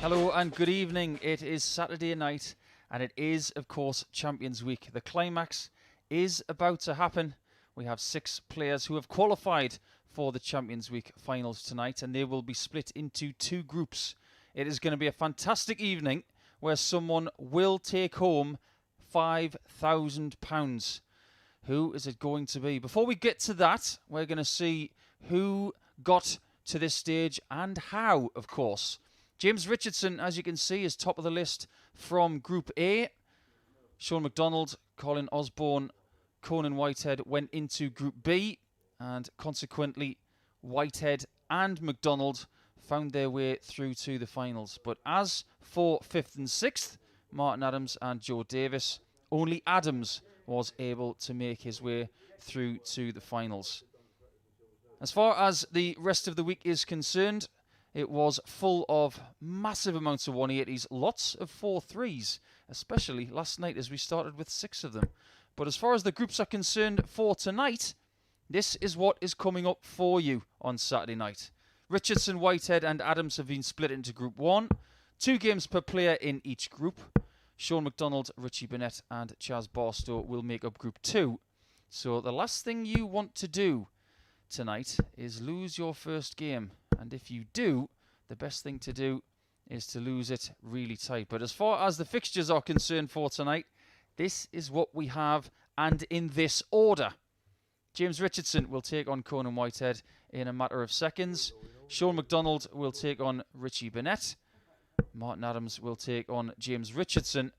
Hello and good evening. It is Saturday night and it is, of course, Champions Week. The climax is about to happen. We have 6 players who have qualified for the Champions Week finals tonight, and they will be split into 2 groups. It is going to be a fantastic evening where someone will take home £5,000. Who is it going to be? Before we get to that, we're going to see who got to this stage and how, of course. James Richardson, as you can see, is top of the list from Group A. Shaun McDonald, Colin Osborne, Conan Whitehead went into Group B, and consequently Whitehead and McDonald found their way through to the finals. But as for 5th and 6th, Martin Adams and Joe Davis, only Adams was able to make his way through to the finals. As far as the rest of the week is concerned, it was full of massive amounts of 180s, lots of 4-3s, especially last night as we started with 6 of them. But as far as the groups are concerned for tonight, this is what is coming up for you on Saturday night. Richardson, Whitehead and Adams have been split into Group 1. 2 games per player in each group. Shaun McDonald, Richie Burnett and Chaz Barstow will make up Group 2. So the last thing you want to do tonight is lose your first game. And if you do, the best thing to do is to lose it really tight. But as far as the fixtures are concerned for tonight, this is what we have, and in this order. James Richardson will take on Conan Whitehead in a matter of seconds. Shaun McDonald will take on Richie Burnett. Martin Adams will take on James Richardson.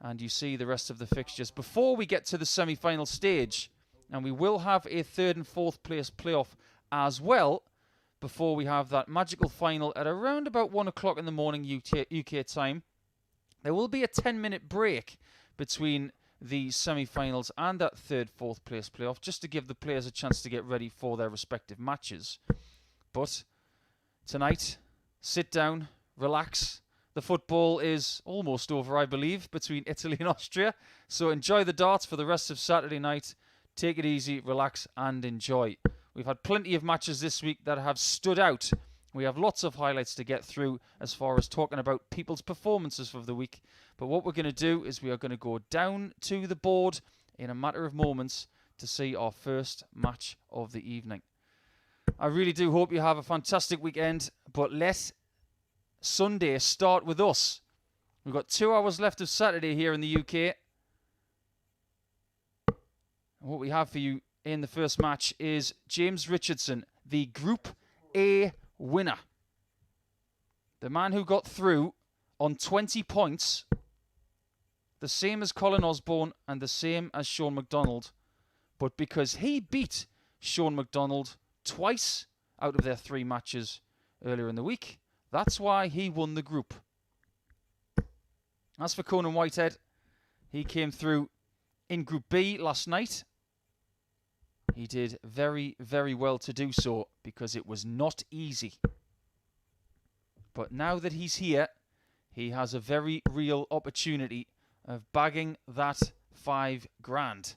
And you see the rest of the fixtures. Before we get to the semi-final stage, and we will have a 3rd and 4th place playoff as well, before we have that magical final at around about 1 o'clock in the morning UK time. There will be a 10-minute break between the semi-finals and that 3rd, 4th place playoff, just to give the players a chance to get ready for their respective matches. But tonight, sit down, relax. The football is almost over, I believe, between Italy and Austria. So enjoy the darts for the rest of Saturday night. Take it easy, relax and enjoy. We've had plenty of matches this week that have stood out. We have lots of highlights to get through as far as talking about people's performances of the week. But what we're going to do is we are going to go down to the board in a matter of moments to see our first match of the evening. I really do hope you have a fantastic weekend, but let Sunday start with us. We've got 2 hours left of Saturday here in the UK. And what we have for you in the first match is James Richardson, the Group A winner. The man who got through on 20 points, the same as Colin Osborne and the same as Shaun McDonald. But because he beat Shaun McDonald twice out of their 3 matches earlier in the week, that's why he won the group. As for Conan Whitehead, he came through in Group B last night. He did very, very well to do so because it was not easy. But now that he's here, he has a very real opportunity of bagging that £5,000.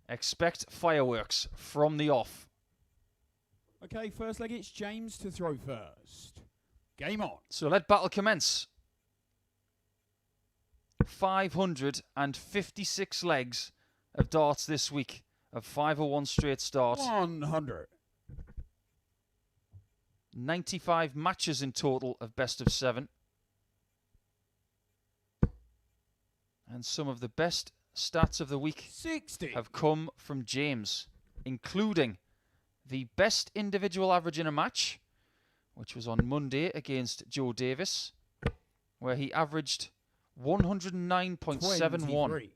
Expect fireworks from the off. Okay, first leg, it's James to throw first. Game on. So let battle commence. 556 legs of darts this week of 501 straight starts. 100. 95 matches in total of best of 7. And some of the best stats of the week 60 have come from James, including the best individual average in a match, which was on Monday against Joe Davis, where he averaged 109.71. 23.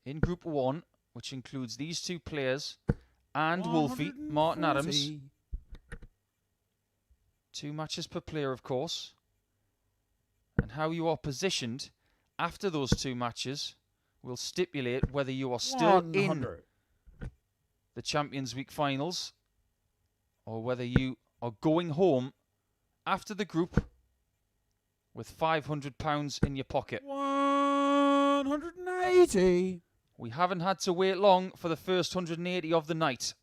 In Group 1, which includes these 2 players and Wolfie, Martin Adams. 2 matches per player, of course. And how you are positioned after those 2 matches will stipulate whether you are still 100. in the Champions Week finals or whether you are going home after the group with £500 in your pocket. 180. We haven't had to wait long for the first 180 of the night.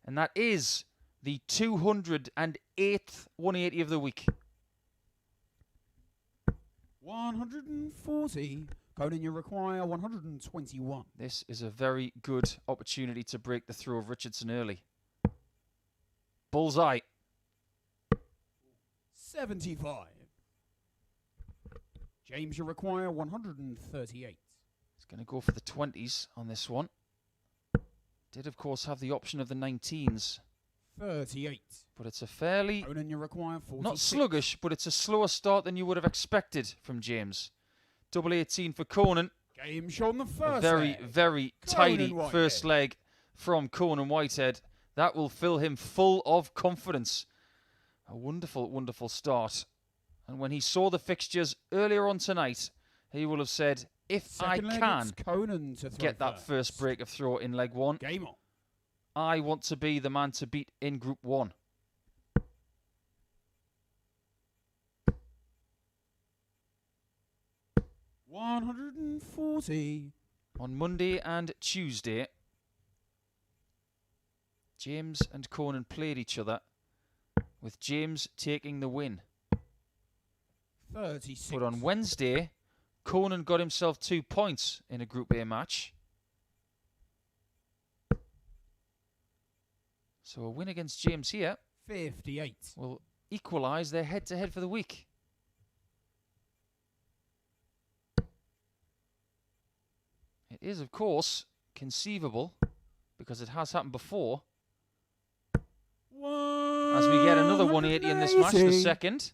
And that is the 208th 180 of the week. 140. Conan, you require 121. This is a very good opportunity to break the throw of Richardson early. Bullseye. 75. James, you require 138. He's going to go for the 20s on this one. Did, of course, have the option of the 19s. 38. But it's a fairly... Conan, you require 46. Not sluggish, but it's a slower start than you would have expected from James. Double 18 for Conan. Game shown the first A very, leg. very tidy first leg from Conan Whitehead. That will fill him full of confidence. A wonderful, wonderful start. And when he saw the fixtures earlier on tonight, he will have said, if Second I leg, can it's Conan to throw get that first break of throw in leg one, Game on. I want to be the man to beat in Group 1. $140. On Monday and Tuesday, James and Conan played each other, with James taking the win. 36. But on Wednesday, Conan got himself 2 points in a Group A match. So a win against James here 58. will equalise their head-to-head for the week. It is, of course, conceivable, because it has happened before, as we get another 180 in this match, the second.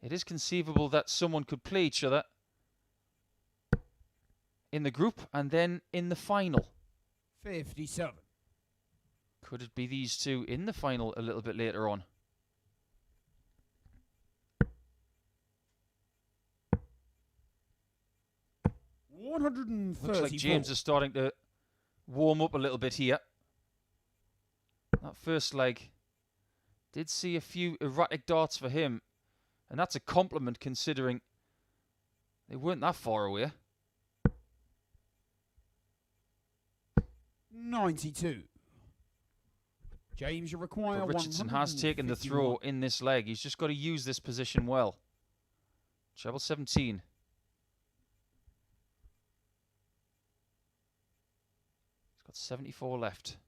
It is conceivable that someone could play each other in the group and then in the final. 57. Could it be these two in the final a little bit later on? Looks like James is starting to warm up a little bit here. That first leg did see a few erratic darts for him, and that's a compliment considering they weren't that far away. 92. James, you require But Richardson has taken the throw in this leg. He's just got to use this position well. Treble 17. He's got 74 left.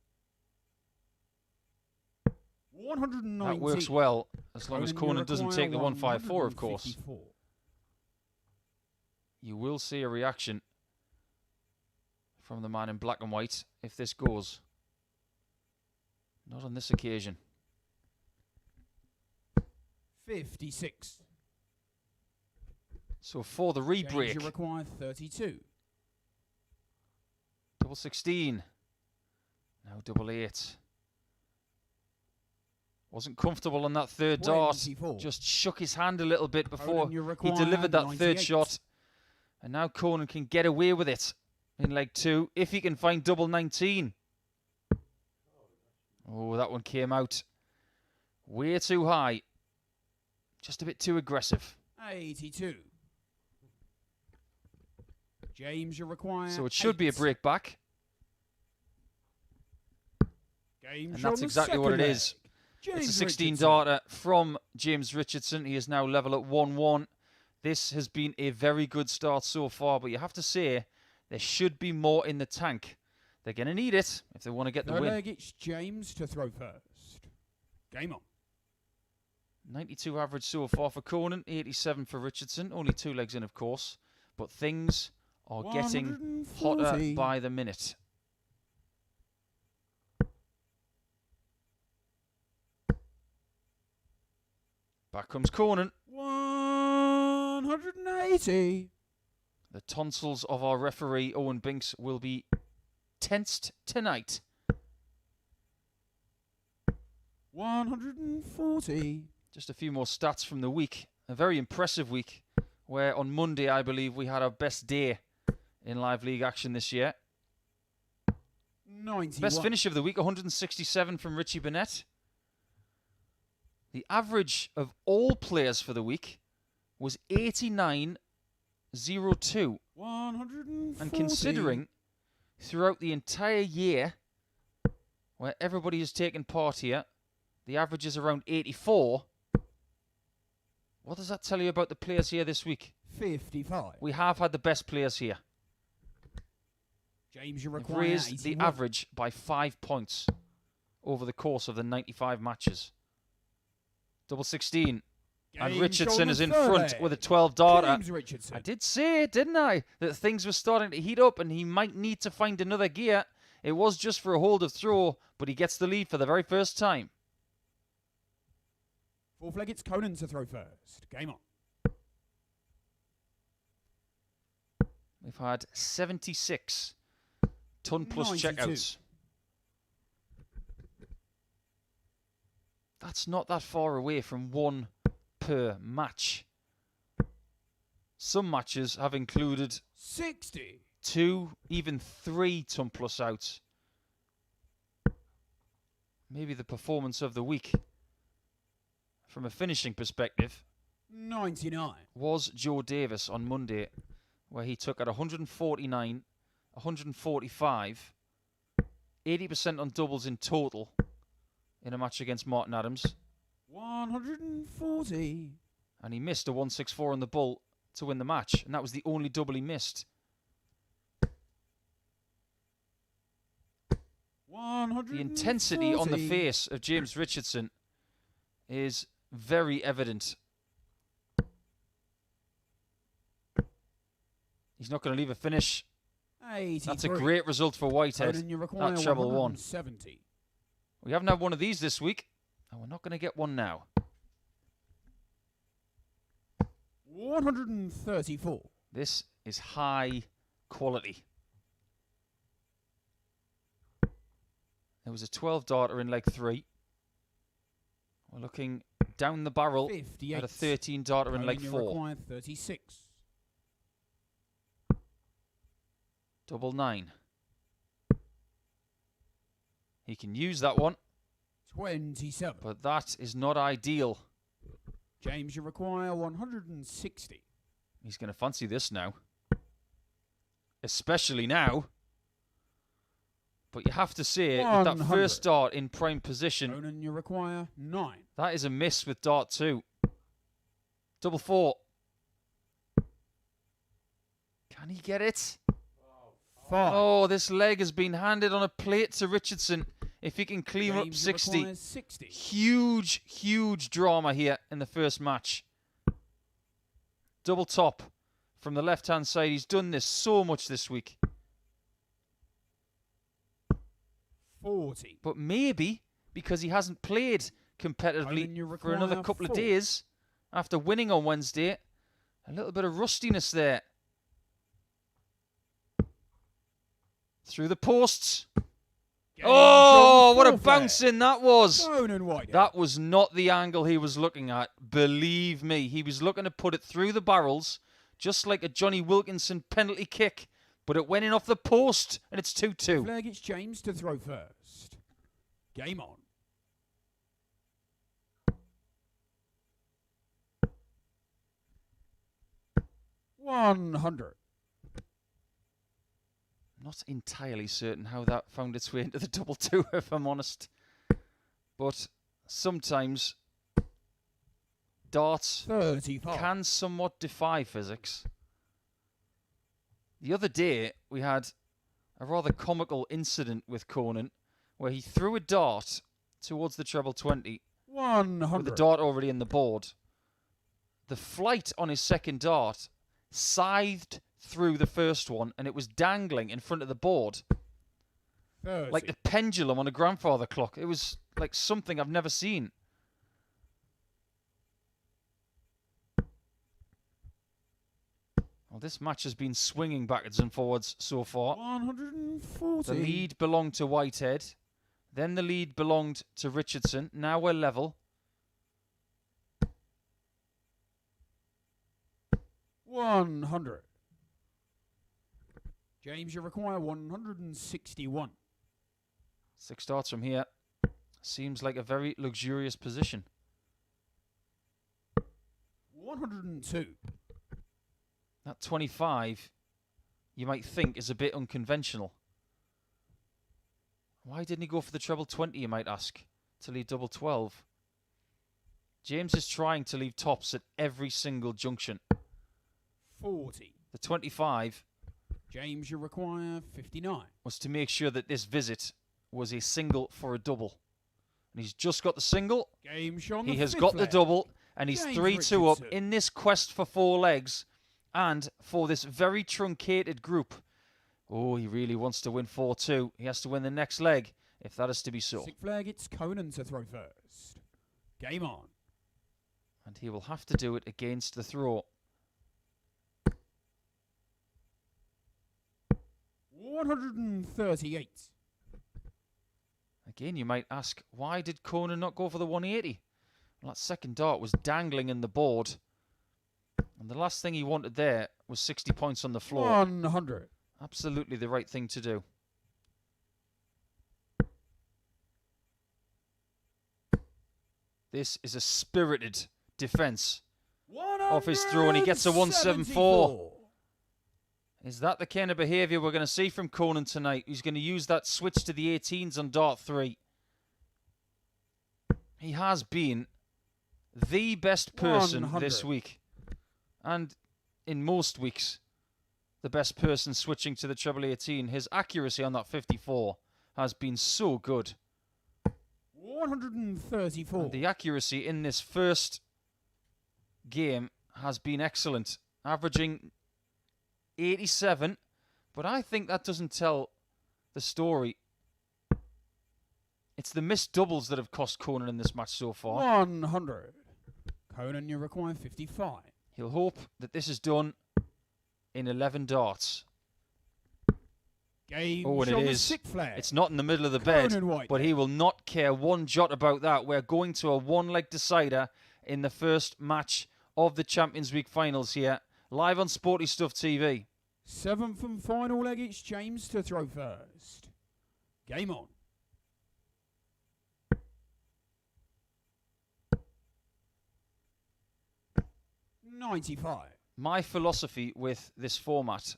190. That works well, as long as Conan doesn't take the 154, of course. You will see a reaction from the man in black and white if this goes. Not on this occasion. 56. So for the re-break, James, you require 32. double 16. Now double 8. Wasn't comfortable on that third dart. 24. Just shook his hand a little bit before Conan, he delivered that 98. third shot. And now Conan can get away with it in leg 2 if he can find double 19. Oh, that one came out way too high. Just a bit too aggressive. 82. James, you require So it should be a 8. break back. James, And you're that's on the exactly what it second is. leg. James It's a 16 Richardson. darter from James Richardson. He is now level at 1-1. This has been a very good start so far, but you have to say there should be more in the tank. They're going to need it if they want to get the Third win. leg, it's James to throw first. Game on. 92 average so far for Conan, 87 for Richardson. Only 2 legs in, of course. But things are getting hotter 140. by the minute. Back comes Conan. 180. The tonsils of our referee, Owen Binks, will be tensed tonight. 140. Just a few more stats from the week. A very impressive week, where on Monday, I believe, we had our best day in live league action this year. 91. Best finish of the week, 167 from Richie Burnett. The average of all players for the week was 89.02. 140. And considering throughout the entire year, where everybody has taken part here, the average is around 84. What does that tell you about the players here this week? 55. We have had the best players here. James, you They've require raised 81. the average by 5 points over the course of the 95 matches. Double 16. And James, Richardson Shaun is in McDonald. front with a 12-darter. James Richardson. I did say, didn't I, that things were starting to heat up and he might need to find another gear. It was just for a hold of throw, but he gets the lead for the very first time. Fourth leg, it's Conan to throw first. Game on. We've had 76 ton-plus 92. checkouts. That's not that far away from 1 per match. Some matches have included 60. 2, even 3 ton-plus outs. Maybe the performance of the week, from a finishing perspective, 99. was Joe Davis on Monday, where he took at 149, 145, 80% on doubles in total in a match against Martin Adams. 140. And he missed a 164 on the bull to win the match, and that was the only double he missed. 140. The intensity on the face of James Richardson is very evident. He's not going to leave a finish. 83. That's a great result for Whitehead. Conan, you require That treble won. 170. We haven't had one of these this week, and we're not going to get one now. 134. This is high quality. There was a 12-darter in leg 3. We're looking down the barrel 58. at a 13-darter in leg 4. Require 36. Double 9. He can use that one, 27. but that is not ideal. James, you require 160. He's going to fancy this now. Especially now. But you have to say, with that 100. first dart in prime position, Conan, you require 9. that is a miss with dart 2. Double 4. Can he get it? 5. Oh, this leg has been handed on a plate to Richardson. If he can clean up James, 60. requires 60. Huge, huge drama here in the first match. Double top from the left-hand side. He's done this so much this week. 40. But maybe because he hasn't played Conan, competitively you for another require couple of 4. days after winning on Wednesday, a little bit of rustiness there. Through the posts. James, Oh, John what a Forfeit. bounce in that was. Conan Whitehead. That was not the angle he was looking at. Believe me, he was looking to put it through the barrels, just like a Johnny Wilkinson penalty kick. But it went in off the post, and it's 2-2. Flag, it's James to throw first. Game on. $100. Not entirely certain how that found its way into the double 2, if I'm honest. But sometimes darts 35. can somewhat defy physics. The other day, we had a rather comical incident with Conan, where he threw a dart towards the treble 20 $100. with the dart already in the board. The flight on his second dart scythed through the first one, and it was dangling in front of the board 30. like the pendulum on a grandfather clock. It was like something I've never seen. Well, this match has been swinging backwards and forwards so far. 140. The lead belonged to Whitehead. Then the lead belonged to Richardson. Now we're level. 100. James, you require 161. 6 darts from here. Seems like a very luxurious position. 102. That 25 you might think is a bit unconventional. Why didn't he go for the treble 20, you might ask, to leave double 12? James is trying to leave tops at every single junction. 40. The 25 James, you require 59. was to make sure that this visit was a single for a double. And he's just got the single. Game Shaun. He has got the double, and he's James 3-2 up Richardson. in this quest for 4 legs and for this very truncated group. Oh, he really wants to win 4-2. He has to win the next leg, if that is to be so. Sixth flag, it's Conan to throw first. Game on. And he will have to do it against the throw. 138. Again, you might ask, why did Conan not go for the 180? Well, that second dart was dangling in the board. And the last thing he wanted there was 60 points on the floor. 100. Absolutely the right thing to do. This is a spirited defense of his throw, and he gets a 174. Is that the kind of behaviour we're going to see from Conan tonight? He's going to use that switch to the 18s on dart 3. He has been the best person 100. this week. And in most weeks, the best person switching to the treble 18. His accuracy on that 54 has been so good. 134. And the accuracy in this first game has been excellent, averaging 87, but I think that doesn't tell the story. It's the missed doubles that have cost Conan in this match so far. 100. Conan, you require 55. He'll hope that this is done in 11 darts. Game Oh, and Shaun it the is. sixth flag. It's not in the middle of the bed, Conan Whitehead. but he will not care one jot about that. We're going to a one-leg decider in the first match of the Champions Week finals here, live on Sporty Stuff TV. 7th and final leg, it's James to throw first. Game on. $95. My philosophy with this format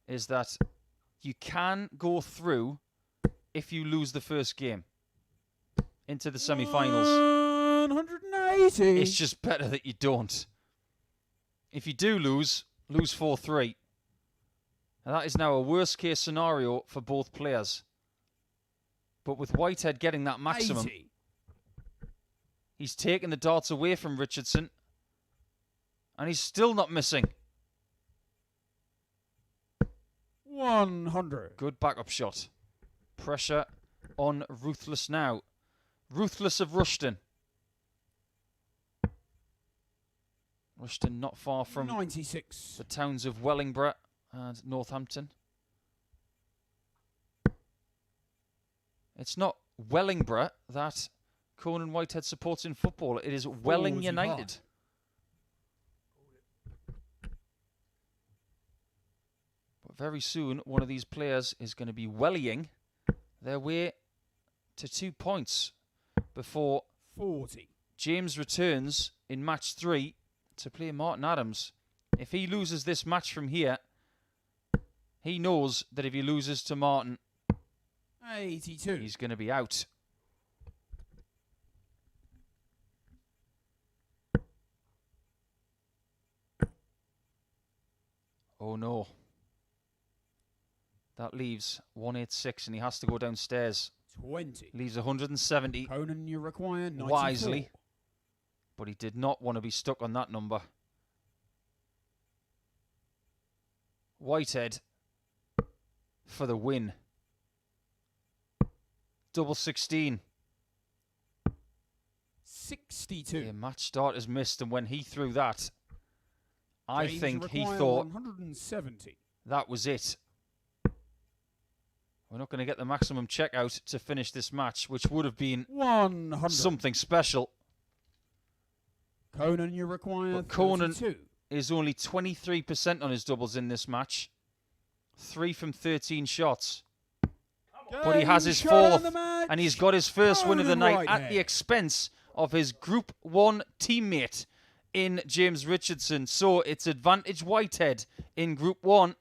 is that you can go through if you lose the first game into the semi-finals. 180. It's just better that you don't. If you do lose 4-3. And that is now a worst case scenario for both players. But with Whitehead getting that maximum, 80. he's taken the darts away from Richardson. And he's still not missing. 100. Good backup shot. Pressure on Ruthless now. Ruthless of Rushton. Rushton not far from 96. the towns of Wellingborough and Northampton. It's not Wellingborough that Conan Whitehead supports in football. It is Welling 45. United. But very soon, one of these players is going to be wellying their way to 2 points before 40. James returns in match 3 to play Martin Adams. If he loses this match from here, he knows that if he loses to Martin, 82. he's going to be out. Oh no. That leaves 186 and he has to go downstairs. 20. Leaves 170 Conan, you require 94. wisely. But he did not want to be stuck on that number. Whitehead for the win. Double 16. 62. The match start is missed, and when he threw that, I James, think he require thought 170. that was it. We're not going to get the maximum checkout to finish this match, which would have been 100. something special. Conan, you require But Conan 32. is only 23% on his doubles in this match. 3 from 13 shots. But he has his Game shot on fourth, the match. and he's got his first win of the Conan night Whitehead. at the expense of his Group 1 teammate in James Richardson. So it's advantage Whitehead in Group 1.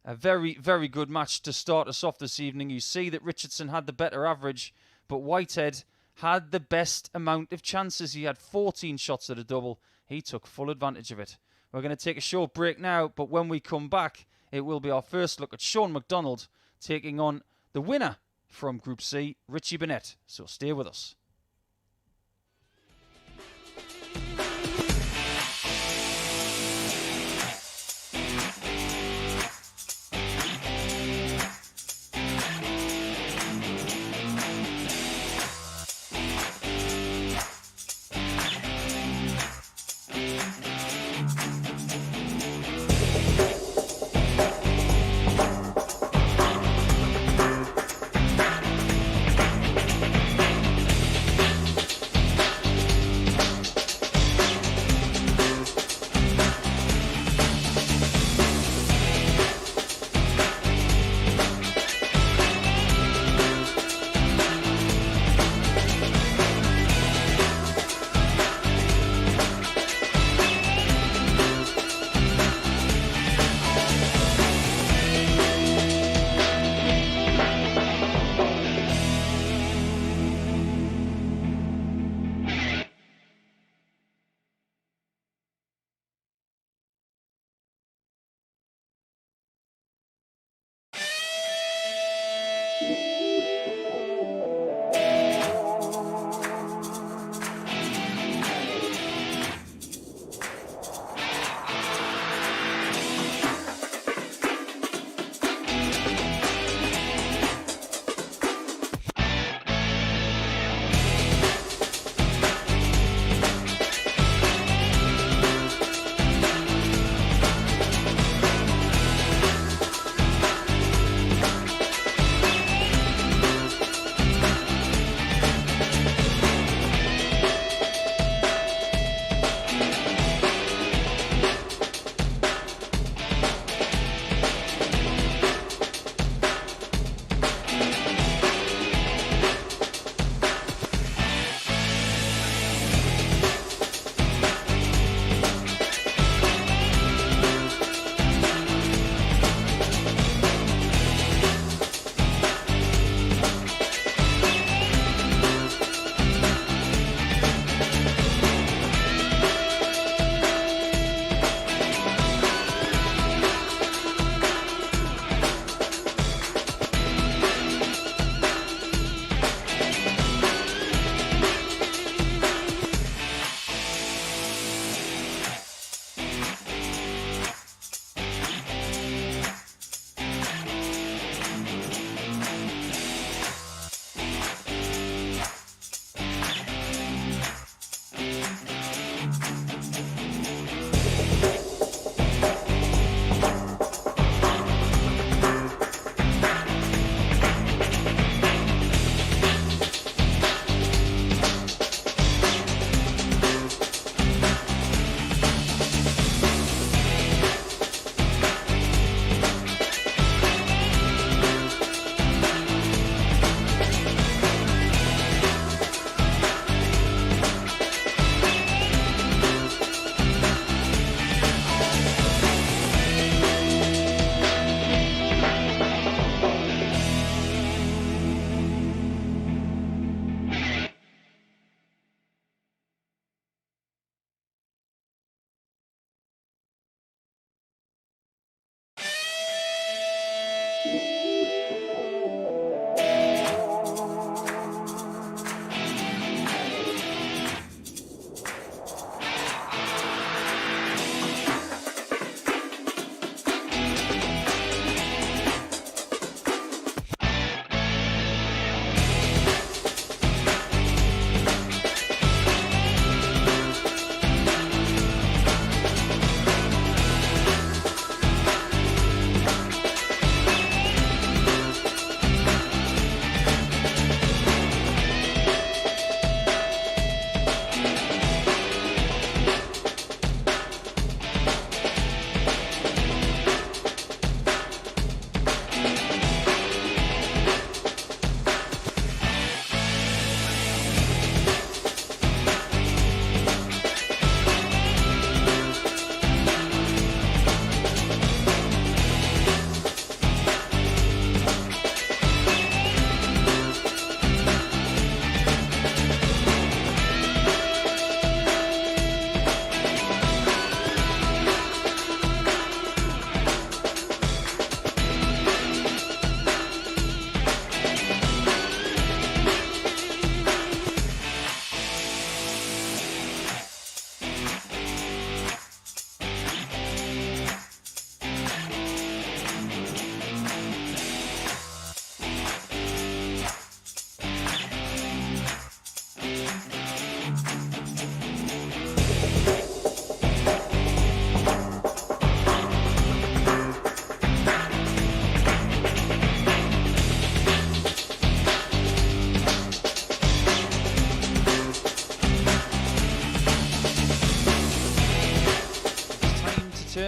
A very, very good match to start us off this evening. You see that Richardson had the better average, but Whitehead had the best amount of chances. He had 14 shots at a double. He took full advantage of it. We're going to take a short break now, but when we come back, it will be our first look at Shaun McDonald taking on the winner from Group C, Richie Burnett. So stay with us.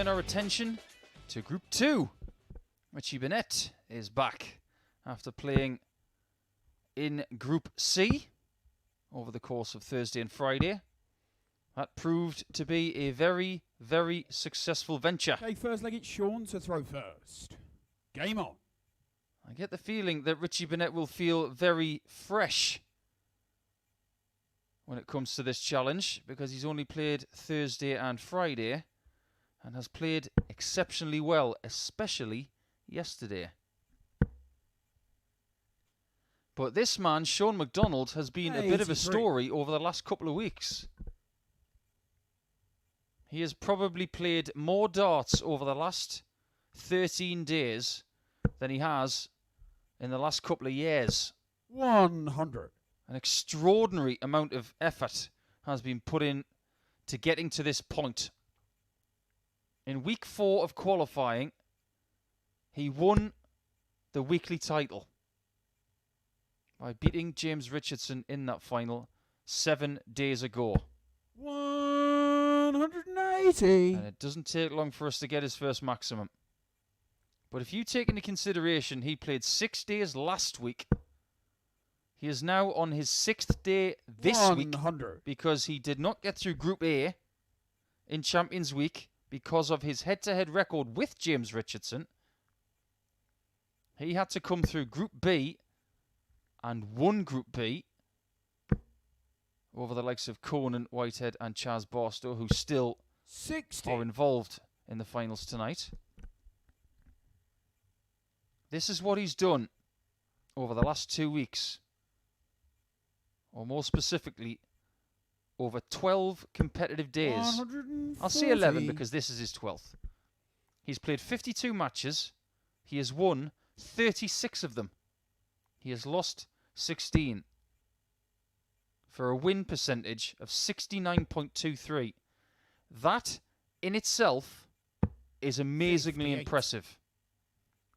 turn our attention to Group 2. Richie Burnett is back after playing in Group C over the course of Thursday and Friday. That proved to be a very, very successful venture. Okay, first leg, it's Shaun to throw first. Game on. I get the feeling that Richie Burnett will feel very fresh when it comes to this challenge, because he's only played Thursday and Friday and has played exceptionally well, especially yesterday. But this man, Shaun McDonald, has been a bit of a story over the last couple of weeks. He has probably played more darts over the last 13 days than he has in the last couple of years. 100. An extraordinary amount of effort has been put in to getting to this point. In week 4 of qualifying, he won the weekly title by beating James Richardson in that final 7 days ago. 180. And it doesn't take long for us to get his first maximum. But if you take into consideration he played 6 days last week, he is now on his 6th day this 100. week because he did not get through Group A in Champions Week because of his head-to-head record with James Richardson. He had to come through Group B and won Group B over the likes of Conan Whitehead and Barstow, who still 60. are involved in the finals tonight. This is what he's done over the last 2 weeks, or more specifically, over 12 competitive days. 140. I'll say 11 because this is his 12th. He's played 52 matches. He has won 36 of them. He has lost 16 for a win percentage of 69.23. That in itself is amazingly 58. impressive.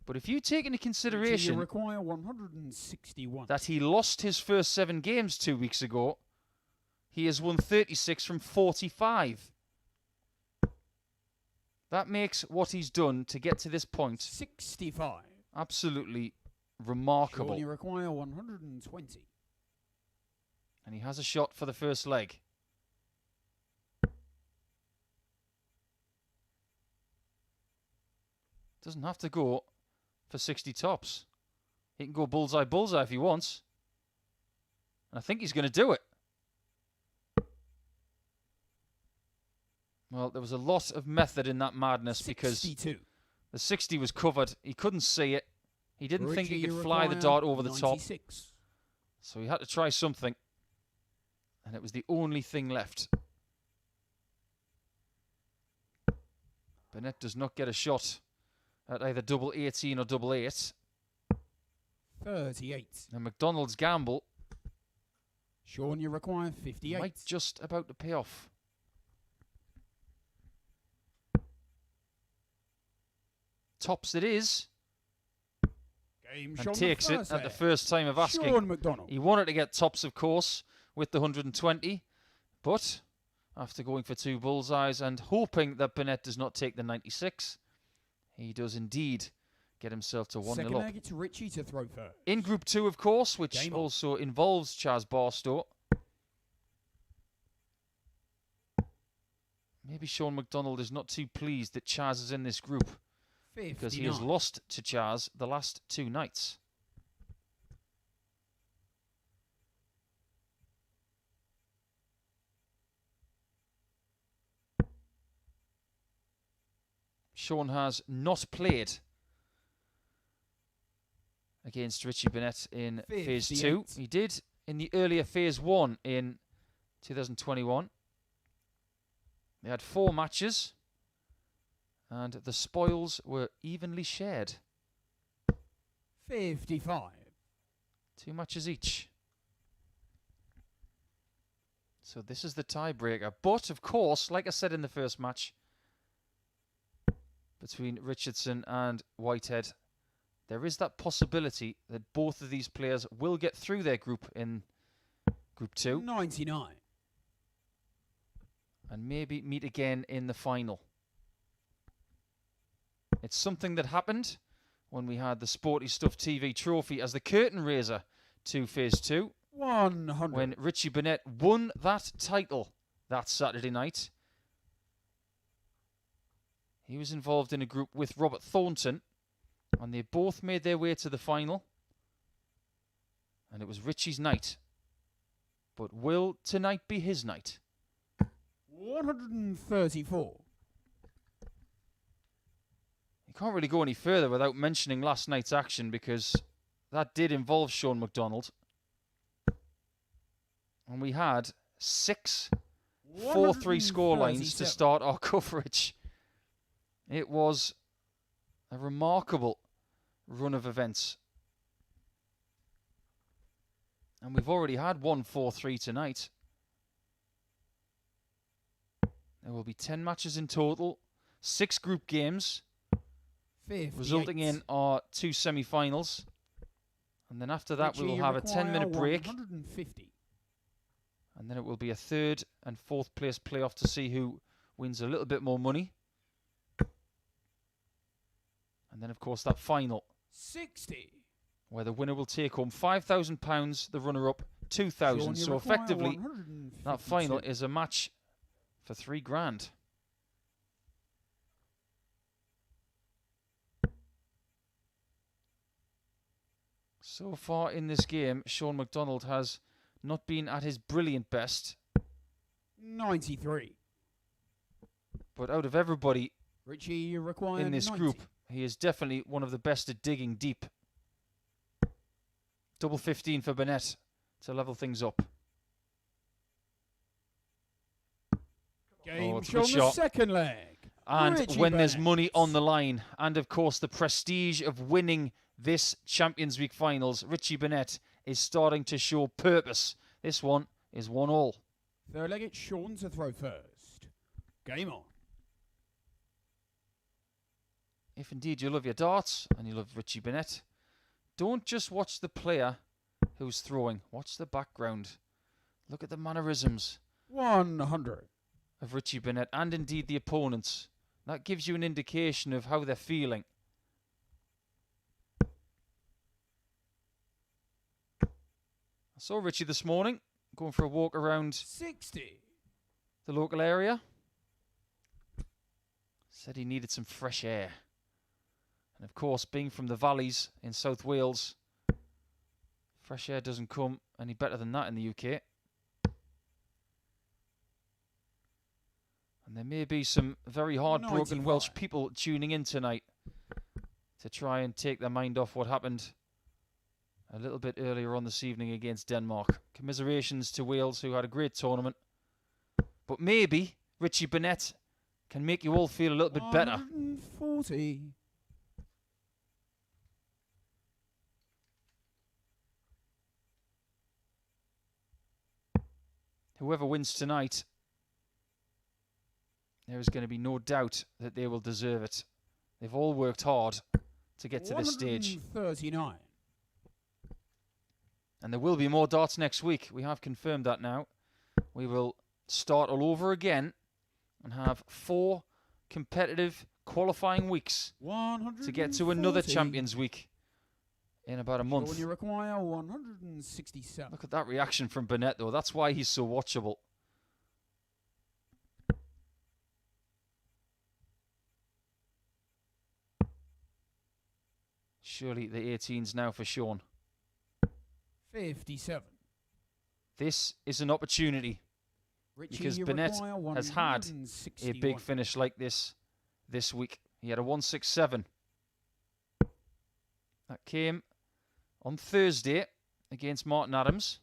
But if you take into You consideration require 161. that he lost his first 7 games 2 weeks ago, he has won 36 from 45. That makes what he's done to get to this point 65. absolutely remarkable. You require 120. And he has a shot for the first leg. Doesn't have to go for 60 tops. He can go bullseye, bullseye if he wants. And I think he's going to do it. Well, there was a lot of method in that madness 62. because the 60 was covered. He couldn't see it. He didn't think he Richie, could fly the dart over the 96. top. So he had to try something. And it was the only thing left. Burnett does not get a shot at either double 18 or double 8. 38. And McDonald's gamble Shaun, you require 58. might just about to pay off. Tops it is. Game And Shaun takes the it first at the leg. first time of asking. Shaun McDonald. He wanted to get tops, of course, with the 120. But after going for 2 bullseyes and hoping that Burnett does not take the 96, he does indeed get himself to 1-0 Second up. leg, it's Richie to throw first. In Group 2, of course, which Game on. also involves Barstow. Maybe Shaun McDonald is not too pleased that Chaz is in this group, 59. because he has lost to Chaz the last 2 nights. Shaun has not played against Richie Burnett in Phase 2. 58. He did in the earlier Phase 1 in 2021. They had 4 matches, and the spoils were evenly shared. 55. 2 matches each. So this is the tiebreaker. But, of course, like I said in the first match between Richardson and Whitehead, there is that possibility that both of these players will get through their group in Group 2 99. and maybe meet again in the final. It's something that happened when we had the Sporty Stuff TV trophy as the curtain raiser to Phase 2. 100. When Richie Burnett won that title that Saturday night. He was involved in a group with Robert Thornton, and they both made their way to the final. And it was Richie's night. But will tonight be his night? 134. You can't really go any further without mentioning last night's action, because that did involve Shaun McDonald. And we had 6 4-3 score lines to start our coverage. It was a remarkable run of events. And we've already had 1 4-3 tonight. There will be 10 matches in total, 6 group games, 58. resulting in our 2 semi-finals. And then after that, we will have a 10-minute break. 150. And then it will be a 3rd and 4th place playoff to see who wins a little bit more money. And then, of course, that final, 60. where the winner will take home £5,000, the runner-up £2,000. So effectively, that final is a match for £3,000. So far in this game, Shaun McDonald has not been at his brilliant best. 93. But out of everybody Richie, you require in this 90. group, he is definitely one of the best at digging deep. Double 15 for Burnett to level things up. Game it's a shown good the shot. second leg. And Richie when there's Burnett. money on the line, and of course the prestige of winning this Champions League finals, Richie Burnett is starting to show purpose. This one is 1-1. Third leg, it's Shaun to throw first. Game on. If indeed you love your darts and you love Richie Burnett, don't just watch the player who's throwing. Watch the background. Look at the mannerisms 100. of Richie Burnett and indeed the opponents. That gives you an indication of how they're feeling. I saw Richie this morning going for a walk around 60. the local area. Said he needed some fresh air. And of course, being from the valleys in South Wales, fresh air doesn't come any better than that in the UK. And there may be some very heartbroken 95. Welsh people tuning in tonight to try and take their mind off what happened a little bit earlier on this evening against Denmark. Commiserations to Wales, who had a great tournament. But maybe Richie Burnett can make you all feel a little bit better. 140. Whoever wins tonight, there is going to be no doubt that they will deserve it. They've all worked hard to get to this stage. 139. And there will be more darts next week. We have confirmed that now. We will start all over again and have 4 competitive qualifying weeks to get to another Champions Week in about a month. When you require 167. Look at that reaction from Burnett, though. That's why he's so watchable. Surely the 18's now for Shaun. 57. This is an opportunity Richie, because you Burnett require has had a 161. big finish like this week. He had a 167. That came on Thursday against Martin Adams.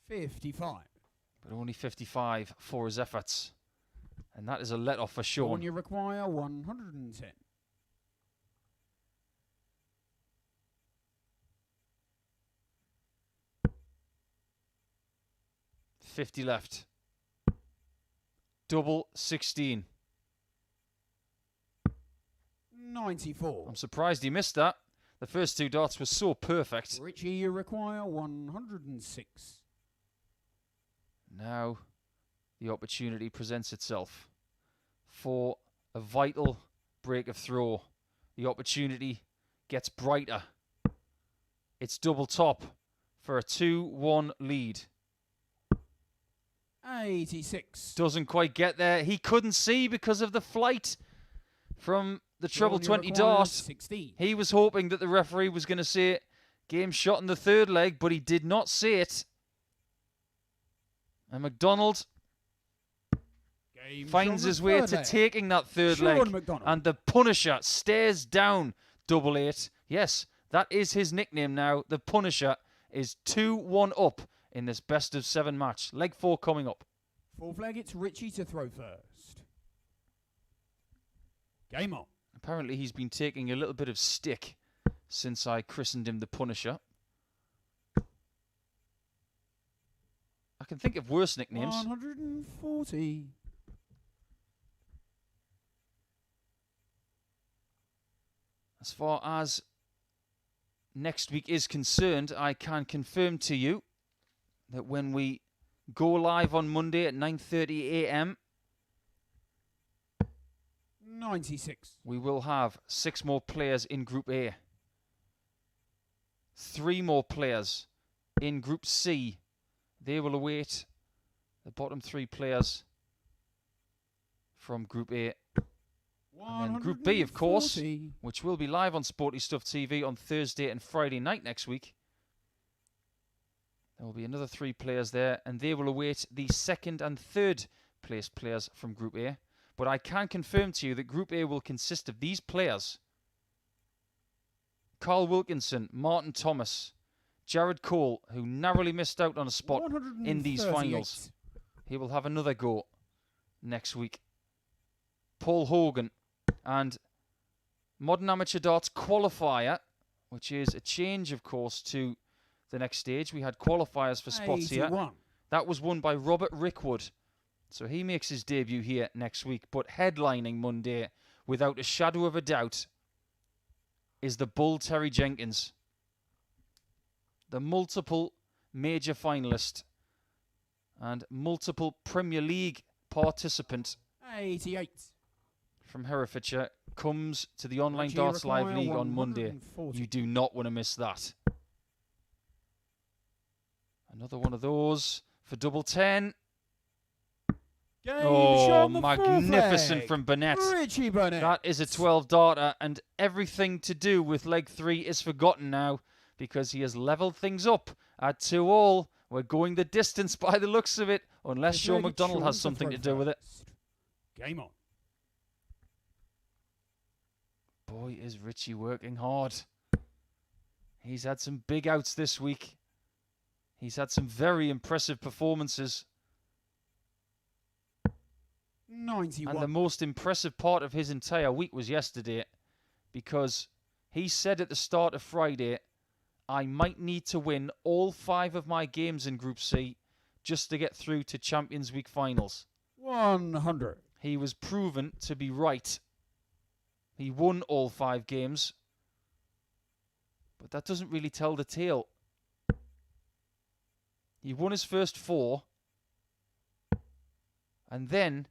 55. But only 55 for his efforts. And that is a let-off for Shaun. When you require 110. 50 left. Double 16. 94. I'm surprised he missed that. The first 2 darts were so perfect. Richie, you require 106. Now the opportunity presents itself for a vital break of throw. The opportunity gets brighter. It's double top for a 2-1 lead. 86. Doesn't quite get there. He couldn't see because of the flight from the treble 20 dart. 16. He was hoping that the referee was going to say game shot in the third leg, but he did not say it. And McDonald finds his way to taking that third Shaun leg. McDonald. And the Punisher stares down 88. Yes, that is his nickname now. The Punisher is 2-1 up in this best of 7 match. Leg 4 coming up. Fourth leg, it's Richie to throw first. Game on. Apparently he's been taking a little bit of stick since I christened him the Punisher. I can think of worse nicknames. 140. As far as next week is concerned, I can confirm to you that when we go live on Monday at 9:30 a.m, 96. we will have 6 more players in Group A. 3 more players in Group C. They will await the bottom 3 players from Group A. And then Group B, of course, 140. which will be live on Sporty Stuff TV on Thursday and Friday night next week. There will be another 3 players there, and they will await the second and third place players from Group A. But I can confirm to you that Group A will consist of these players: Carl Wilkinson, Martin Thomas, Jared Cole, who narrowly missed out on a spot in these 138. finals. He will have another go next week. Paul Hogan, and Modern Amateur Darts Qualifier, which is a change, of course, to the next stage. We had qualifiers for spots here. 81. That was won by Robert Rickwood. So he makes his debut here next week. But headlining Monday, without a shadow of a doubt, is the Bull Terry Jenkins, the multiple major finalist and multiple Premier League participant 88. from Herefordshire, comes to the Online Richie Darts Live require League on Monday. 140. You do not want to miss that. Another one of those for double 10. Game Oh, shot on the fourth magnificent leg. from Burnett. Richie Burnett. That is a 12 darter, and everything to do with leg 3 is forgotten now because he has levelled things up at 2-all. We're going the distance by the looks of it, unless Fifth Shaun leg, it's McDonald Shaun has to something throw to do with it. first. Game on. Boy, is Richie working hard. He's had some big outs this week. He's had some very impressive performances. 91. And the most impressive part of his entire week was yesterday, because he said at the start of Friday, I might need to win all 5 of my games in Group C just to get through to Champions Week finals. 100. He was proven to be right. He won all 5 games, but that doesn't really tell the tale. He won his first 4, and then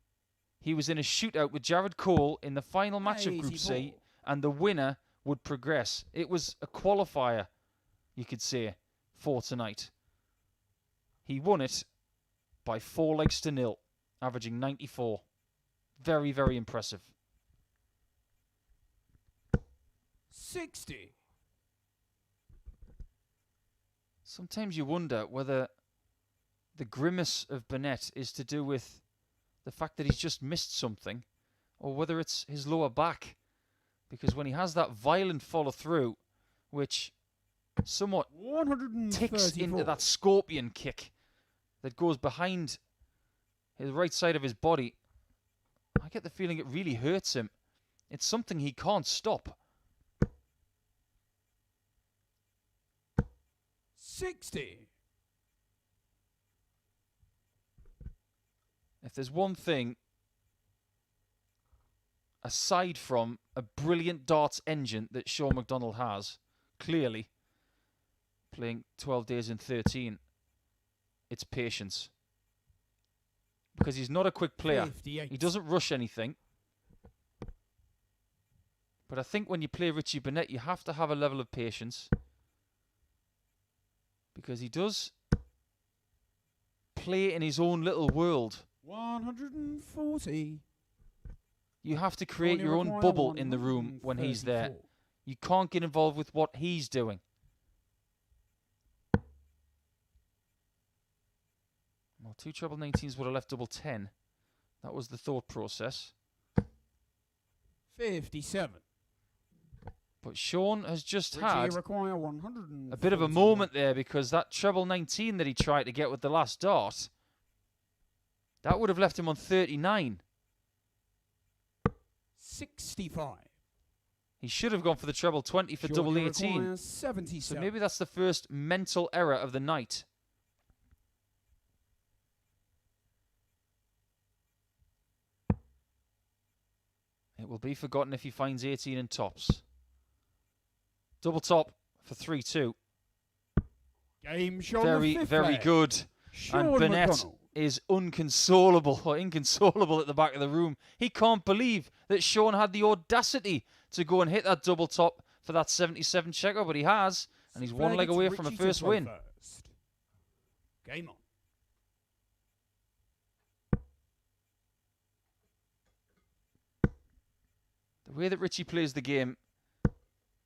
he was in a shootout with Jared Cole in the final match of Group C, 84. and the winner would progress. It was a qualifier, you could say, for tonight. He won it by 4 legs to 0, averaging 94. Very, very impressive. 60. Sometimes you wonder whether the grimace of Burnett is to do with the fact that he's just missed something, or whether it's his lower back. Because when he has that violent follow through, which somewhat ticks into 134. that scorpion kick that goes behind the right side of his body, I get the feeling it really hurts him. It's something he can't stop. 60. If there's one thing, aside from a brilliant darts engine that Shaun McDonald has, clearly, playing 12 days in 13, it's patience. Because he's not a quick player. 58. He doesn't rush anything. But I think when you play Richie Burnett, you have to have a level of patience. Because he does play in his own little world. 140. You have to create your own bubble in the room when he's there. You can't get involved with what he's doing. Well, 2 treble 19s would have left double 10. That was the thought process. 57. But Shaun has just Richie had require a bit of a moment there, because that treble 19 that he tried to get with the last dart, that would have left him on 39. 65. He should have gone for the treble 20 for double 18. 77. So maybe that's the first mental error of the night. It will be forgotten if he finds 18 and tops. Double top for 3-2. Game shown Very good. Shaun And Burnett McDonald is inconsolable at the back of the room. He can't believe that Shaun had the audacity to go and hit that double top for that 77 checker, but he has, and he's one leg away from a first win. Game on. The way that Richie plays the game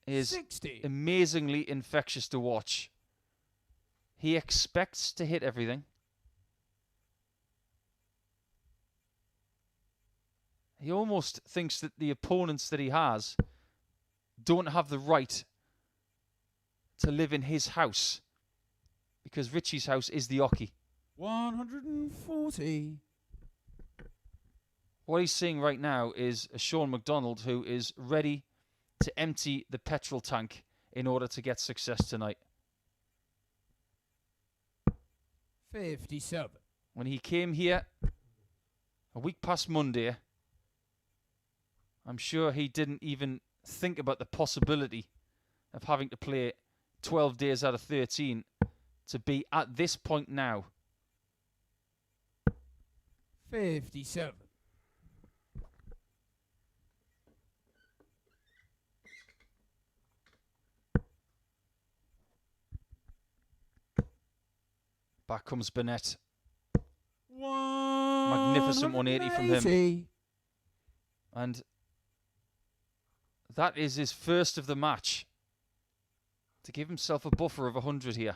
is 60. amazingly infectious to watch. He expects to hit everything. He almost thinks that the opponents that he has don't have the right to live in his house, because Richie's house is the hockey. 140. What he's seeing right now is a Shaun McDonald who is ready to empty the petrol tank in order to get success tonight. 57. When he came here a week past Monday, I'm sure he didn't even think about the possibility of having to play 12 days out of 13 to be at this point now. 57. Back comes Burnett. 180. Magnificent 180 from him. And that is his first of the match. To give himself a buffer of 100 here.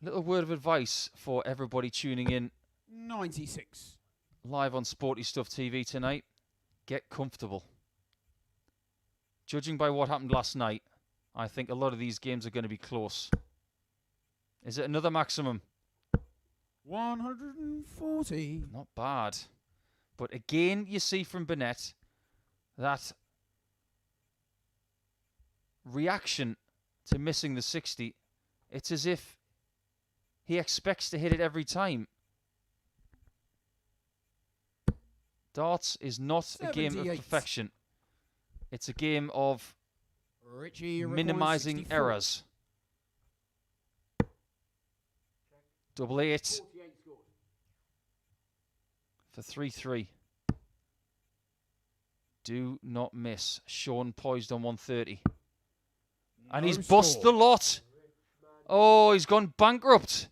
Little word of advice for everybody tuning in 96. live on Sporty Stuff TV tonight. Get comfortable. Judging by what happened last night, I think a lot of these games are going to be close. Is it another maximum? 140. Not bad. But again, you see from Burnett that reaction to missing the 60. It's as if he expects to hit it every time. Darts is not a game of 78. perfection. It's a game of Richie minimizing 64. errors. Double 8 for 3-3. Do not miss. Shaun poised on 130. And No he's bust score. the lot. Oh, he's gone bankrupt.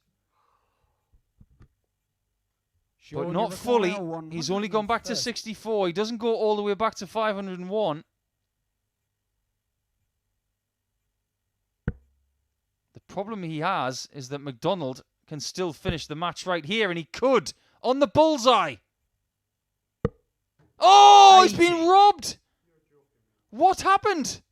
Shaun, But you not require fully. He's only gone back to 130. 64. He doesn't go all the way back to 501. The problem he has is that McDonald can still finish the match right here, and he could on the bullseye. Oh, he's 80. been robbed. What happened?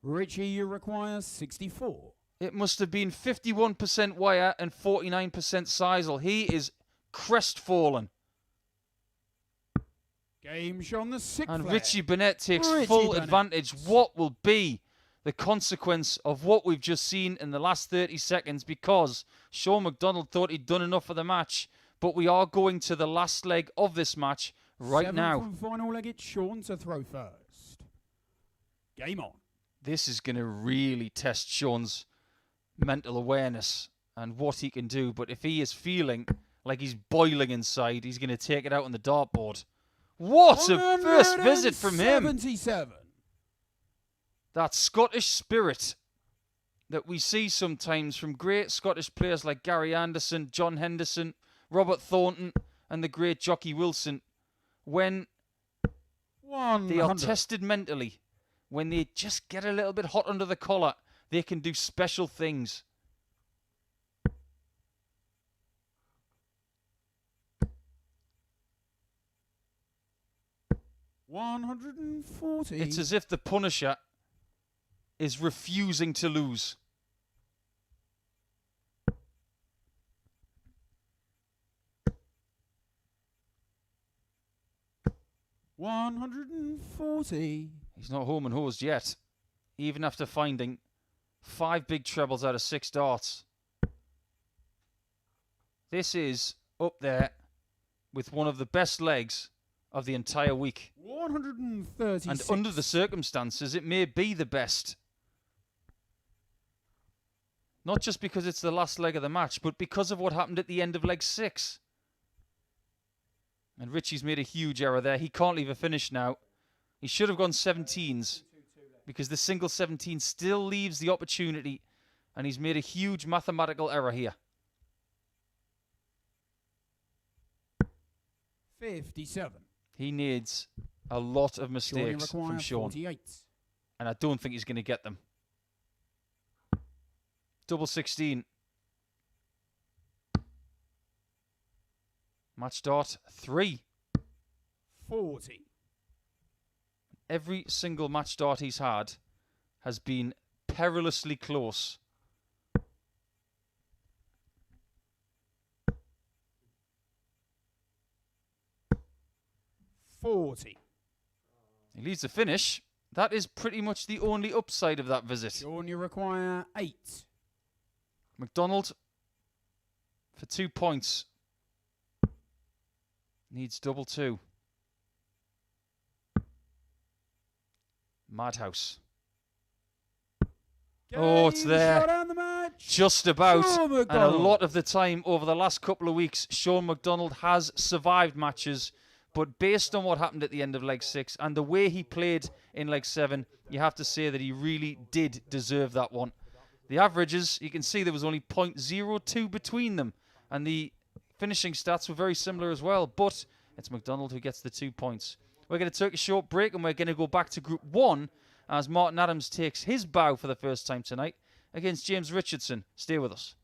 Richie, you require 64. It must have been 51% wire and 49% sisal. He is crestfallen. Game shown the 6th. And Richie Burnett takes Richie full Burnett. advantage. What will be the consequence of what we've just seen in the last 30 seconds? Because Shaun McDonald thought he'd done enough for the match, but we are going to the last leg of this match right Seventh now. and final leg, it's Shaun to throw first. Game on. This is going to really test Shaun's mental awareness and what he can do. But if he is feeling like he's boiling inside, he's going to take it out on the dartboard. What a first visit from him. 77. That Scottish spirit that we see sometimes from great Scottish players like Gary Anderson, John Henderson, Robert Thornton, and the great Jockey Wilson, when 100. they are tested mentally, when they just get a little bit hot under the collar, they can do special things. $140. It's as if the Punisher is refusing to lose. $140. He's not home and hosed yet, even after finding 5 big trebles out of 6 darts. This is up there with one of the best legs of the entire week. 136. And under the circumstances, it may be the best. Not just because it's the last leg of the match, but because of what happened at the end of leg 6. And Richie's made a huge error there. He can't leave a finish now. He should have gone 17s, because the single 17 still leaves the opportunity, and he's made a huge mathematical error here. 57. He needs a lot of mistakes from Shaun. 48. And I don't think he's going to get them. Double 16. Match start 3. 40. Every single match start he's had has been perilously close. $40. He leaves the finish. That is pretty much the only upside of that visit. Shaun, you require 8. McDonald for 2 points. Needs double 2. Madhouse. Oh, it's there. Just about. And a lot of the time over the last couple of weeks, Shaun McDonald has survived matches. But based on what happened at the end of leg 6 and the way he played in leg 7, you have to say that he really did deserve that one. The averages, you can see there was only 0.02 between them. And the finishing stats were very similar as well. But it's McDonald who gets the 2 points. We're going to take a short break and we're going to go back to Group 1 as Martin Adams takes his bow for the first time tonight against James Richardson. Stay with us.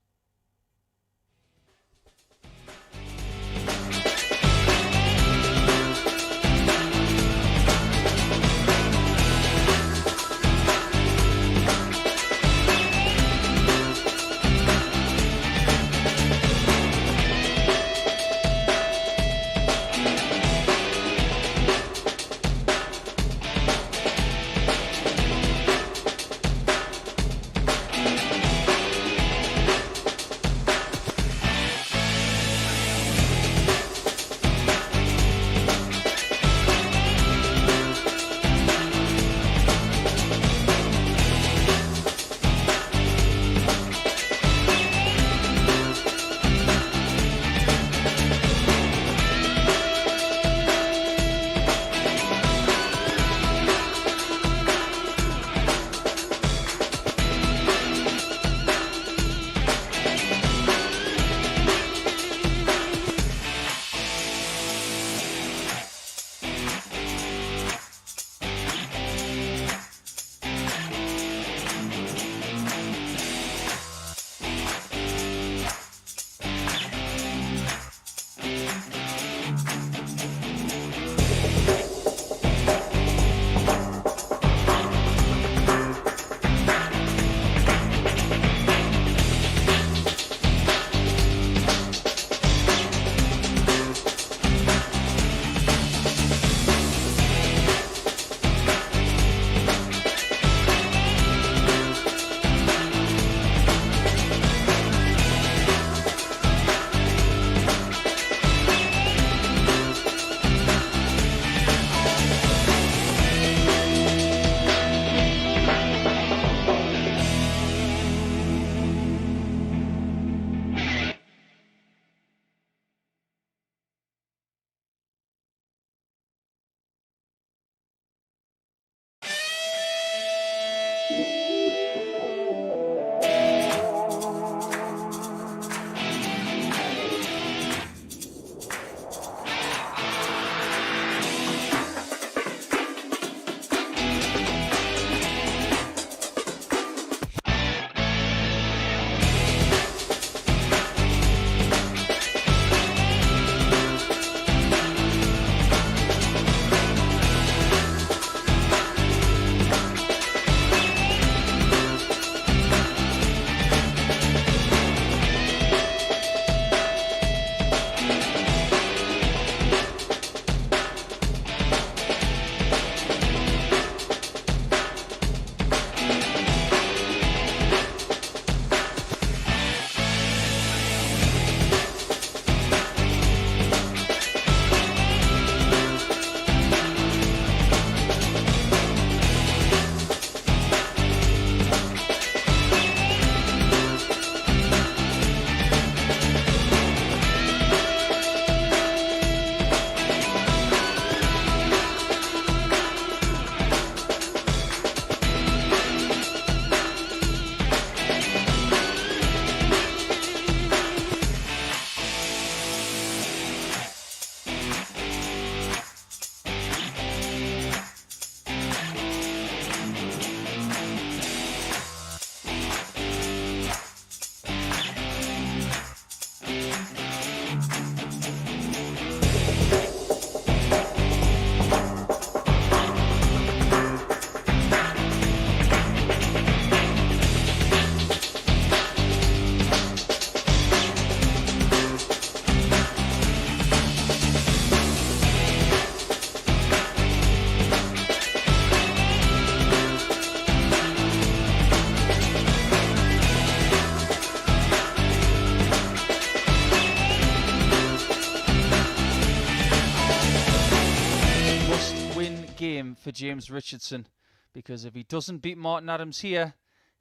game for James Richardson, because if he doesn't beat Martin Adams here,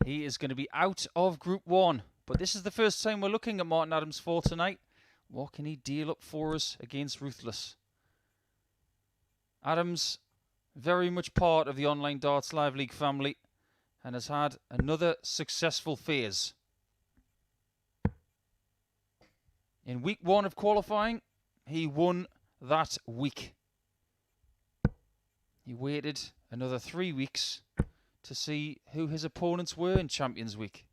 he is going to be out of Group 1. But this is the first time we're looking at Martin Adams for tonight. What can he deal up for us against Ruthless? Adams, very much part of the Online Darts Live League family, and has had another successful phase. In week 1 of qualifying, he won that week. He waited another 3 weeks to see who his opponents were in Champions Week.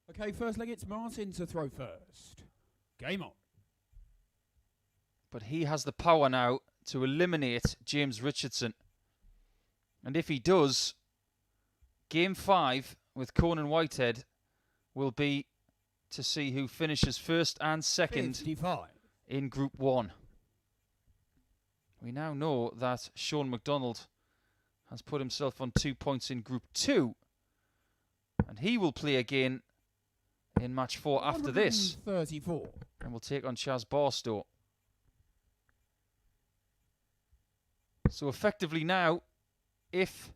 Okay, first leg, it's Martin to throw first. Game on. But he has the power now to eliminate James Richardson. And if he does, Game 5 with Conan Whitehead will be to see who finishes first and second 55. in Group 1. We now know that Shaun McDonald has put himself on 2 points in Group 2. And he will play again in match 4 after this. 34. And will take on Chaz Barstow. So effectively now, if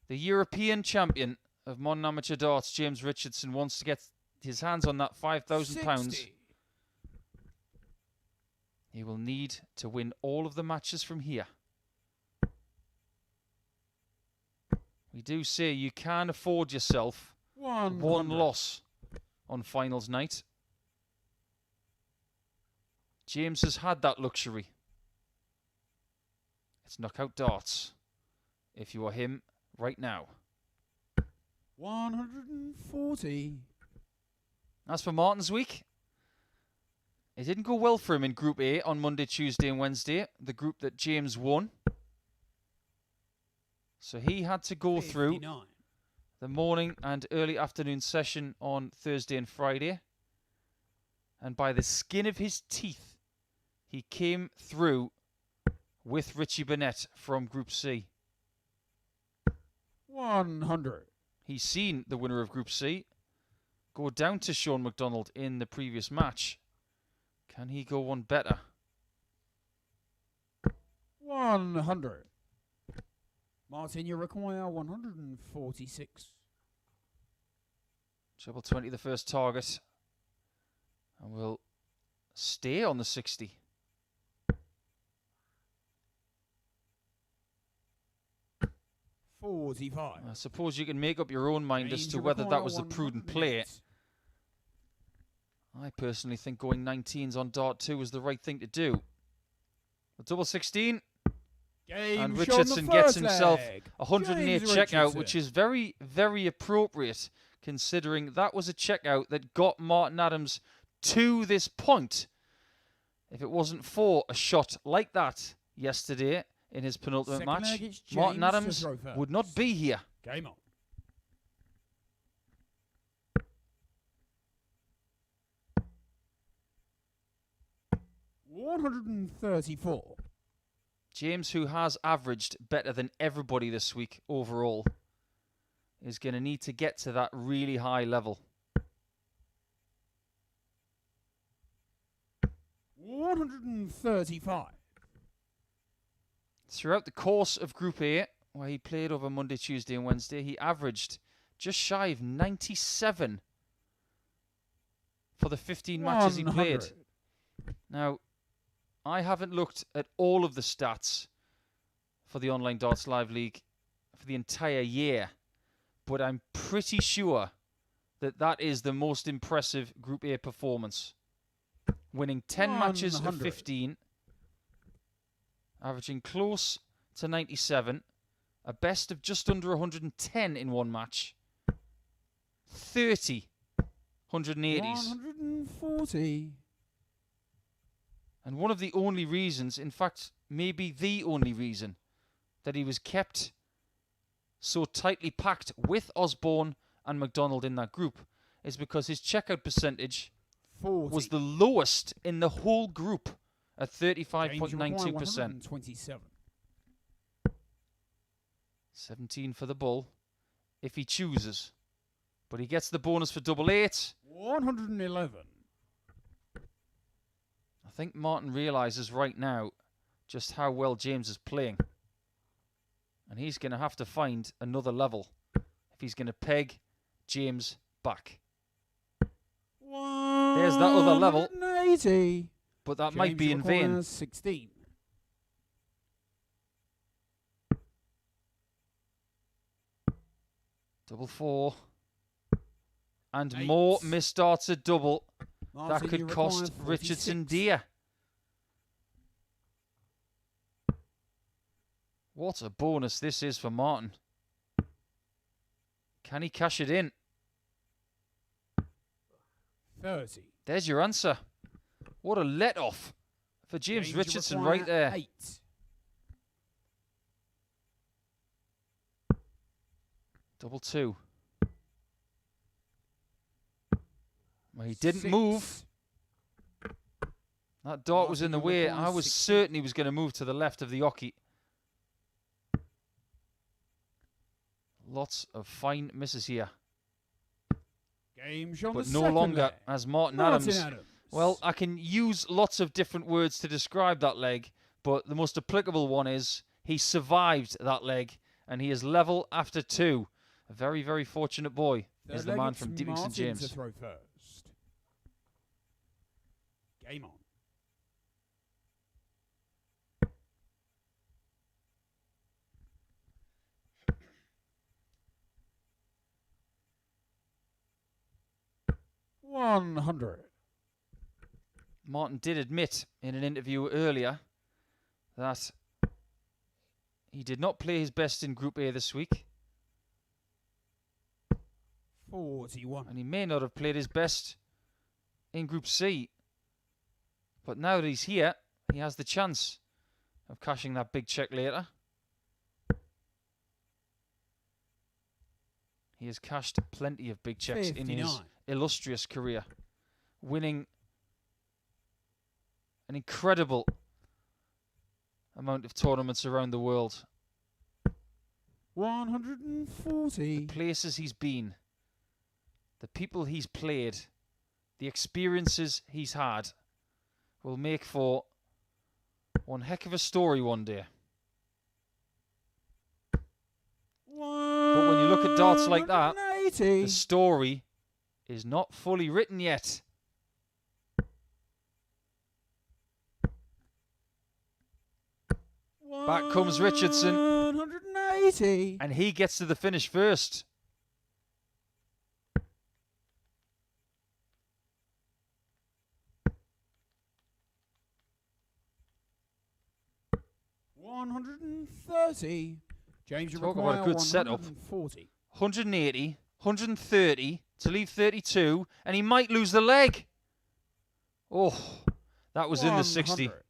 the European champion of modern amateur darts, James Richardson, wants to get his hands on that £5,000, he will need to win all of the matches from here. We do say you can afford yourself one loss on finals night. James has had that luxury. It's knockout darts if you are him right now. 140. As for Martin's week, it didn't go well for him in Group A on Monday, Tuesday and Wednesday, the group that James won. So he had to go 59. through the morning and early afternoon session on Thursday and Friday. And by the skin of his teeth, he came through with Richie Burnett from Group C. 100. He's seen the winner of Group C go down to Shaun McDonald in the previous match. Can he go one better? 100. Martin, you require 146. Treble 20 the first target. And we'll stay on the 60. $45. I suppose you can make up your own mind as to whether that was a prudent play. I personally think going 19s on Dart 2 was the right thing to do. The double 16. And Richardson gets himself a 108 checkout, which is very, very appropriate considering that was a checkout that got Martin Adams to this point. If it wasn't for a shot like that yesterday in his penultimate match, Martin Adams would not be here. Game on. $134. James, who has averaged better than everybody this week overall, is going to need to get to that really high level. 135. Throughout the course of Group A, where he played over Monday, Tuesday and Wednesday, he averaged just shy of 97 for the 15 matches he played. Now, I haven't looked at all of the stats for the Online Darts Live League for the entire year, but I'm pretty sure that that is the most impressive Group A performance. Winning 10 matches of 15, averaging close to 97, a best of just under 110 in one match, 30 180s. 140. And one of the only reasons, in fact, maybe the only reason, that he was kept so tightly packed with Osborne and McDonald in that group is because his checkout percentage 40. was the lowest in the whole group at 35.92%. 27. 17 for the bull, if he chooses. But he gets the bonus for double 8. 111. I think Martin realises right now just how well James is playing. And he's going to have to find another level if he's going to peg James back. There's that other level. 180. But that James might be in vain. requires 16. Double 4. And 8. more misstarts at double. Martin, That could you cost require Richardson 46. dear. What a bonus this is for Martin. Can he cash it in? 30. There's your answer. What a let-off for James Richardson require right there. 8. Double 2. Well, he didn't 6. move. That dart was in the Martin, way. requires I was 16. certain he was going to move to the left of the oche. Lots of fine misses here. Game on But the no second longer leg. as Martin Martin Adams. Well, I can use lots of different words to describe that leg, but the most applicable one is he survived that leg, and he is level after 2. A very, very fortunate boy is the man from Deeping St. James. To throw first. Game on. $100. Martin did admit in an interview earlier that he did not play his best in Group A this week. 41. And he may not have played his best in Group C. But now that he's here, he has the chance of cashing that big check later. He has cashed plenty of big checks 59. in his illustrious career, winning an incredible amount of tournaments around the world. 140. The places he's been, the people he's played, the experiences he's had will make for one heck of a story one day. But when you look at darts like that, the story is not fully written yet. Back comes Richardson. 180. And he gets to the finish first. $130. James, you Talk require about a good setup. 140. 180, 130 to leave 32, and he might lose the leg. Oh, that was in the 60. 100.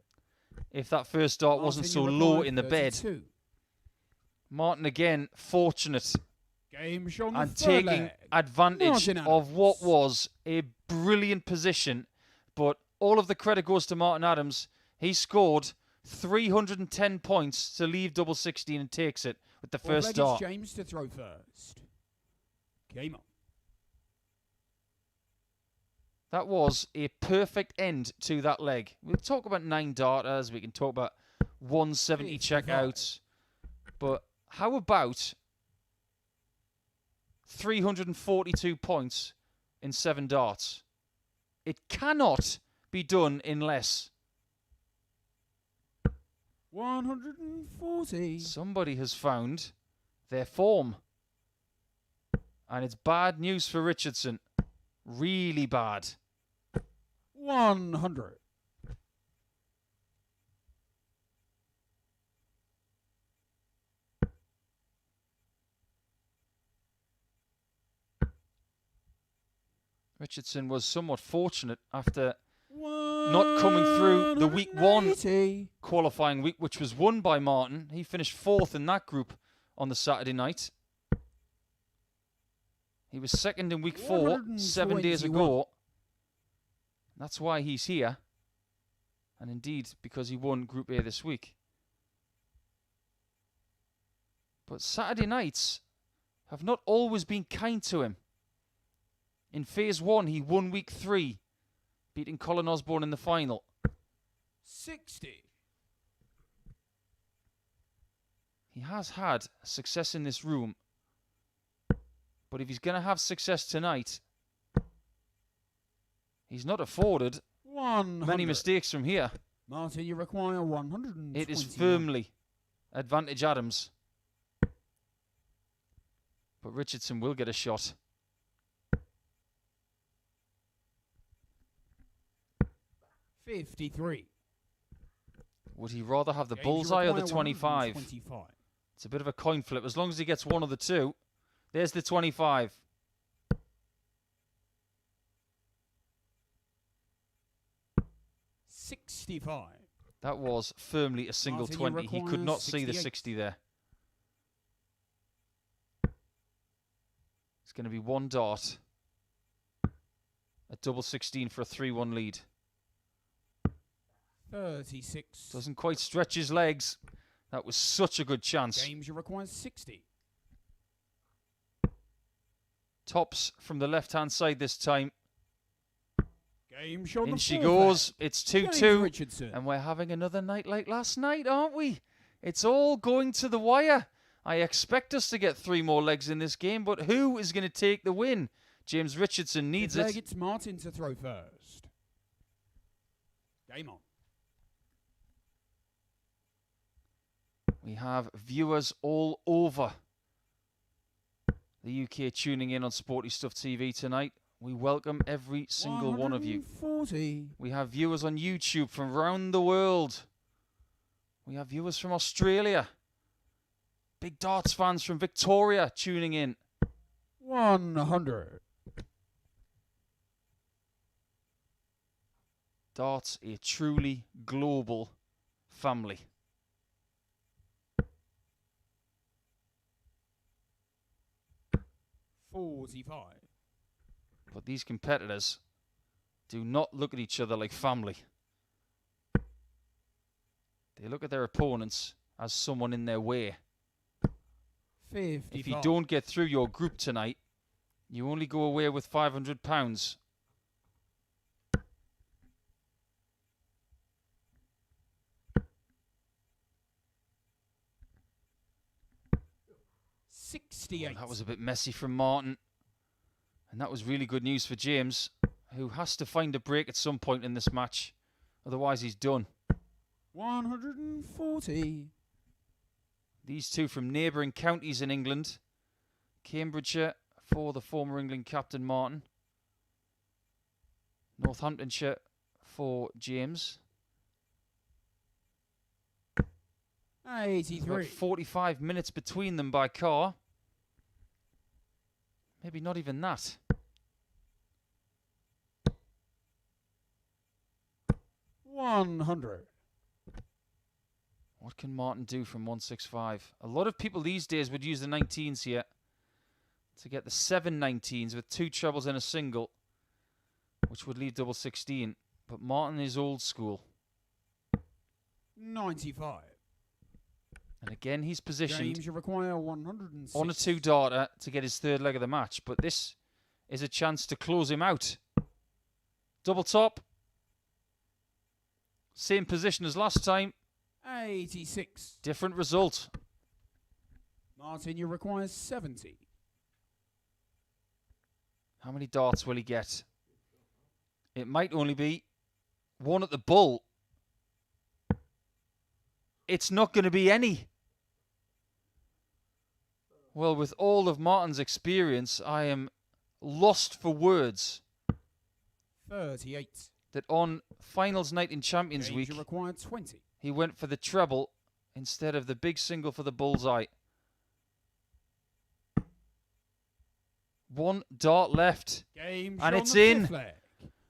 If that first dart wasn't so Martin, you low require in the bed. 32. Martin again, fortunate Game on the and third taking leg. advantage Martin of what Adams. was a brilliant position. But all of the credit goes to Martin Adams. He scored 310 points to leave double 16 and takes it with the Fourth first leg, dart. it's James to throw first. Game on. That was a perfect end to that leg. We'll talk about 9 darters. We can talk about 170 checkouts. But how about 342 points in 7 darts? It cannot be done in less. 140. Somebody has found their form. And it's bad news for Richardson. Really bad. 100. Richardson was somewhat fortunate after not coming through the week 1 qualifying week, which was won by Martin. He finished 4th in that group on the Saturday night. He was 2nd in week 4, 7 days ago. That's why he's here. And indeed, because he won Group A this week. But Saturday nights have not always been kind to him. In Phase 1, he won week 3, beating Colin Osborne in the final. 60. He has had success in this room. But if he's going to have success tonight, he's not afforded 100. many mistakes from here. Martin, you require 120. It is firmly advantage Adams. But Richardson will get a shot. 53. Would he rather have the bullseye or the 25? 25. It's a bit of a coin flip. As long as he gets one of the two. There's the 25. 65. That was firmly a single Martin, 20. He could not see the 68. 60 there. It's going to be one dart. A double 16 for a 3-1 lead. 36. Doesn't quite stretch his legs. That was such a good chance. James, you require 60. Tops from the left-hand side this time. Game shot. In she goes. It's 2-2. Richardson. And we're having another night like last night, aren't we? It's all going to the wire. I expect us to get 3 more legs in this game, but who is going to take the win? James Richardson needs it. It's Martin to throw first. Game on. We have viewers all over the UK tuning in on Sporty Stuff TV tonight. We welcome every single one of you. 140. We have viewers on YouTube from around the world. We have viewers from Australia. Big darts fans from Victoria tuning in. 100. Darts, a truly global family. $45. But these competitors do not look at each other like family. They look at their opponents as someone in their way. 55. If you don't get through your group tonight, you only go away with £500. $68. That was a bit messy from Martin. And that was really good news for James, who has to find a break at some point in this match. Otherwise, he's done. 140. These two from neighbouring counties in England. Cambridgeshire for the former England captain Martin. Northamptonshire for James. 83. About 45 minutes between them by car. Maybe not even that. $100. What can Martin do from 165? A lot of people these days would use the 19s here to get the 7 19s with 2 trebles and a single, which would leave double 16. But Martin is old school. 95. And again, he's positioned James, you require 106. on a 2-darter to get his 3rd leg of the match. But this is a chance to close him out. Double top. Same position as last time. 86. Different result. Martin, you require 70. How many darts will he get? It might only be one at the bull. It's not going to be any. Well, with all of Martin's experience, I am lost for words 38. that on finals night in Champions James, Week, you require 20. he went for the treble instead of the big single for the bullseye. 1 dart left. Game And shot it's on the in. 5th leg.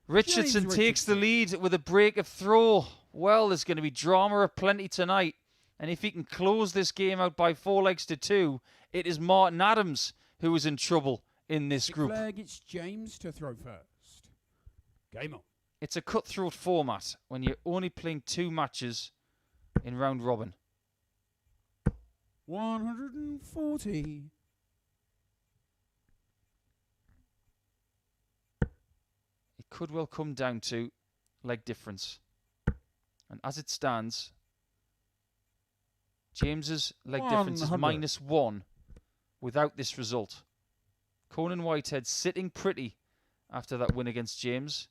Richardson James takes the Richardson. lead with a break of throw. Well, there's going to be drama aplenty tonight. And if he can close this game out by 4 legs to 2, it is Martin Adams who is in trouble in this 6th group. leg, it's James to throw first. Game on. It's a cutthroat format when you're only playing 2 matches in round robin. 140. It could well come down to leg difference. And as it stands, James's leg difference is 100. -1 without this result. Conan Whitehead sitting pretty after that win against James.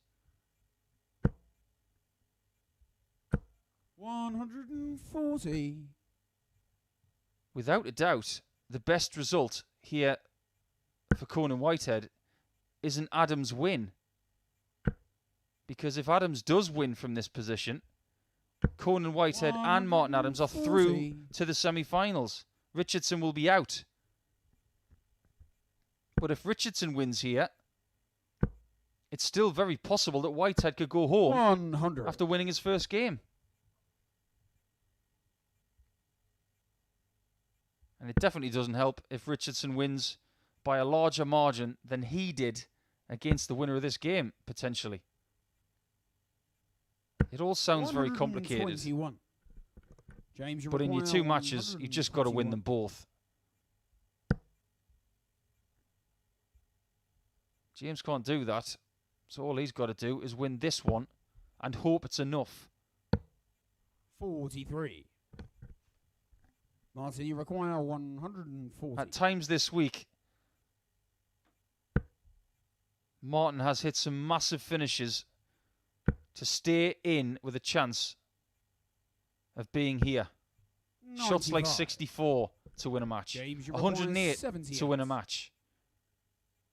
140. Without a doubt, the best result here for Conan Whitehead is an Adams win. Because if Adams does win from this position, Conan Whitehead and Martin Adams are through to the semi-finals. Richardson will be out. But if Richardson wins here, it's still very possible that Whitehead could go home 100. after winning his first game. And it definitely doesn't help if Richardson wins by a larger margin than he did against the winner of this game, potentially. It all sounds very complicated. 121. James, But in your two matches, you've just got to win them both. James can't do that. So all he's got to do is win this one and hope it's enough. 43. Martin, you require 140. At times this week, Martin has hit some massive finishes to stay in with a chance of being here. 95. Shots like 64 to win a match. James, you 108 require to win a match.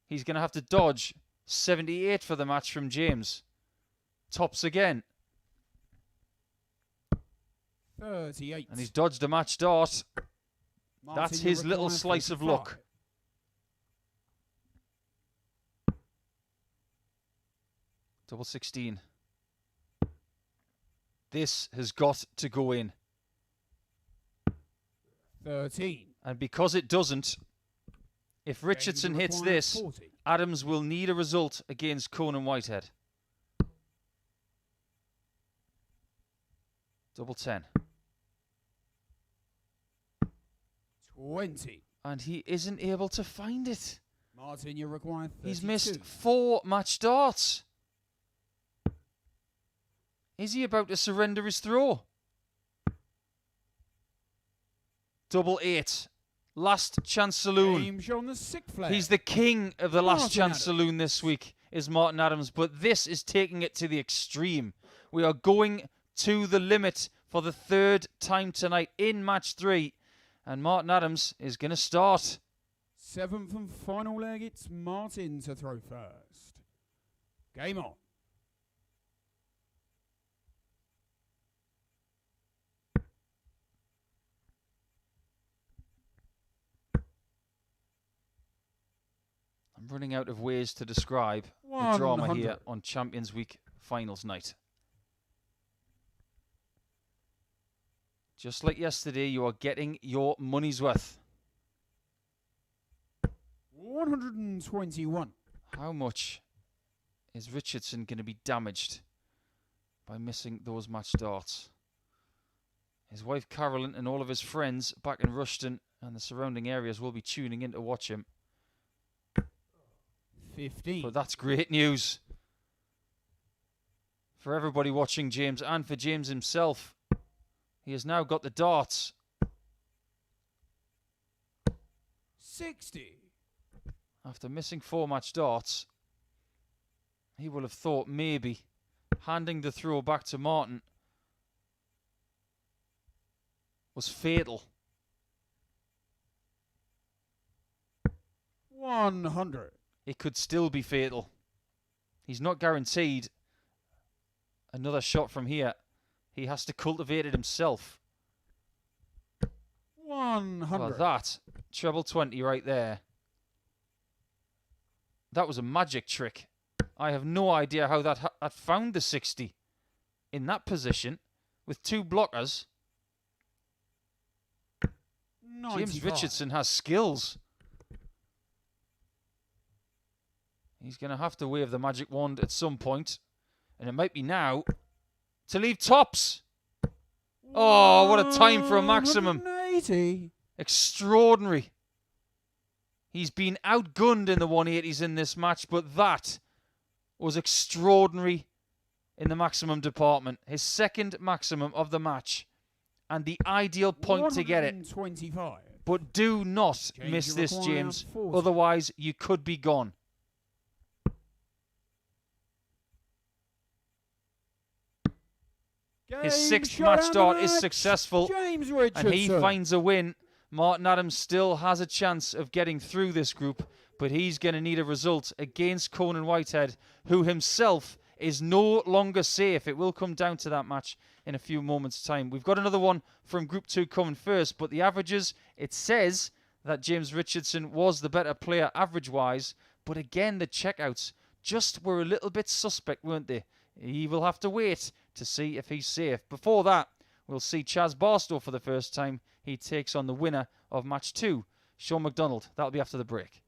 He's going to have to dodge 78 for the match from James. Tops again. 38. And he's dodged a match dart. Martin, That's you his little require slice of 55. luck. Double 16. This has got to go in. 13. And because it doesn't, if Richardson James, you hits require this, 40. Adams will need a result against Conan Whitehead. Double 10. 20. And he isn't able to find it. Martin, you require 32. He's missed 4 match darts. Is he about to surrender his throw? Double 8. Last chance saloon. James on the sixth flag. He's the king of the last Martin chance Adams. saloon this week, is Martin Adams. But this is taking it to the extreme. We are going to the limit for the 3rd time tonight in match 3. And Martin Adams is going to start. 7th and final leg. It's Martin to throw first. Game on. I'm running out of ways to describe the drama 100. here on Champions Week finals night. Just like yesterday, you are getting your money's worth. 121. How much is Richardson going to be damaged by missing those match darts? His wife Carolyn and all of his friends back in Rushton and the surrounding areas will be tuning in to watch him. 15. But that's great news for everybody watching James and for James himself. He has now got the darts. 60. After missing 4 match darts, he will have thought maybe handing the throw back to Martin was fatal. 100. It could still be fatal. He's not guaranteed another shot from here. He has to cultivate it himself. 100. Well, that, treble 20 right there. That was a magic trick. I have no idea how that found the 60 in that position with 2 blockers. 95. James Richardson has skills. He's going to have to wave the magic wand at some point. And it might be now to leave tops. Oh, what a time for a maximum. 180. Extraordinary. He's been outgunned in the 180s in this match, but that was extraordinary in the maximum department. His second maximum of the match. and the ideal point to get it. 125. But do not James, miss you this, require James. 40. Otherwise, you could be gone. His sixth match start is successful, James Richardson. and he finds a win. Martin Adams still has a chance of getting through this group, but he's going to need a result against Conan Whitehead, who himself is no longer safe. It will come down to that match in a few moments' time. We've got another one from Group 2 coming first, but the averages, it says that James Richardson was the better player average-wise, but again, the checkouts just were a little bit suspect, weren't they? He will have to wait to see if he's safe. Before that, we'll see Chaz Barstow for the first time. He takes on the winner of match 2, Shaun McDonald. That'll be after the break.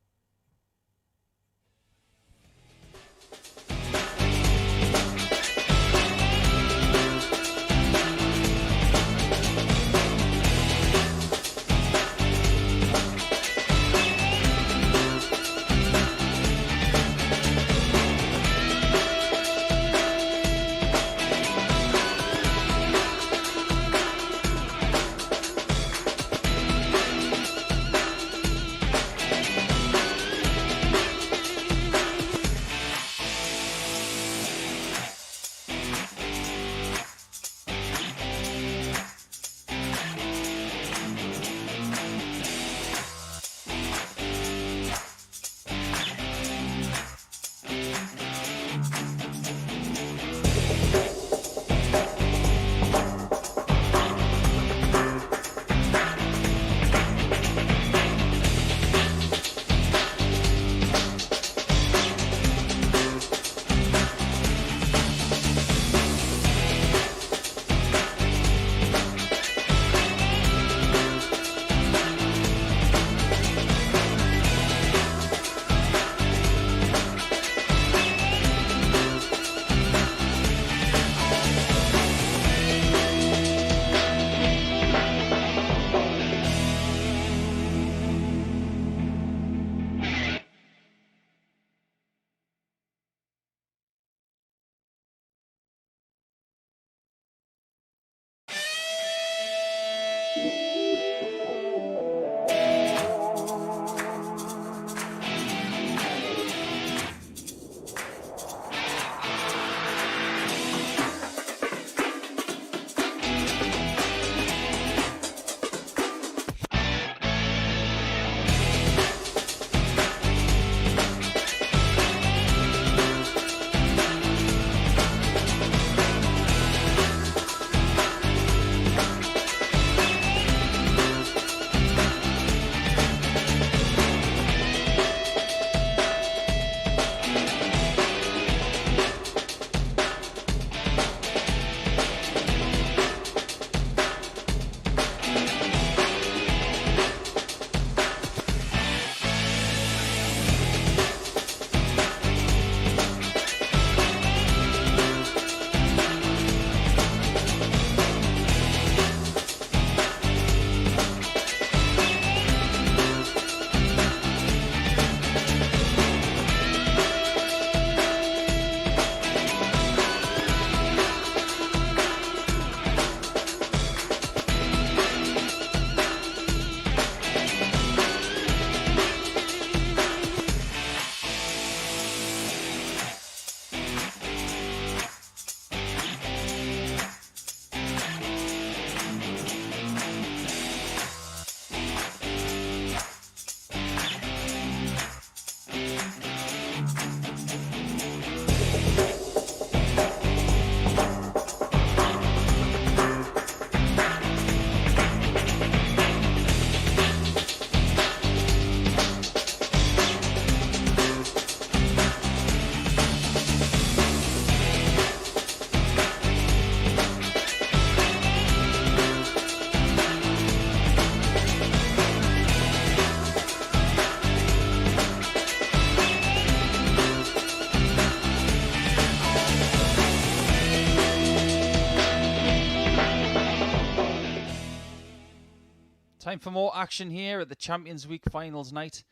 Time for more action here at the Champions Week finals night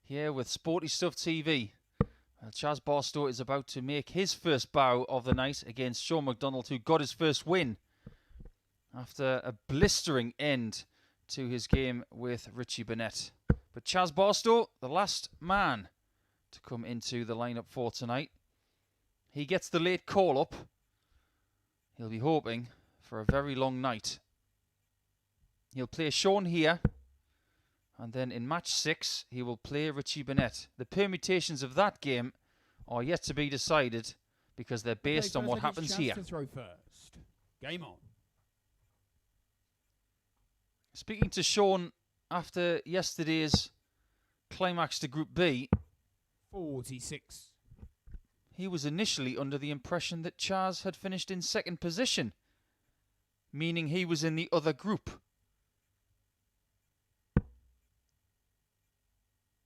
here with Sporty Stuff TV. Chaz Barstow is about to make his first bow of the night against Shaun McDonald, who got his first win after a blistering end to his game with Richie Burnett. But Chaz Barstow, the last man to come into the lineup for tonight. He gets the late call up. He'll be hoping for a very long night. He'll play Shaun here. And then in match 6, he will play Richie Burnett. The permutations of that game are yet to be decided because they're based on what happens here. To throw first. Game on. Speaking to Shaun after yesterday's climax to Group B, 46. He was initially under the impression that Chaz had finished in second position, meaning he was in the other group.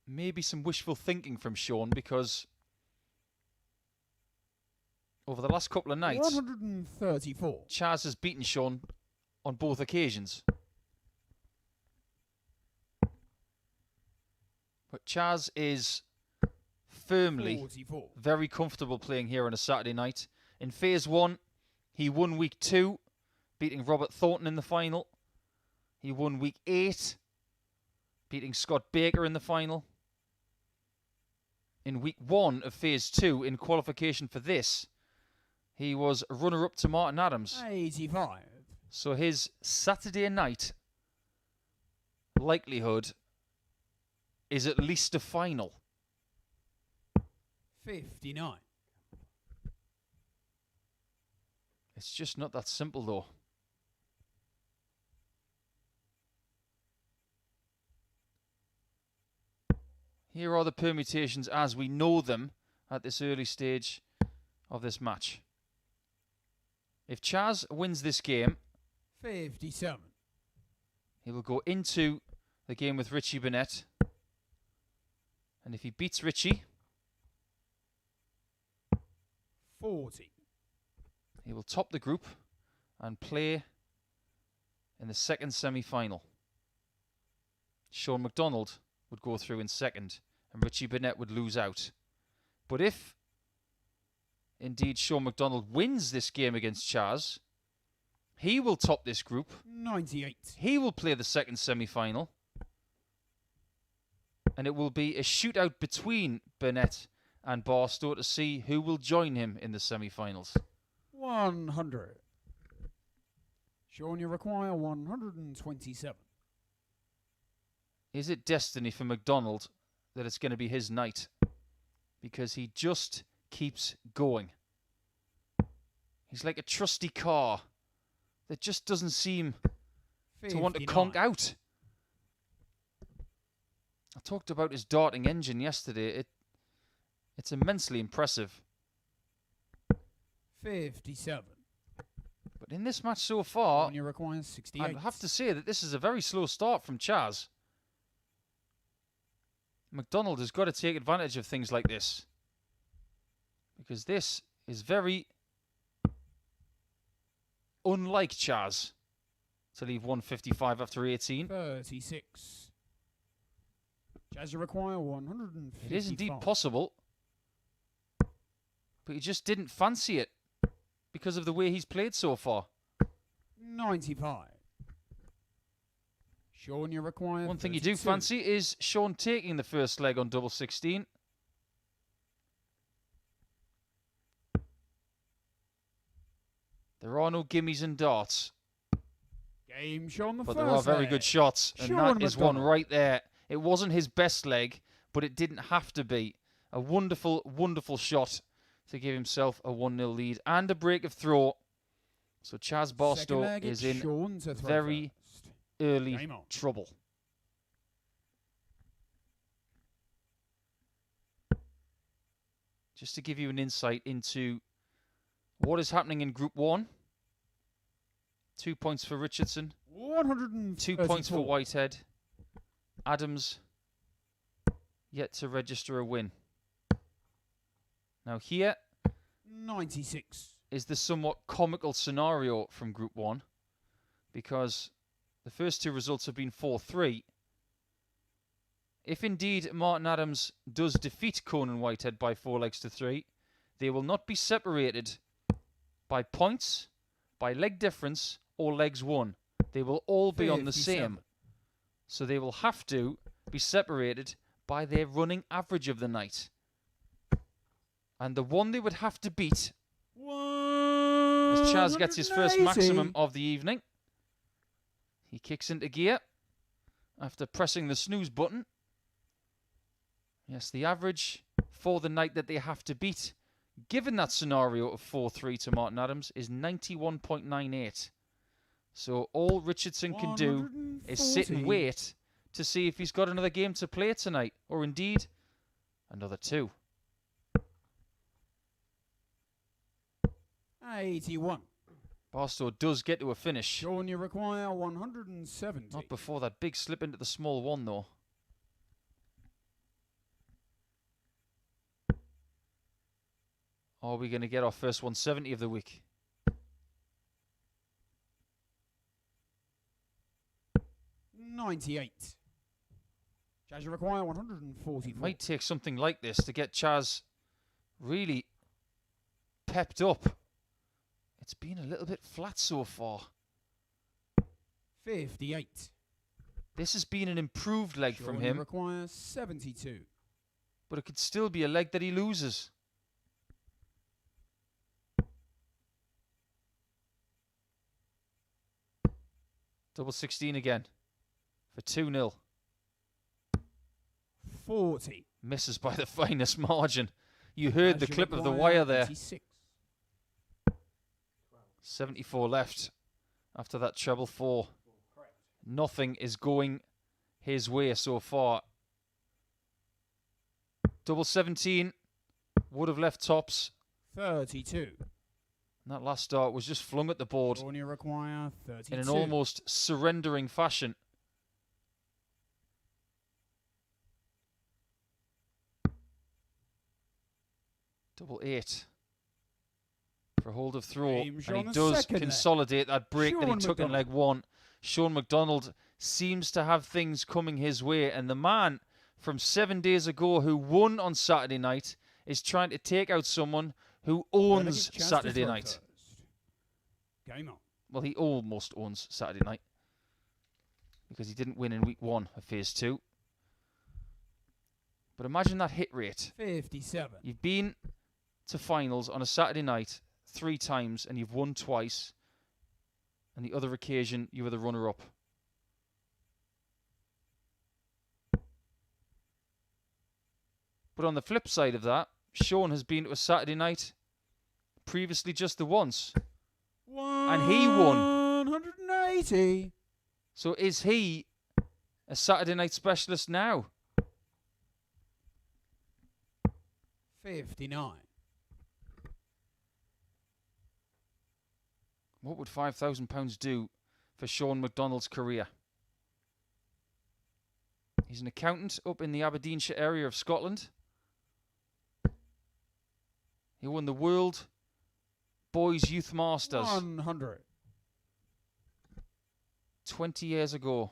Maybe some wishful thinking from Shaun, because over the last couple of nights, 134. Chaz has beaten Shaun on both occasions. But Chaz is firmly 44. very comfortable playing here on a Saturday night. In Phase 1, he won Week 2, beating Robert Thornton in the final. He won Week 8, beating Scott Baker in the final. In Week 1 of Phase 2, in qualification for this, he was runner-up to Martin Adams. 85. So his Saturday night likelihood is at least a final. 59. It's just not that simple, though. Here are the permutations as we know them at this early stage of this match. If Chaz wins this game, 57. he will go into the game with Richie Burnett. And if he beats Richie, 40. he will top the group and play in the second semi-final. Shaun McDonald would go through in second, and Richie Burnett would lose out. But if indeed Shaun McDonald wins this game against Chaz, he will top this group. 98. He will play the second semi-final. And it will be a shootout between Burnett and Barstow to see who will join him in the semi-finals. 100. Shaun, you require 127. Is it destiny for McDonald that it's going to be his night? Because he just keeps going. He's like a trusty car that just doesn't seem 59. to want to conk out. I talked about his darting engine yesterday. It's immensely impressive. 57. But in this match so far, Shaun, you require 68. I'd have to say that this is a very slow start from Chaz. McDonald has got to take advantage of things like this, because this is very unlike Chaz to leave 155 after 18. 36. Chaz, you require 155. It is indeed possible, but he just didn't fancy it because of the way he's played so far. 95. Shaun, you require One thing 32. you do fancy is Shaun taking the first leg on double 16. There are no gimmies and darts, Game, Shaun, the but first there are very leg. good shots, and Shaun that is one McDonald. right there. It wasn't his best leg, but it didn't have to be. A wonderful, wonderful shot to give himself a 1-0 lead and a break of throw. So Chaz Second Barstow leg, is it's in Shaun to throw very first. early Game on. trouble. Just to give you an insight into what is happening in Group 1. 2 points for Richardson. 2 points for 134. Whitehead. Adams yet to register a win. Now here 96. is the somewhat comical scenario from Group 1, because the first two results have been 4-3. If indeed Martin Adams does defeat Conan Whitehead by 4-3, they will not be separated by points, by leg difference, or legs 1. They will all be on the 57. same. So they will have to be separated by their running average of the night. And the one they would have to beat, as Chaz gets his first 180. maximum of the evening, he kicks into gear after pressing the snooze button. Yes, the average for the night that they have to beat, given that scenario of 4-3 to Martin Adams, is 91.98. So all Richardson can do is sit and 140. wait to see if he's got another game to play tonight, or indeed another 2. 81. Barstow does get to a finish. Shaun, you require 170. Not before that big slip into the small 1, though. Are we going to get our first 170 of the week? $98. Chaz, you require 144. It might take something like this to get Chaz really pepped up. It's been a little bit flat so far. 58. This has been an improved leg Shaun, from you him, require 72. but it could still be a leg that he loses. Double 16 again for 2-0. 40. Misses by the finest margin. You heard Chaz, the you clip of the require wire there. 86. 74 left after that treble 4. Nothing is going his way so far. Double 17 would have left tops. 32. And that last start was just flung at the board Shaun, you require 32. in an almost surrendering fashion. Double 8 for a hold of throw. Game, And Shaun, he the does second leg. consolidate that break that he Shaun took in leg 1. Shaun McDonald seems to have things coming his way. And the man from 7 days ago who won on Saturday night is trying to take out someone who owns Chaz to Saturday throw night. first. Game on. Well, he almost owns Saturday night because he didn't win in week 1 of phase 2. But imagine that hit rate. 57. You've been to finals on a Saturday night 3 times and you've won twice. And the other occasion, you were the runner-up. But on the flip side of that, Shaun has been to a Saturday night previously just the once. And he won. 180. So is he a Saturday night specialist now? 59. What would £5,000 do for Shaun McDonald's career? He's an accountant up in the Aberdeenshire area of Scotland. He won the World Boys Youth Masters 100. 20 years ago.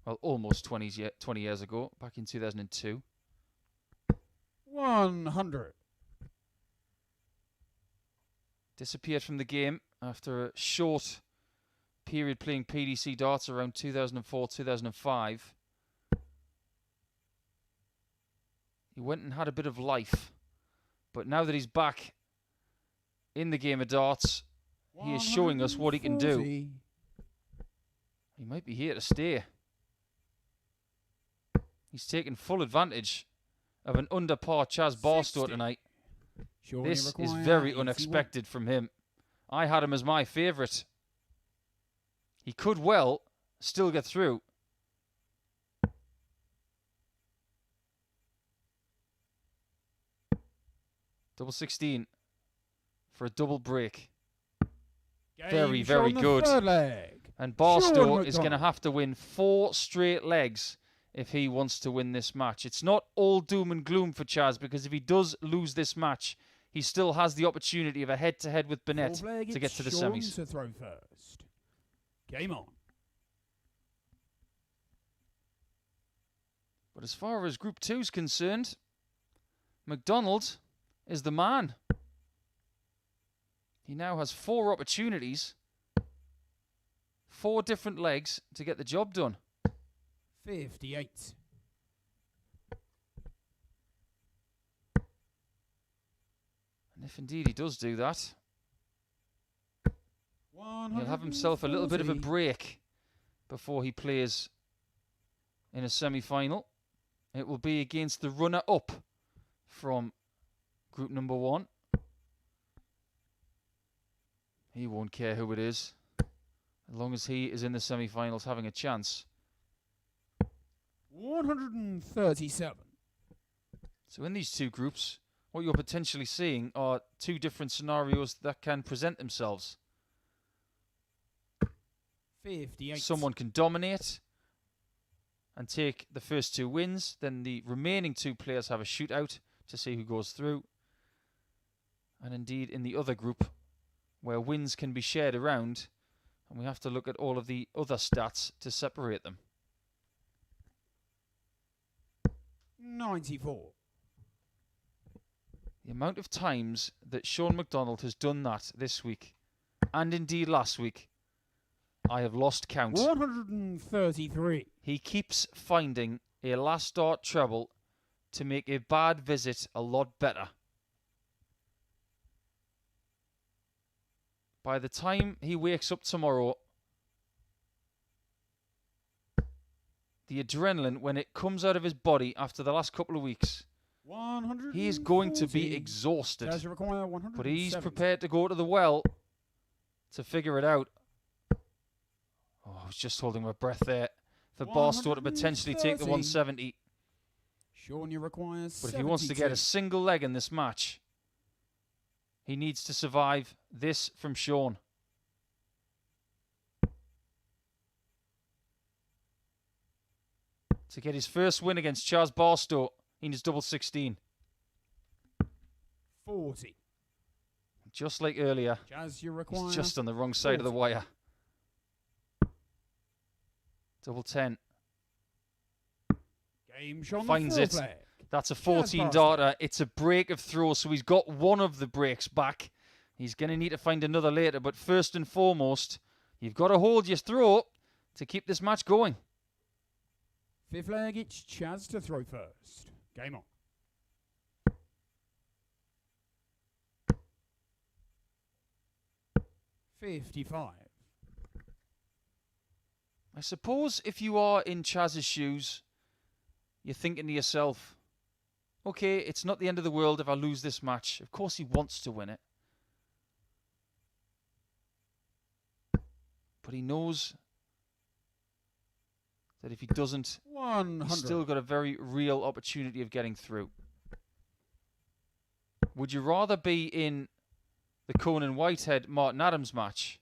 Well, almost 20 years ago, back in 2002. 100. Disappeared from the game after a short period playing PDC darts around 2004-2005. He went and had a bit of life. But now that he's back in the game of darts, he is showing us what he can do. 140. He might be here to stay. He's taken full advantage of an under par Chaz Barstow 60. tonight. Shaun, This you is require very 81. unexpected from him. I had him as my favourite. He could well still get through. Double 16 for a double break. Game, Very, very Shaun, the good. third leg. And Barstow Shaun is going to McDonald. have to win 4 straight legs if he wants to win this match. It's not all doom and gloom for Chaz, because if he does lose this match, he still has the opportunity of a head-to-head with Burnett Fourth leg, to get it's to the Shaun semis. to throw first. Game on. But as far as Group 2 is concerned, McDonald is the man. He now has 4 opportunities, 4 different legs to get the job done. 58. And if indeed he does do that, he'll have himself a little bit of a break before he plays in a semi-final. It will be against the runner-up from group number 1. He won't care who it is, as long as he is in the semi-finals having a chance. 137. So in these 2 groups, what you're potentially seeing are 2 different scenarios that can present themselves. 58. Someone can dominate and take the first 2 wins, then the remaining 2 players have a shootout to see who goes through. And indeed in the other group, where wins can be shared around, and we have to look at all of the other stats to separate them. 94. The amount of times that Shaun McDonald has done that this week, and indeed last week, I have lost count. 133. He keeps finding a last start treble to make a bad visit a lot better. By the time he wakes up tomorrow, the adrenaline, when it comes out of his body after the last couple of weeks, he is going to be exhausted. But he's prepared to go to the well to figure it out. Oh, I was just holding my breath there for Barstow to potentially take the 170. Shaun, you require 72. But if he wants to get a single leg in this match, he needs to survive this from Shaun. To get his first win against Charles Barstow, he needs double 16. 40. Just like earlier, Jazz, you require he's just on the wrong side of the wire. Double 10. Game Shaun Finds it. flag. That's a 14 darter. It's a break of throw, so he's got one of the breaks back. He's going to need to find another later, but first and foremost, you've got to hold your throw to keep this match going. 5th leg, it's Chaz to throw first. Game on. $55. I suppose if you are in Chaz's shoes, you're thinking to yourself, okay, it's not the end of the world if I lose this match. Of course he wants to win it. But he knows that if he doesn't, 100. he's still got a very real opportunity of getting through. Would you rather be in the Conan Whitehead Martin Adams match,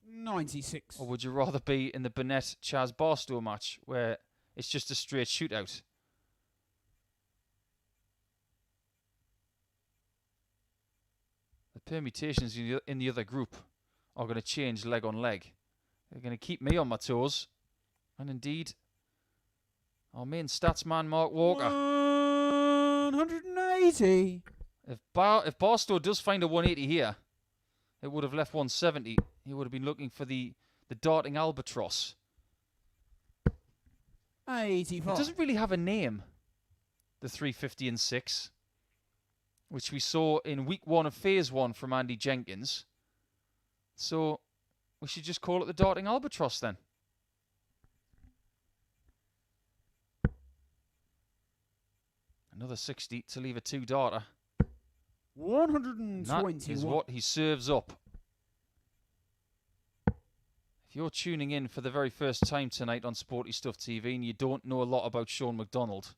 96. or would you rather be in the Burnett Chaz Barstow match where it's just a straight shootout? The permutations in the other group are going to change leg on leg. They're going to keep me on my toes. And indeed, our main stats man, Mark Walker. 180. If Barstow does find a 180 here, it would have left 170. He would have been looking for the darting albatross. 85. It doesn't really have a name, the 350 and 6, which we saw in week 1 of phase 1 from Andy Jenkins. So we should just call it the darting albatross then. Another 60 to leave a 2-darter. 121. That is what he serves up. If you're tuning in for the very first time tonight on Sporty Stuff TV and you don't know a lot about Shaun McDonald,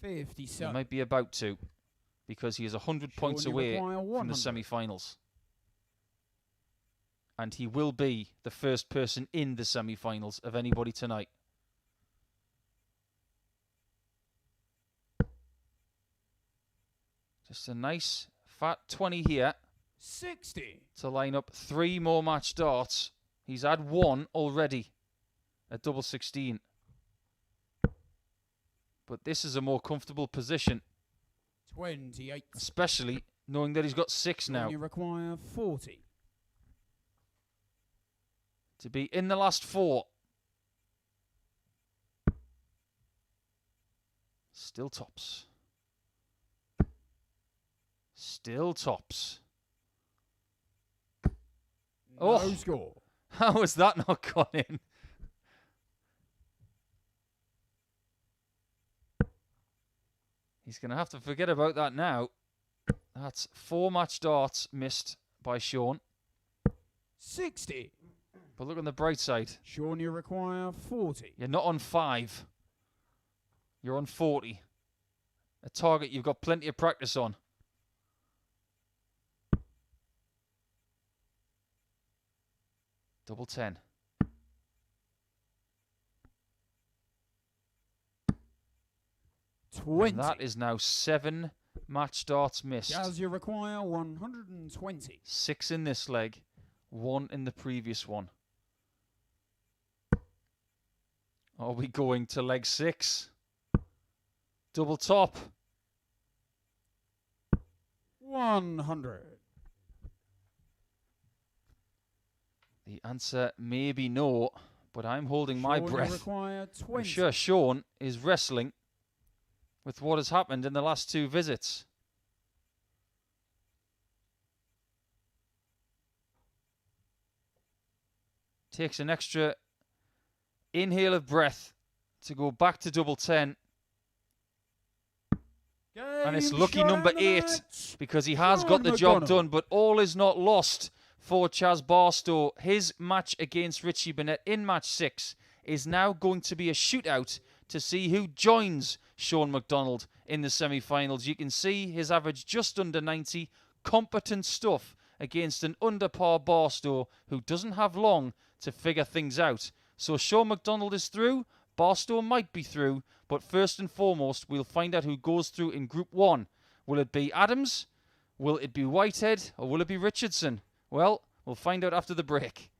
57. you might be about to, because he is 100 points away from the semi-finals. And he will be the first person in the semi-finals of anybody tonight. Just a nice fat 20 here. 60. To line up 3 more match darts. He's had 1 already at double 16. But this is a more comfortable position. 28. Especially knowing that he's got 6 now. You require 40. To be in the last 4. Still tops. Still tops. No score. How has that not gone in? He's going to have to forget about that now. That's 4 match darts missed by Shaun. 60. But look on the bright side. Shaun, you require 40. You're not on 5. You're on 40. A target you've got plenty of practice on. Double 10. 20. And that is now 7 match darts missed. Jazz, you require 120. 6 in this leg, 1 in the previous one. Are we going to leg 6? Double top. 100. The answer may be no, but I'm holding my Shaun, you breath. require 20. I'm sure Shaun is wrestling with what has happened in the last 2 visits. Takes an extra inhale of breath to go back to double 10. And it's lucky number 8 because he has got the job done, but all is not lost for Chaz Barstow. His match against Richie Burnett in match 6 is now going to be a shootout to see who joins Shaun McDonald in the semi-finals. You can see his average just under 90. Competent stuff against an under-par Barstow who doesn't have long to figure things out. So Shaun McDonald is through. Barstow might be through. But first and foremost, we'll find out who goes through in Group 1. Will it be Adams? Will it be Whitehead? Or will it be Richardson? Well, we'll find out after the break.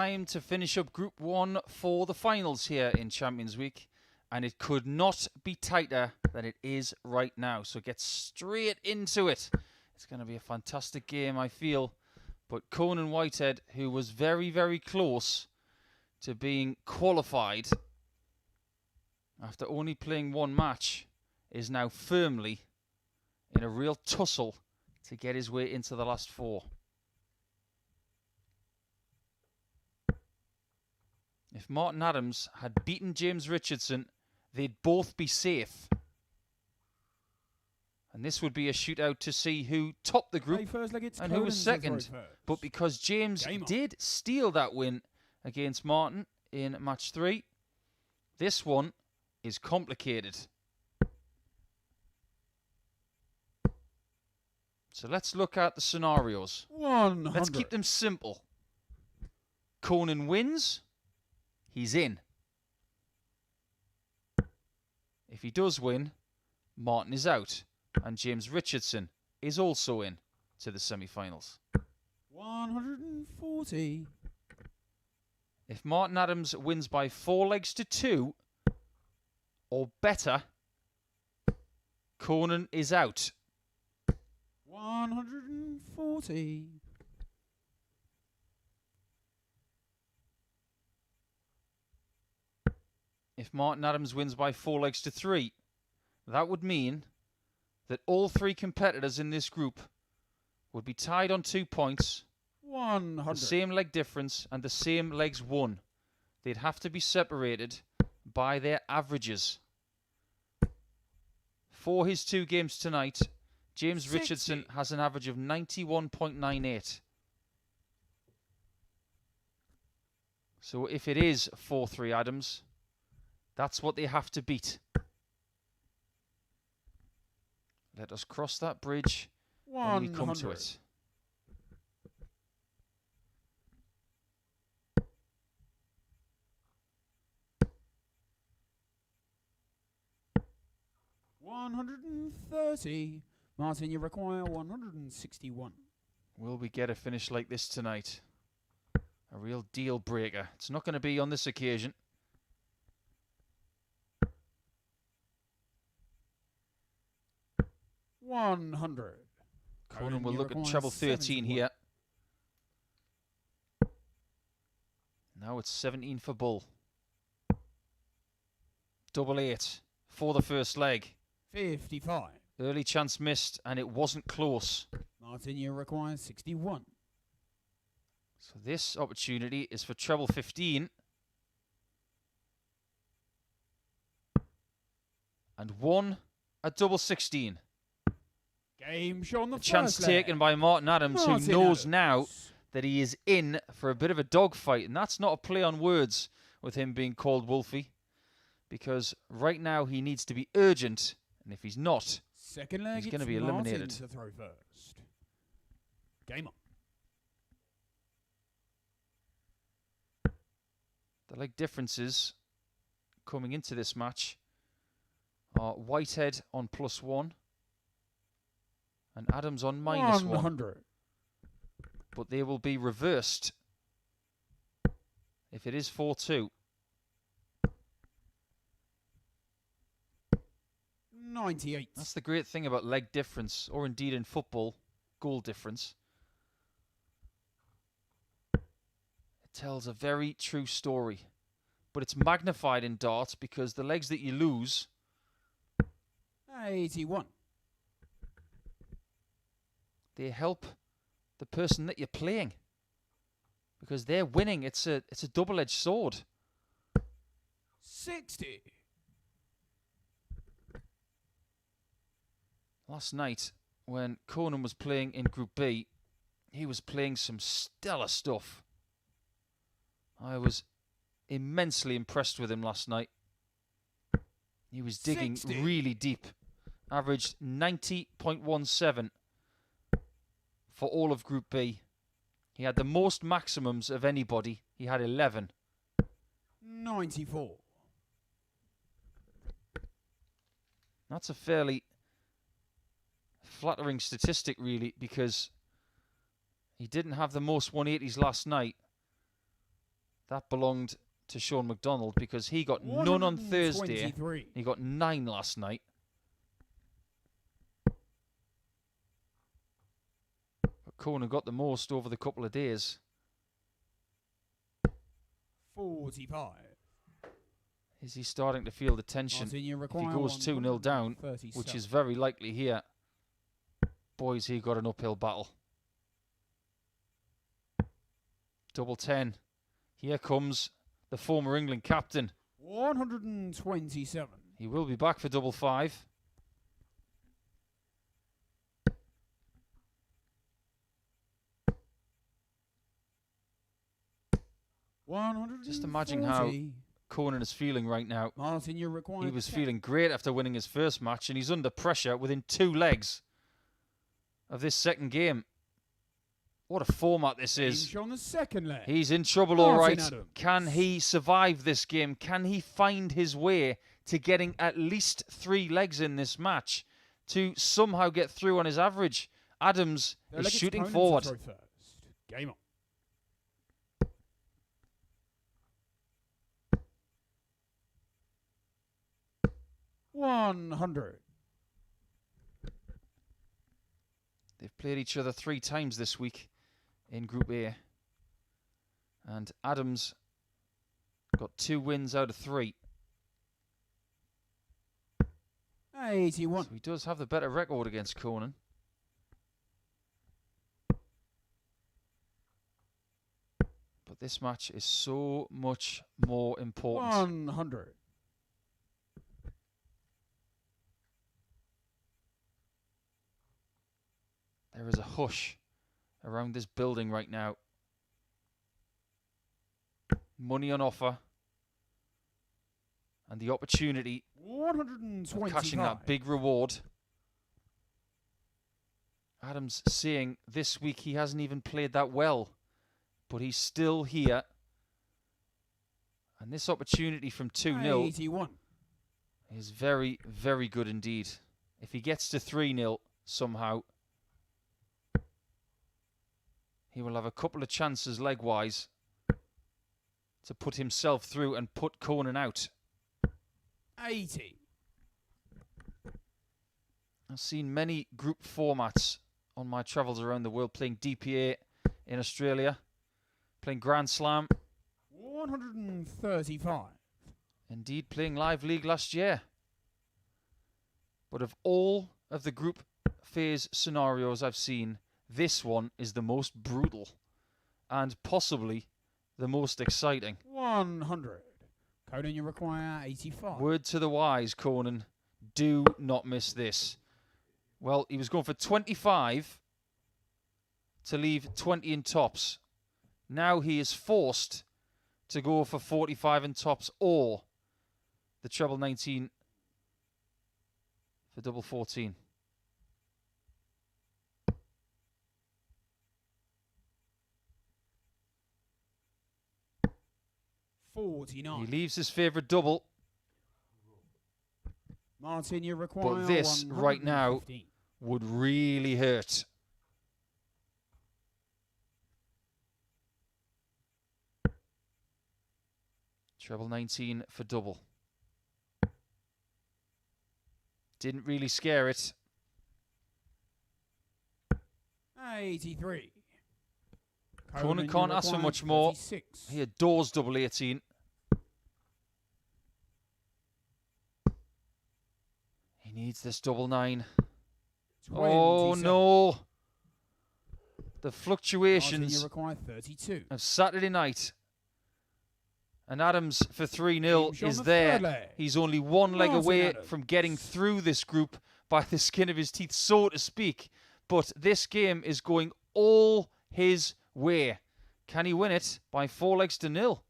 time to finish up Group 1 for the finals here in Champions Week. And it could not be tighter than it is right now. So get straight into it. It's going to be a fantastic game, I feel. But Conan Whitehead, who was very, very close to being qualified after only playing one match, is now firmly in a real tussle to get his way into the last four. If Martin Adams had beaten James Richardson, they'd both be safe. And this would be a shootout to see who topped the group and who was second. But because James did steal that win against Martin in match 3, this one is complicated. So let's look at the scenarios. 100. Let's keep them simple. Conan wins, he's in. If he does win, Martin is out, and James Richardson is also in to the semi-finals. 140. If Martin Adams wins by 4 legs to 2, or better, Conan is out. 140. If Martin Adams wins by 4 legs to 3, that would mean that all 3 competitors in this group would be tied on 2 points, 100. the same leg difference and the same legs won. They'd have to be separated by their averages. For his 2 games tonight, James 60. Richardson has an average of 91.98. So if it is 4-3 Adams, that's what they have to beat. Let us cross that bridge when we come to it. $130. Martin, you require 161. Will we get a finish like this tonight? A real deal breaker. It's not going to be on this occasion. $100. Conan will look at treble 13 here. Now it's 17 for Bull. Double 8 for the first leg. 55. Early chance missed, and it wasn't close. Martin, you require 61. So this opportunity is for treble 15. And 1 at double 16. Game shown the A chance taken by Martin Adams, who knows now that he is in for a bit of a dogfight. And that's not a play on words with him being called Wolfie. Because right now he needs to be urgent. And if he's not, second leg, he's going to be eliminated. To throw first. Game on. The leg differences coming into this match are Whitehead on +1 and Adams on -1. 100. But they will be reversed if it is 4-2. 98. That's the great thing about leg difference, or indeed in football, goal difference. It tells a very true story. But it's magnified in darts because the legs that you lose 81. They help the person that you're playing. Because they're winning. It's a double-edged sword. 60. Last night, when Conan was playing in Group B, he was playing some stellar stuff. I was immensely impressed with him last night. He was digging 60. really deep. Averaged 90.17 for all of Group B. He had the most maximums of anybody. He had 11. 94. That's a fairly flattering statistic, really, because he didn't have the most 180s last night. That belonged to Shaun McDonald because he got none on Thursday. 123. He got 9 last night. But Conan got the most over the couple of days. 45. Is he starting to feel the tension? Martin, you If he require goes 2-0 down, 137. which is very likely here, boys, he got an uphill battle. Double 10. Here comes the former England captain. 127. He will be back for double 5. Just imagine how Conan is feeling right now. Martin, you require He was 10. feeling great after winning his first match, and he's under pressure within 2 legs of this second game. What a format this is. On the second leg. He's in trouble, all right. Adams. Can he survive this game? Can he find his way to getting at least 3 legs in this match to somehow get through on his average? Adams is shooting forward. Game on. 100. They've played each other 3 times this week in Group A. And Adams got 2 wins out of 3. 81. So he does have the better record against Conan. But this match is so much more important. 100. There is a hush around this building right now. Money on offer. And the opportunity of catching that big reward. Adams saying this week he hasn't even played that well. But he's still here. And this opportunity from 2-0 81. is very, very good indeed. If he gets to 3-0 somehow, he will have a couple of chances leg-wise to put himself through and put Conan out. 80. I've seen many group formats on my travels around the world, playing DPA in Australia, playing Grand Slam. 135. Indeed, playing Live League last year. But of all of the group phase scenarios I've seen, this one is the most brutal and possibly the most exciting. 100. Conan, you require 85. Word to the wise, Conan. Do not miss this. Well, he was going for 25 to leave 20 in tops. Now he is forced to go for 45 in tops or the treble 19 for double 14. He leaves his favourite double. Martin, you require but this right now would really hurt. Treble 19 for double. Didn't really scare it. 83. Conan can't ask for much more. 36. He adores double 18. He needs this double 9. 27. Oh no! The fluctuations Martin, 32. of Saturday night. And Adams for 3-0 is there. He's only 1 leg away from getting through this group by the skin of his teeth, so to speak. But this game is going all his way. Can he win it by 4 legs to 0?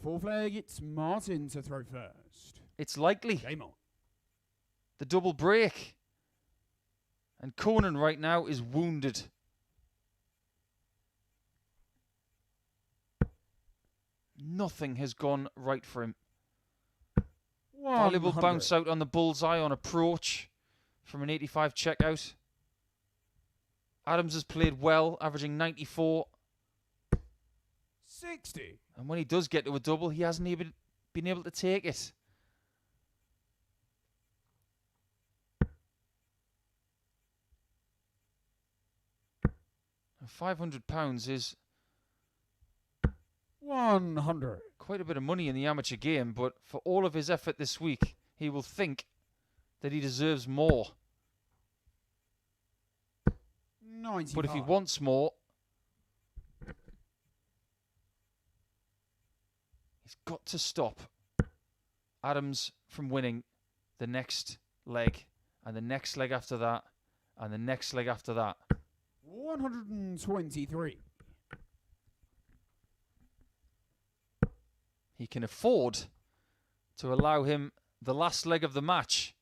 Fourth leg, it's Martin to throw first. It's likely. Game on. The double break. And Conan right now is wounded. Nothing has gone right for him. Valuable bounce out on the bullseye on approach from an 85 checkout. Adams has played well, averaging 94. 60. And when he does get to a double, he hasn't even been able to take it. And £500 is 100. quite a bit of money in the amateur game, but for all of his effort this week, he will think that he deserves more. 95. But if he wants more, he's got to stop Adams from winning the next leg, and the next leg after that, and the next leg after that. 123. He can afford to allow him the last leg of the match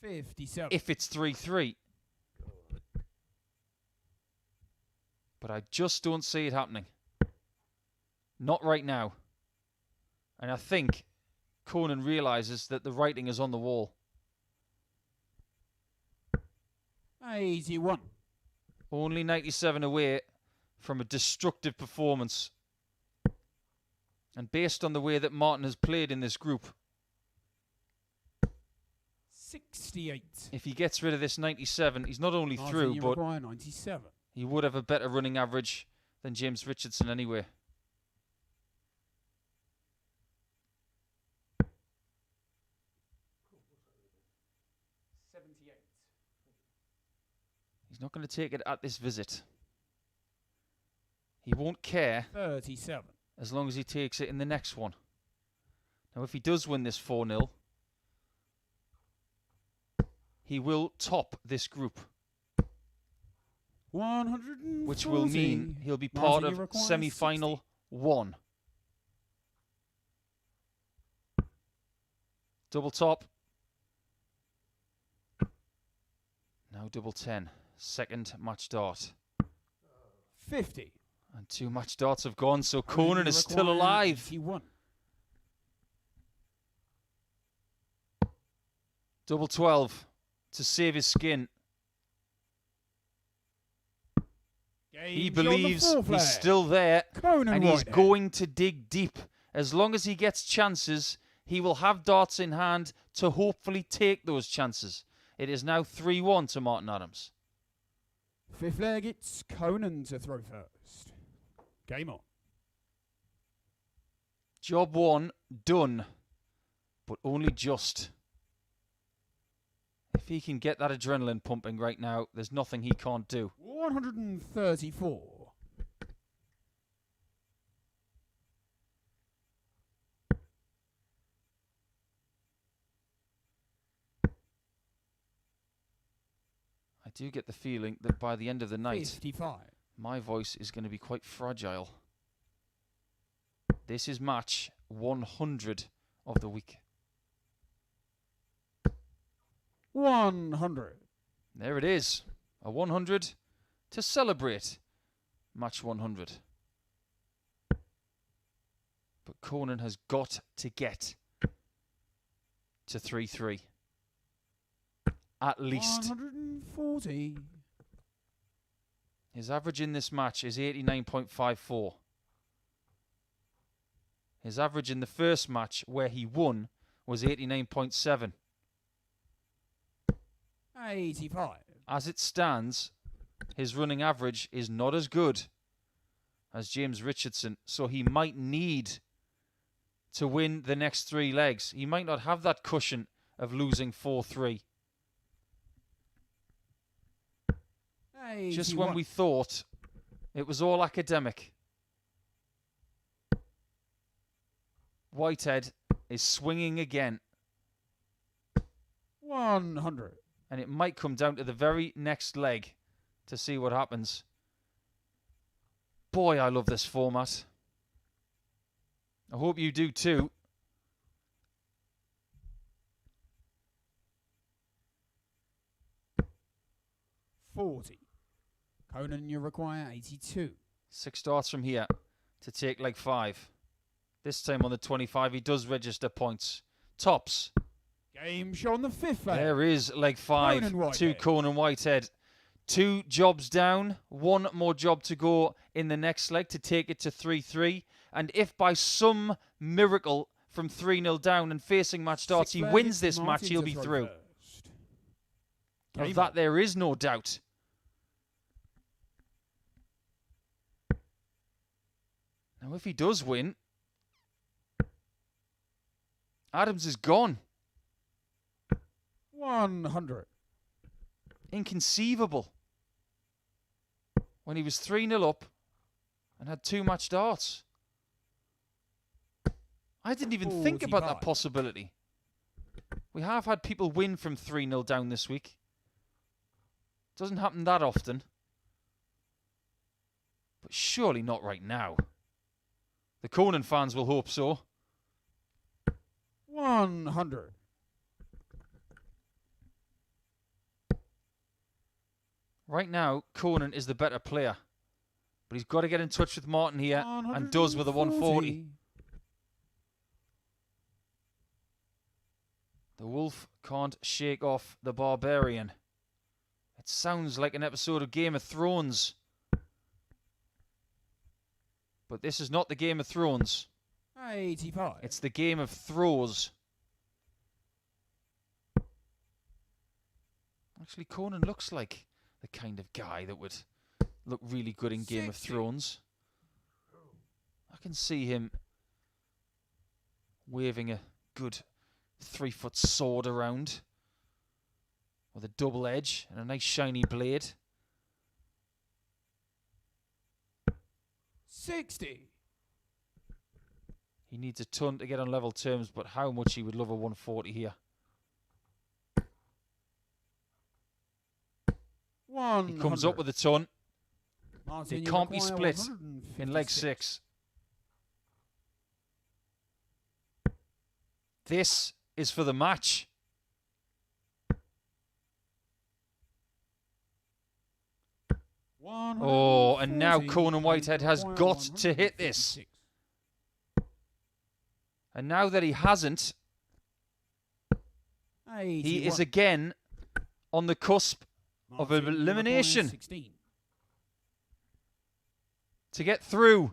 57. if it's 3-3. But I just don't see it happening. Not right now. And I think Conan realises that the writing is on the wall. 81. Only 97 away from a destructive performance. And based on the way that Martin has played in this group, 68. if he gets rid of this 97, he's not only Martin, through, you but require 97. he would have a better running average than James Richardson anyway. He's not going to take it at this visit. He won't care 37. as long as he takes it in the next one. Now, if he does win this 4-0, he will top this group, 140. which will mean he'll be Martin, part you of require semi-final 60. 1. Double top. Now double 10. Second match dart. 50. And 2 match darts have gone, so Martin, Conan you is still require alive. 81. Double 12 to save his skin. He Game's on the believes fourth he's leg. still there, Conan and he's Whitehead. going to dig deep. As long as he gets chances, he will have darts in hand to hopefully take those chances. It is now 3-1 to Martin Adams. Fifth leg, it's Conan to throw first. Game on. Job 1 done, but only just. If he can get that adrenaline pumping right now, there's nothing he can't do. 134. I do get the feeling that by the end of the night, 55. my voice is going to be quite fragile. This is match 100 of the week. 100. There it is. A 100 to celebrate match 100. But Conan has got to get to 3-3. At least. 140. His average in this match is 89.54. His average in the first match where he won was 89.7. 85. As it stands, his running average is not as good as James Richardson, so he might need to win the next 3 legs. He might not have that cushion of losing 4-3. Just when we thought it was all academic. Whitehead is swinging again. 100. And it might come down to the very next leg to see what happens. Boy, I love this format. I hope you do too. $40. Conan, you require 82. 6 starts from here to take leg 5. This time on the 25, he does register points. Tops. Game shown the fifth leg. There is leg 5 Conan to Whitehead. Conan Whitehead. 2 jobs down, 1 more job to go in the next leg to take it to 3-3. And if by some miracle from 3-0 down and facing match starts, he wins this match, he'll be through. Of that there is no doubt. Now if he does win, Adams is gone. 100. Inconceivable. When he was 3-0 up and had 2 match starts. I didn't even think about that possibility. We have had people win from 3-0 down this week. Doesn't happen that often. But surely not right now. The Conan fans will hope so. 100. Right now, Conan is the better player. But he's got to get in touch with Martin here and does with a 140. The wolf can't shake off the barbarian. It sounds like an episode of Game of Thrones. But this is not the Game of Thrones. 85. It's the Game of Throws. Actually, Conan looks like the kind of guy that would look really good in Game of Thrones. I can see him waving a good 3-foot sword around with a double edge and a nice shiny blade. 60. He needs a ton to get on level terms, but how much he would love a 140 here. 100. He comes up with a ton. Martin, it can't be split in leg 6. This is for the match. Oh, and now Conan Whitehead has got to hit this. And now that he hasn't, he is again on the cusp of elimination. To get through,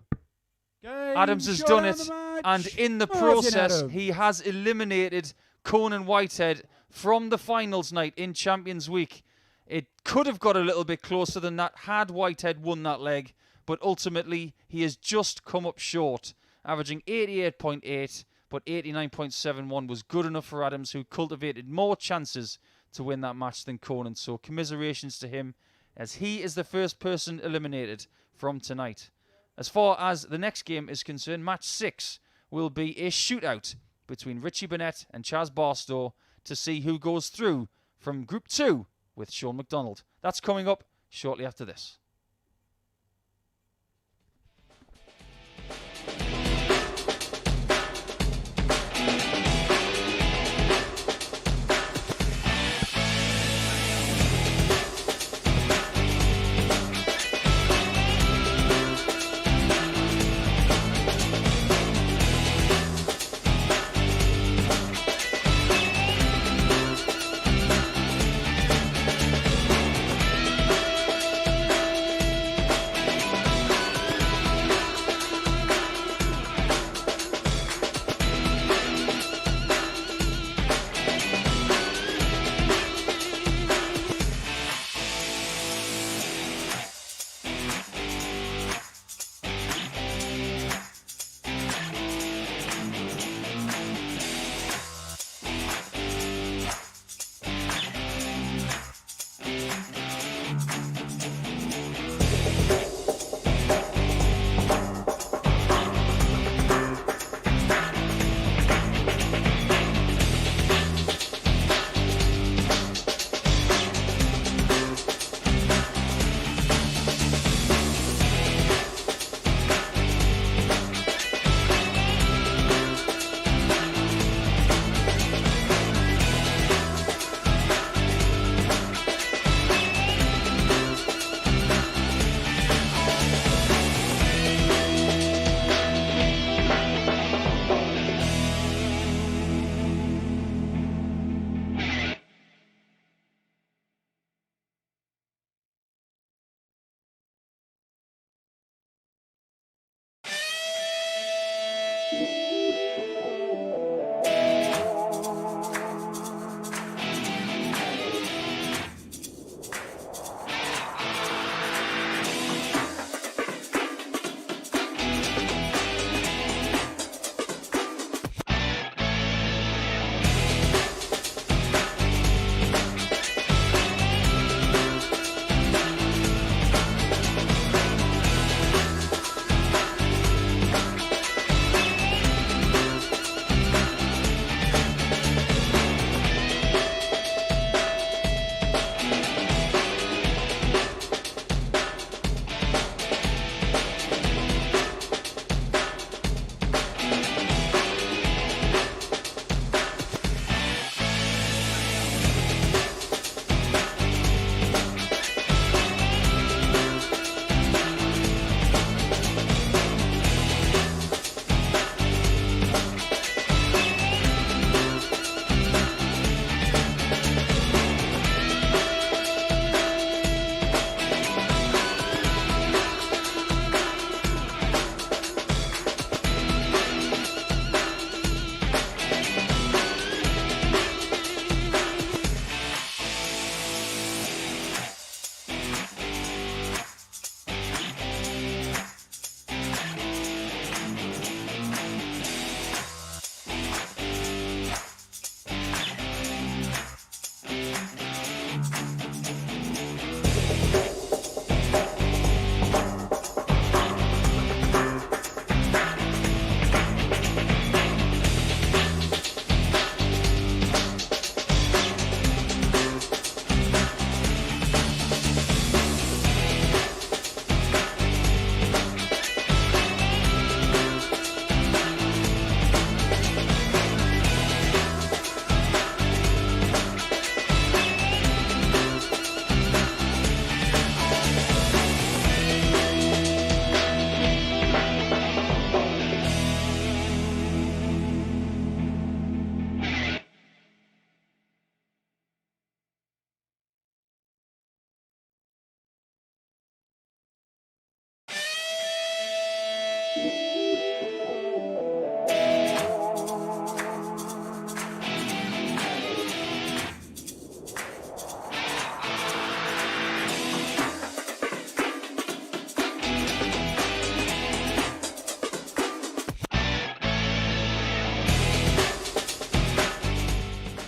Adams has done it, and in the process, he has eliminated Conan Whitehead from the finals night in Champions Week. It could have got a little bit closer than that had Whitehead won that leg, but ultimately he has just come up short, averaging 88.8, but 89.71 was good enough for Adams, who cultivated more chances to win that match than Conan. So commiserations to him, as he is the first person eliminated from tonight. As far as the next game is concerned, match 6 will be a shootout between Richie Burnett and Chaz Barstow to see who goes through from Group 2 with Shaun McDonald. That's coming up shortly after this.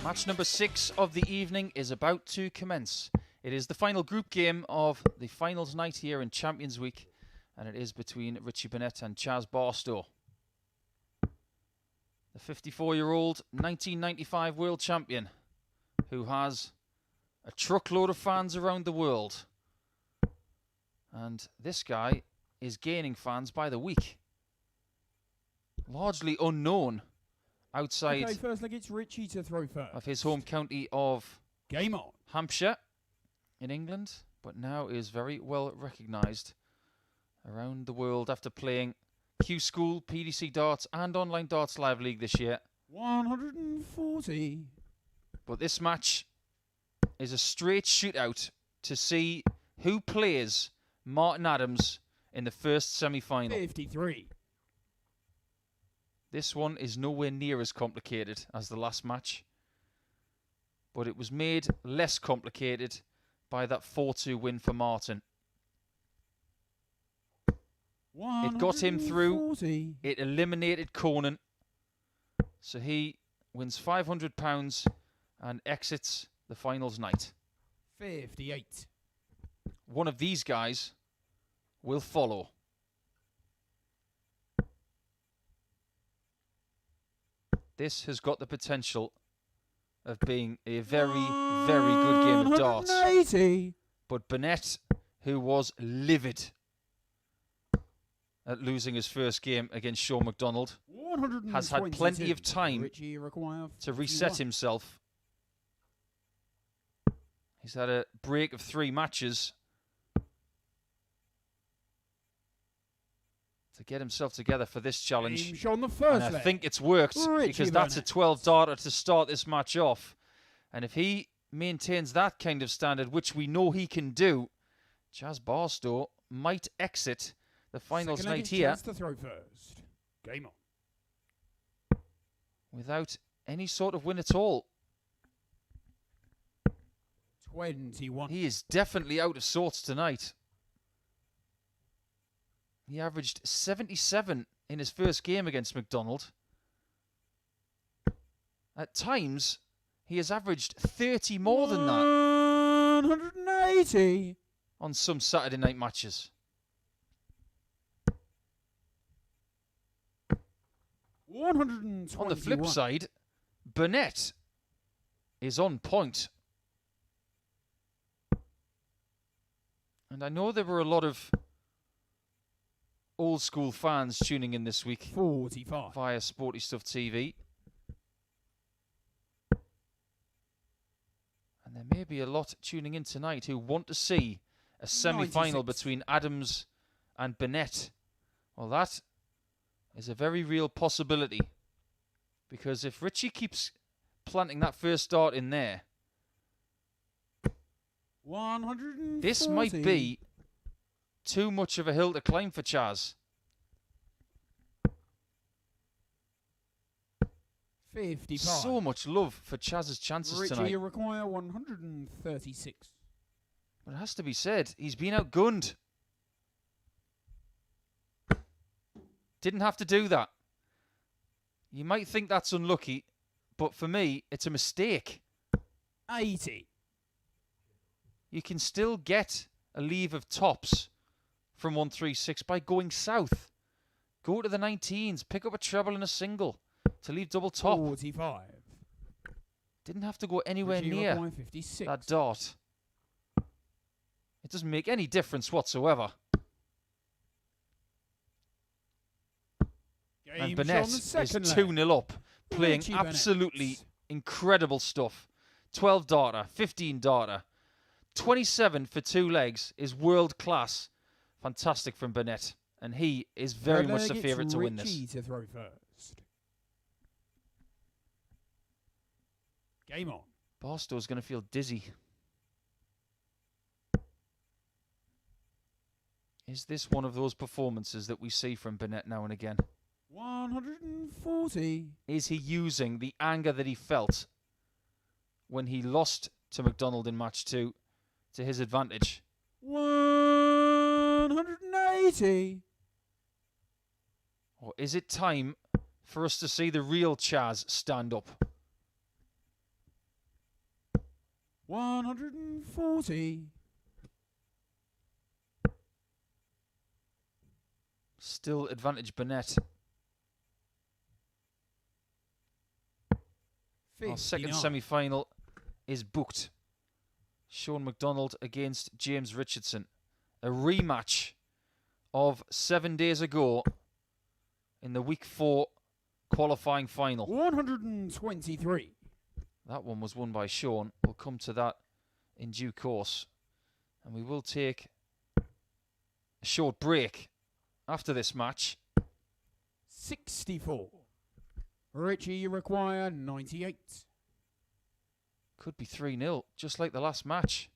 Match number 6 of the evening is about to commence. It is the final group game of the finals night here in Champions Week, and it is between Richie Burnett and Chaz Barstow. The 54-year-old 1995 world champion who has a truckload of fans around the world. And this guy is gaining fans by the week. Largely unknown outside first leg, it's Richie to throw first. Of his home county of Game on. Hampshire in England, but now is very well recognised around the world after playing Q School, PDC Darts and Online Darts Live League this year. 140. But this match is a straight shootout to see who plays Martin Adams in the first semi-final. 53. This one is nowhere near as complicated as the last match, but it was made less complicated by that 4-2 win for Martin. It got him through. It eliminated Conan, so he wins £500 and exits the finals night. 58. One of these guys will follow. This has got the potential of being a very, very good game of darts. 180. But Burnett, who was livid at losing his first game against Shaun McDonald, has had plenty of time to reset himself. He's had a break of 3 matches to get himself together for this challenge. On the first and I think it's worked because that's a 12 darter to start this match off. And if he maintains that kind of standard, which we know he can do, Chaz Barstow might exit the finals night here to throw first. Game on. without any sort of win at all. 21. He is definitely out of sorts tonight. He averaged 77 in his first game against McDonald. At times, he has averaged 30 more than that. 180. On some Saturday night matches. 121. On the flip side, Burnett is on point. And I know there were a lot of old school fans tuning in this week 45 via Sporty Stuff TV. And there may be a lot tuning in tonight who want to see a semi-final 96. between Adams and Burnett. Well, that is a very real possibility. Because if Richie keeps planting that first dart in there, 140. this might be too much of a hill to climb for Chaz. 55. So much love for Chaz's chances Richie tonight. require 136. But it has to be said, he's been outgunned. Didn't have to do that. You might think that's unlucky, but for me, it's a mistake. 80. You can still get a leave of tops from 136 by going south. Go to the 19s, pick up a treble and a single to leave double top. 45. Didn't have to go anywhere Richie near require 56. that dart. It doesn't make any difference whatsoever. And Burnett is 2-0 up, playing Richie absolutely Burnett. incredible stuff. 12 darter, 15 darter, 27 for 2 legs is world class. Fantastic from Burnett. And he is very much the favourite to win this. Richie to throw first. Game on. Barstow's going to feel dizzy. Is this one of those performances that we see from Burnett now and again? 140. Is he using the anger that he felt when he lost to McDonald in match 2 to his advantage? 180. Or is it time for us to see the real Chaz stand up? 140. Still advantage Burnett. Our second 59. semi-final is booked. Shaun McDonald against James Richardson. A rematch of 7 days ago in the week 4 qualifying final. 123. That one was won by Shaun. We'll come to that in due course. And we will take a short break after this match. 64. Richie, you require 98. Could be 3-0, just like the last match.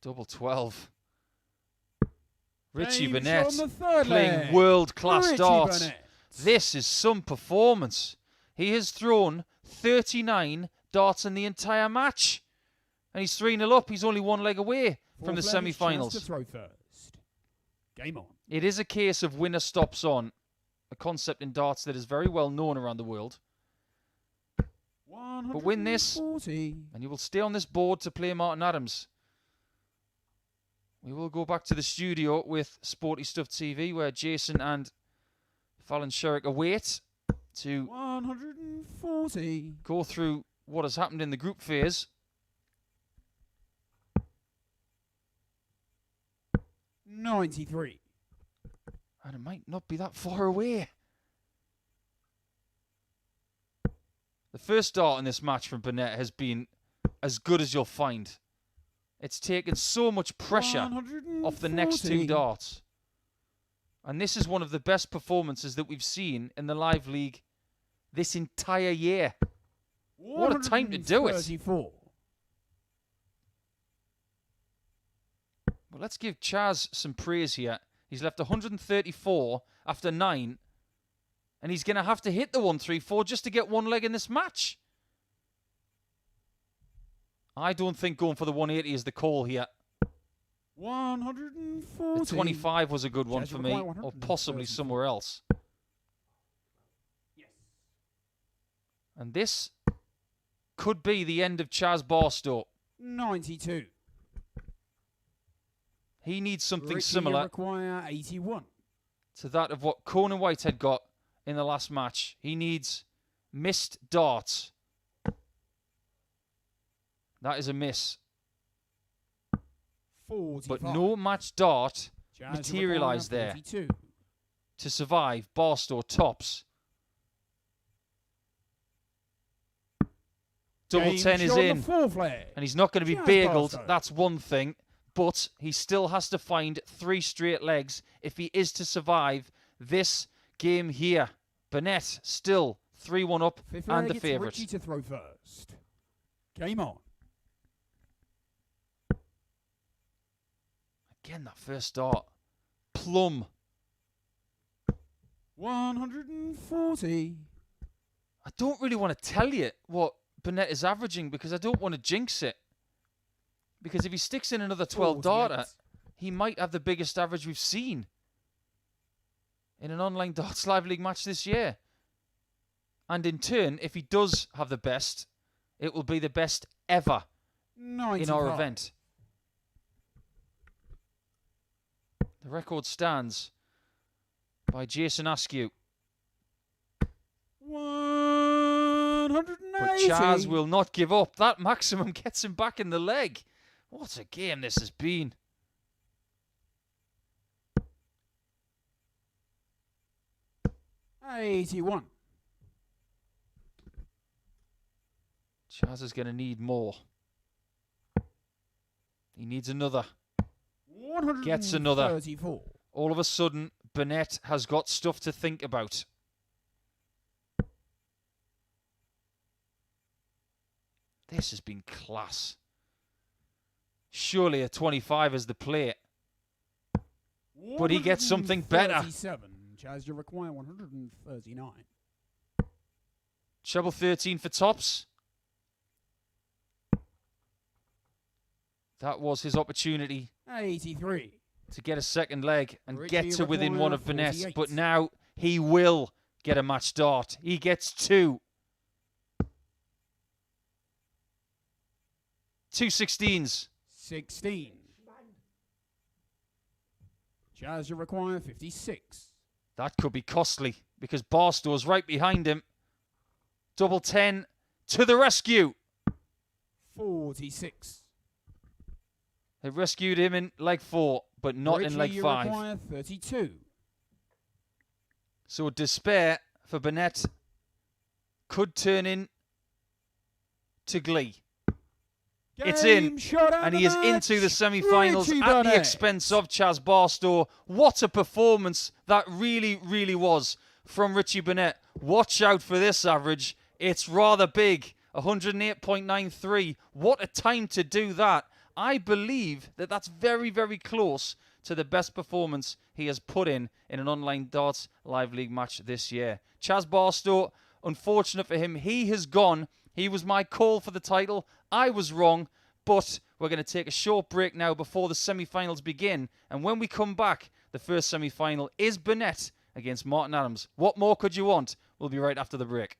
Double 12. Richie James Burnett on the third playing leg. world-class Richie darts. Burnett. This is some performance. He has thrown 39 darts in the entire match. And he's 3-0 up. He's only one leg away from the Fourth leg, semi-finals. chance to throw first. Game on. It is a case of winner stops on, a concept in darts that is very well known around the world. But win this, 140. and you will stay on this board to play Martin Adams. We will go back to the studio with Sporty Stuff TV, where Jason and Fallon Sherrick await to 140. go through what has happened in the group phase. 93. And it might not be that far away. The first dart in this match from Burnett has been as good as you'll find. It's taken so much pressure off the next 2 140. darts. And this is one of the best performances that we've seen in the Live League this entire year. What a time to do it. 134. Well, let's give Chaz some praise here. He's left 134 after 9. And he's going to have to hit the 134 just to get one leg in this match. I don't think going for the 180 is the call here. 140. The 25 was a good one Chaz, for you me, require or 134. possibly somewhere else. Yes. And this could be the end of Chaz Barstow. 92. He needs something Richie, you similar require 81. to that of what Conan Whitehead got in the last match. He needs missed darts. That is a miss. 45. But no match dart Chaz, you materialised require there 42. to survive Barstow tops. Double Game 10 is shot on in. the fourth leg. And he's not going to be Chaz bageled. Barstow. That's one thing. But he still has to find 3 straight legs if he is to survive this game here. Burnett still 3-1 up Fifth and leg, the it's favourite. Richie to throw first. Game on. Again, that first dart. Plum. 140. I don't really want to tell you what Burnett is averaging because I don't want to jinx it. Because if he sticks in another 12 darter, he might have the biggest average we've seen in an online darts live league match this year. And in turn, if he does have the best, it will be the best ever 95. in our event. The record stands by Jason Askew. 180. But Chaz will not give up. That maximum gets him back in the leg. What a game this has been. $81. Chaz is going to need more. He needs another. Gets another. 134. All of a sudden, Burnett has got stuff to think about. This has been class. Surely a 25 is the play. But he gets something better. 137. Chaz, you require 139. Treble 13 for tops. That was his opportunity 83. to get a second leg and Richie get to within require one of Burnett. 48. But now he will get a match dart. He gets 2. 2 16s. 16. Chaz, you require 56. That could be costly because Barstow's right behind him. Double 10 to the rescue. 46. They rescued him in leg 4, but not Richie, in leg you 5. require 32. So despair for Burnett could turn in to glee. It's in, and he is into the semi-finals at the expense of Chaz Barstow. What a performance that really, really was from Richie Burnett. Watch out for this average. It's rather big, 108.93. What a time to do that. I believe that that's very, very close to the best performance he has put in an online darts live league match this year. Chaz Barstow, unfortunate for him, he has gone. He was my call for the title. I was wrong, but we're going to take a short break now before the semi-finals begin. And when we come back, the first semi-final is Burnett against Martin Adams. What more could you want? We'll be right after the break.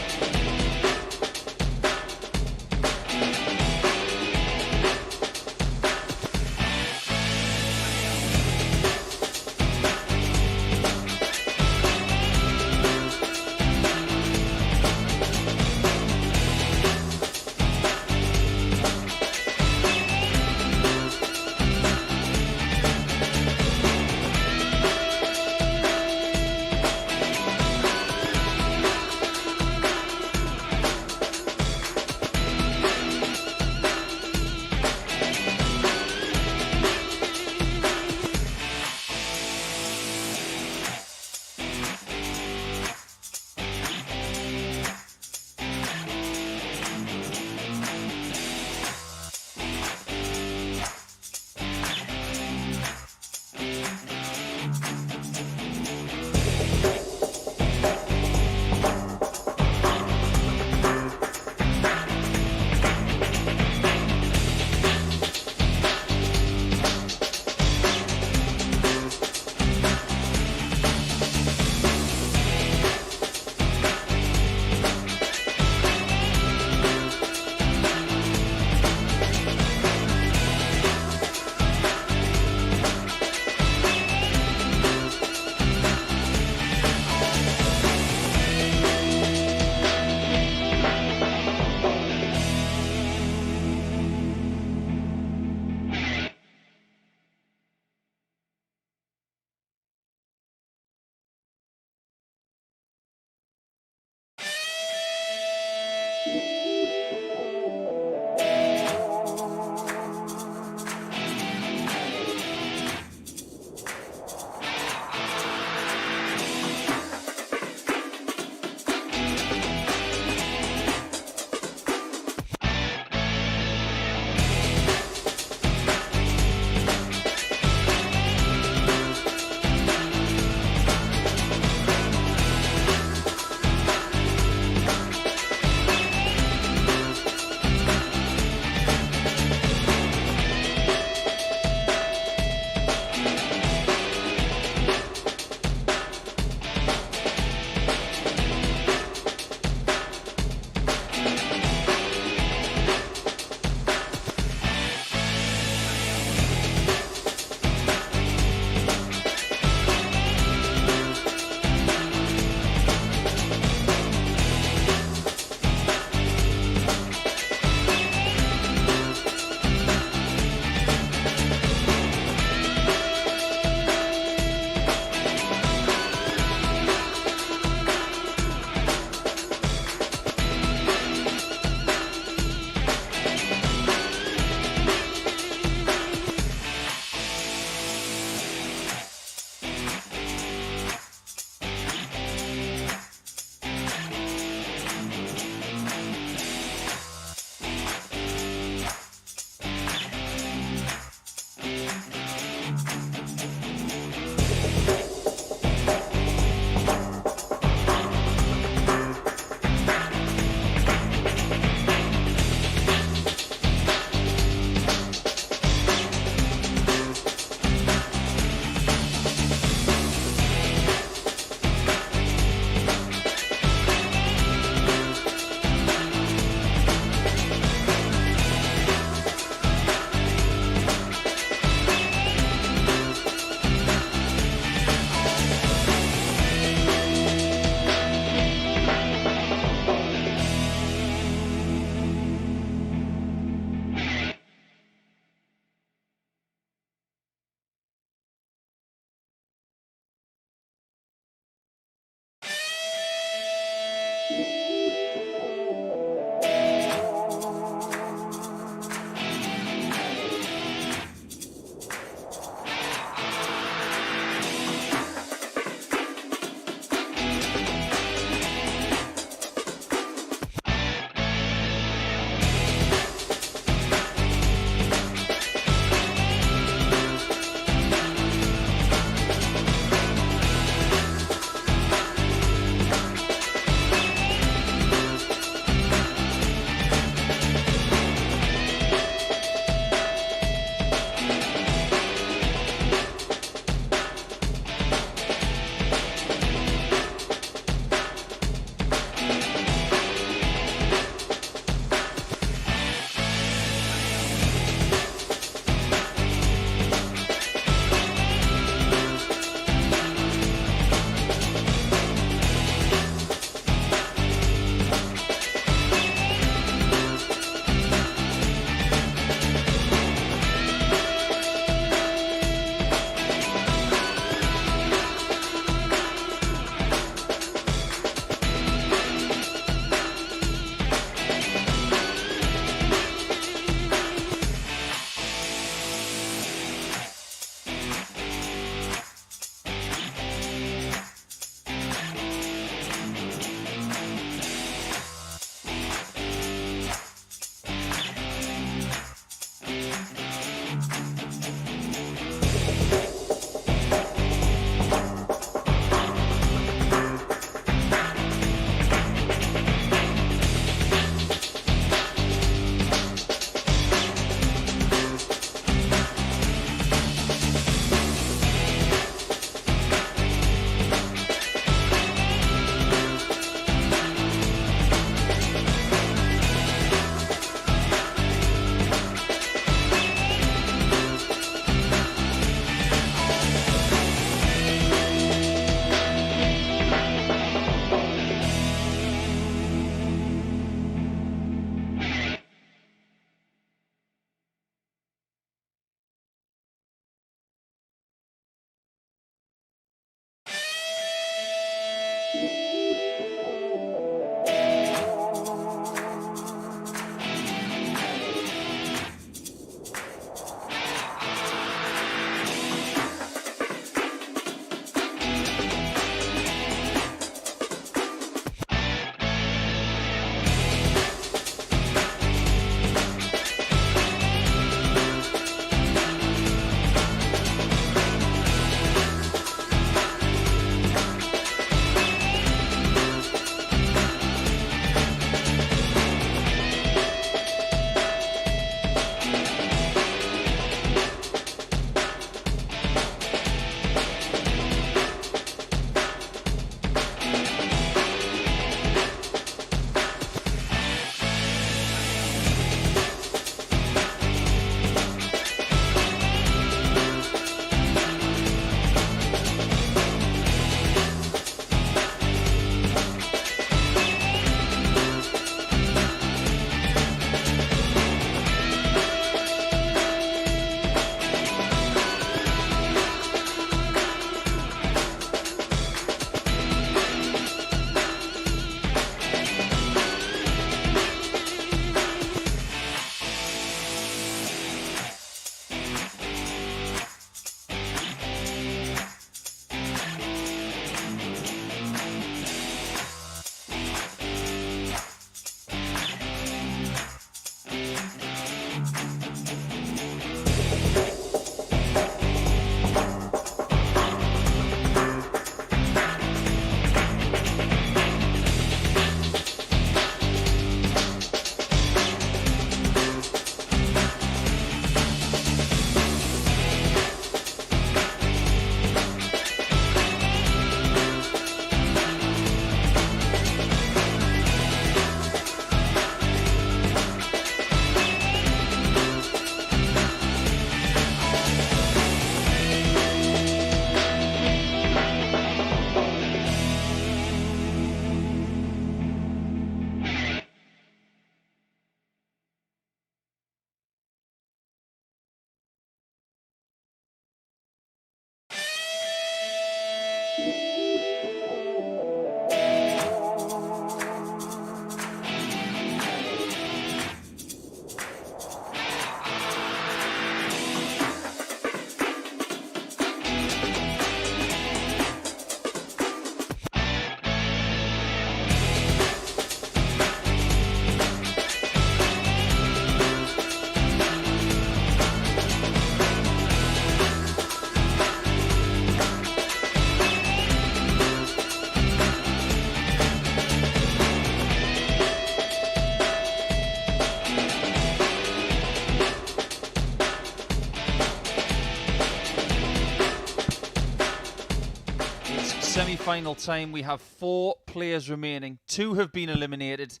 Semi-final time. We have 4 players remaining. 2 have been eliminated,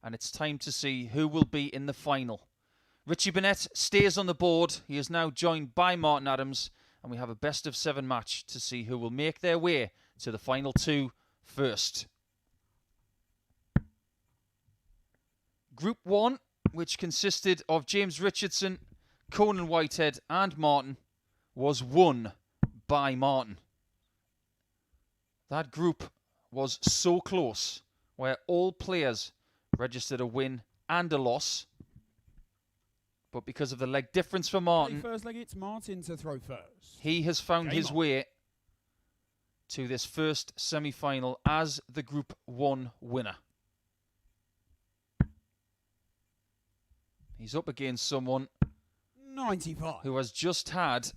and it's time to see who will be in the final. Richie Burnett stays on the board. He is now joined by Martin Adams, and we have a best of 7 match to see who will make their way to the final 2 first. Group 1, which consisted of James Richardson, Conan Whitehead and Martin, was won by Martin. That group was so close, where all players registered a win and a loss. But because of the leg difference for Martin, First leg, it's Martin to throw first. he has found his way to this first semi-final as the Group 1 winner. He's up against someone 95. who has just had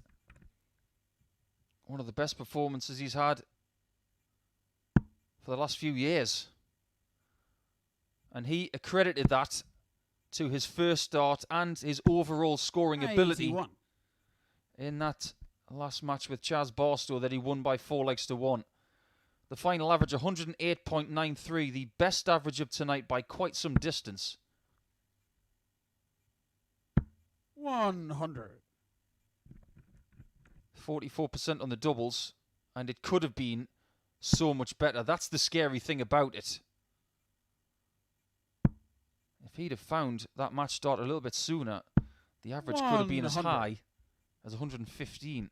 one of the best performances he's had for the last few years. And he accredited that to his first start and his overall scoring ability 81. in that last match with Chaz Barstow that he won by 4 legs to 1. The final average 108.93, the best average of tonight by quite some distance. 100. 44% on the doubles, and it could have been so much better. That's the scary thing about it. If he'd have found that match start a little bit sooner, the average could have been as high as 115.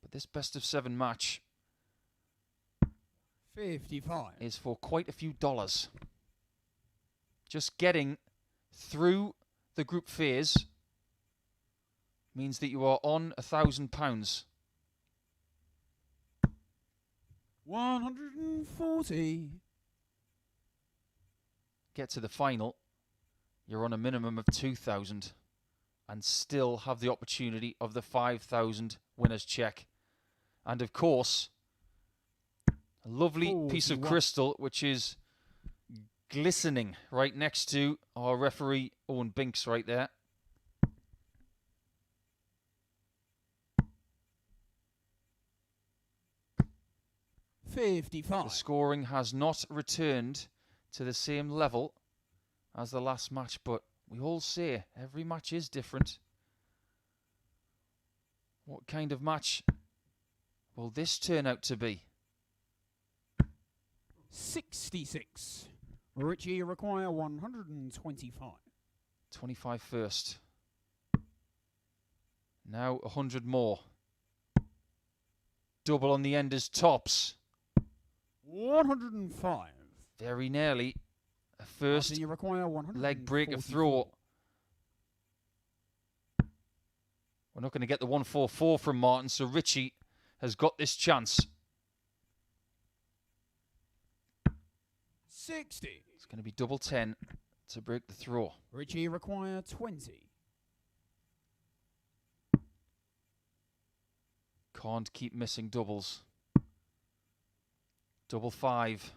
But this best of 7 match 55. is for quite a few dollars. Just getting through the group phase means that you are on £1,000. 140. Get to the final, you're on a minimum of 2,000 and still have the opportunity of the 5,000 winner's check. And of course, a lovely piece of crystal which is glistening right next to our referee Owen Binks right there. $55. The scoring has not returned to the same level as the last match, but we all say every match is different. What kind of match will this turn out to be? 66. Richie, you require 125. 25 first. Now 100 more. Double on the end is tops. 105. Very nearly a first You require leg break of throw. We're not going to get the 144 from Martin, so Richie has got this chance. 60. It's going to be double 10 to break the throw. Richie, require 20. Can't keep missing doubles. Double 5.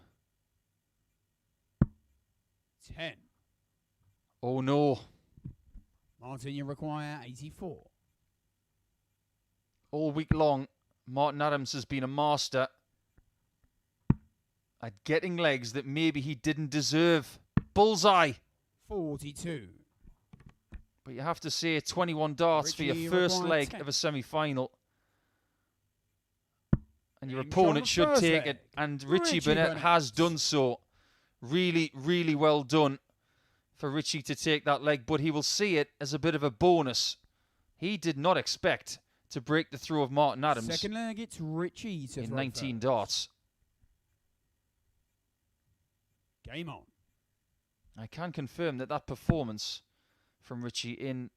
10. Oh no. Martin, you require 84. All week long, Martin Adams has been a master at getting legs that maybe he didn't deserve. Bullseye. 42. But you have to say 21 darts for your first leg 10. of a semi-final. And your Game opponent shot on should the take first it. leg. And Richie Richie Burnett Burnett. has done so. Really, really well done for Richie to take that leg. But he will see it as a bit of a bonus. He did not expect to break the throw of Martin Adams Second leg, it's Richie to in throw 19 first. darts. Game on. I can confirm that that performance from Richie in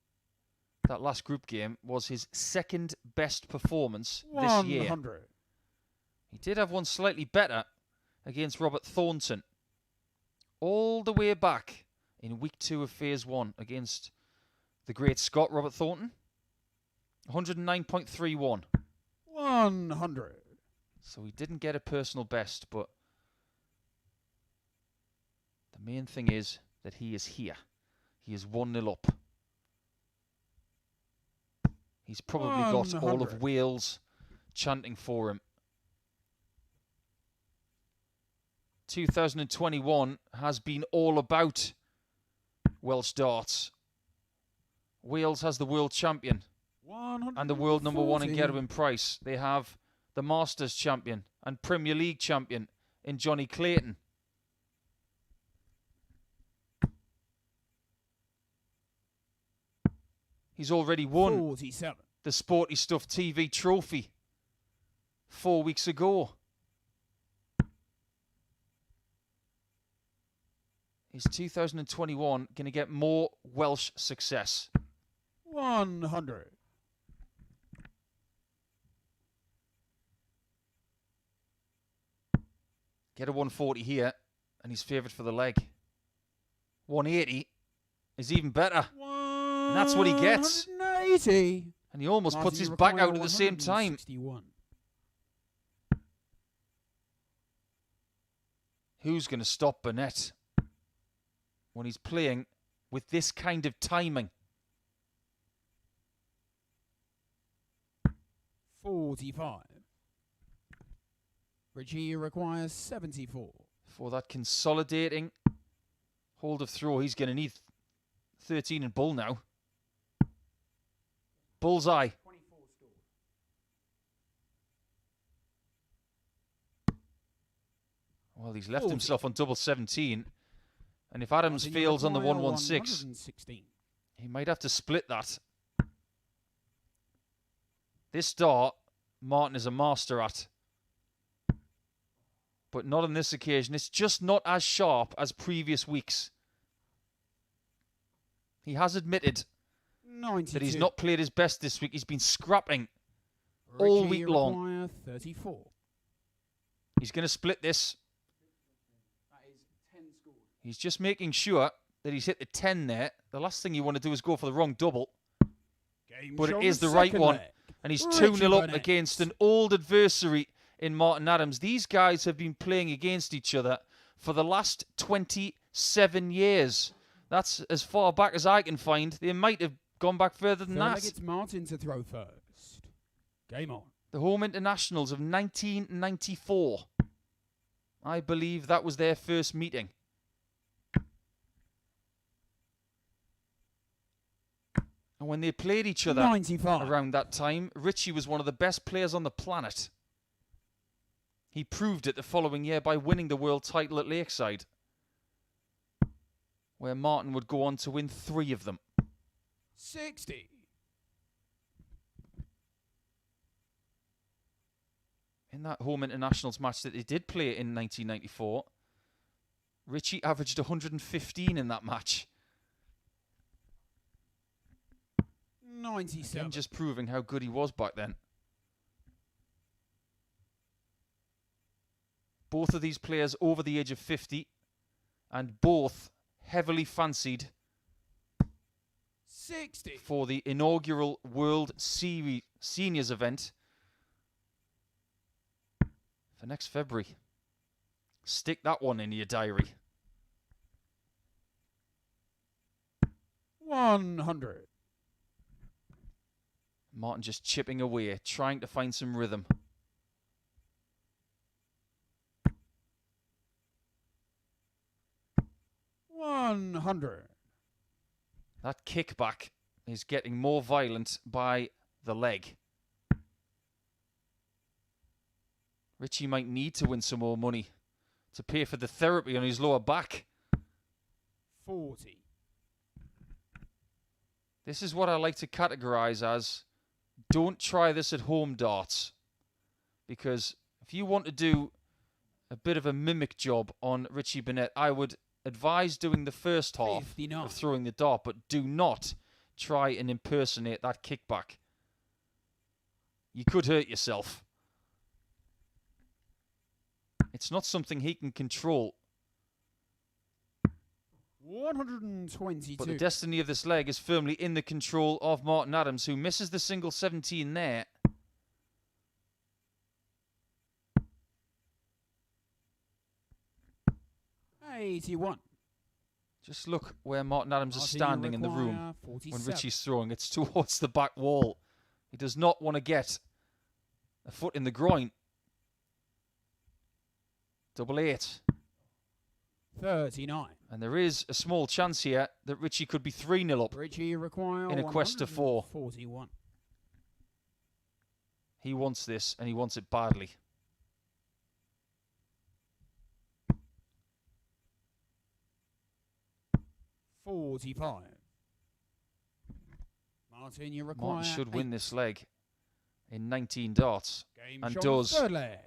that last group game was his second best performance this year. 100. He did have one slightly better against Robert Thornton. All the way back in week 2 of phase 1 against the great Scot Robert Thornton. 109.31. 100. So he didn't get a personal best, but the main thing is that he is here. He is 1-0 up. He's probably got all of Wales chanting for him. 2021 has been all about Welsh darts. Wales has the world champion and the world number one in Gerwyn Price. They have the Masters champion and Premier League champion in Johnny Clayton. He's already won 47. the Sporty Stuff TV trophy 4 weeks ago. Is 2021 going to get more Welsh success? 100. Get a 140 here, and he's favoured for the leg. 180 is even better. And that's what he gets. 180. And he almost puts his back out at the same time. Who's going to stop Burnett when he's playing with this kind of timing? 45. Richie requires 74. For that consolidating hold of throw, he's going to need 13 and bull now. Bullseye. 24 scored. Well, he's left himself on double 17. And if Adams fails on the 116, he might have to split that. This dart, Martin is a master at. But not on this occasion. It's just not as sharp as previous weeks. He has admitted 92. that he's not played his best this week. He's been scrapping all week long. 34. He's going to split this. That is 10 scored. He's just making sure that he's hit the 10 there. The last thing you want to do is go for the wrong double. But it is the right one. And he's 2-0 up against an old adversary in Martin Adams. These guys have been playing against each other for the last 27 years. That's as far back as I can find. They might have gone back further than that. It's Martin to throw first. Game on. The home internationals of 1994. I believe that was their first meeting. And when they played each other 95. around that time, Richie was one of the best players on the planet. He proved it the following year by winning the world title at Lakeside, where Martin would go on to win 3 of them. 60. In that home internationals match that they did play in 1994, Richie averaged 115 in that match. 97. Again, just proving how good he was back then. Both of these players over the age of 50, and both heavily fancied 60. for the inaugural World Seniors event for next February. Stick that one in your diary. 100. Martin just chipping away, trying to find some rhythm. That kickback is getting more violent by the leg. Richie might need to win some more money to pay for the therapy on his lower back. 40. This is what I like to categorize as don't try this at home darts. Because if you want to do a bit of a mimic job on Richie Burnett, I would advise doing the first half 59. of throwing the dart, but do not try and impersonate that kickback. You could hurt yourself. It's not something he can control. 122. But the destiny of this leg is firmly in the control of Martin Adams, who misses the single 17 there. $81. Just look where Martin Adams is standing in the room when 47. Richie's throwing. It's towards the back wall. He does not want to get a foot in the groin. 88. 39. And there is a small chance here that Richie could be 3-0 up Richie require in a quest to 4. 41. He wants this, and he wants it badly. $45. Martin, you require Martin should 8. win this leg in 19 darts. Game and shot does. Third leg.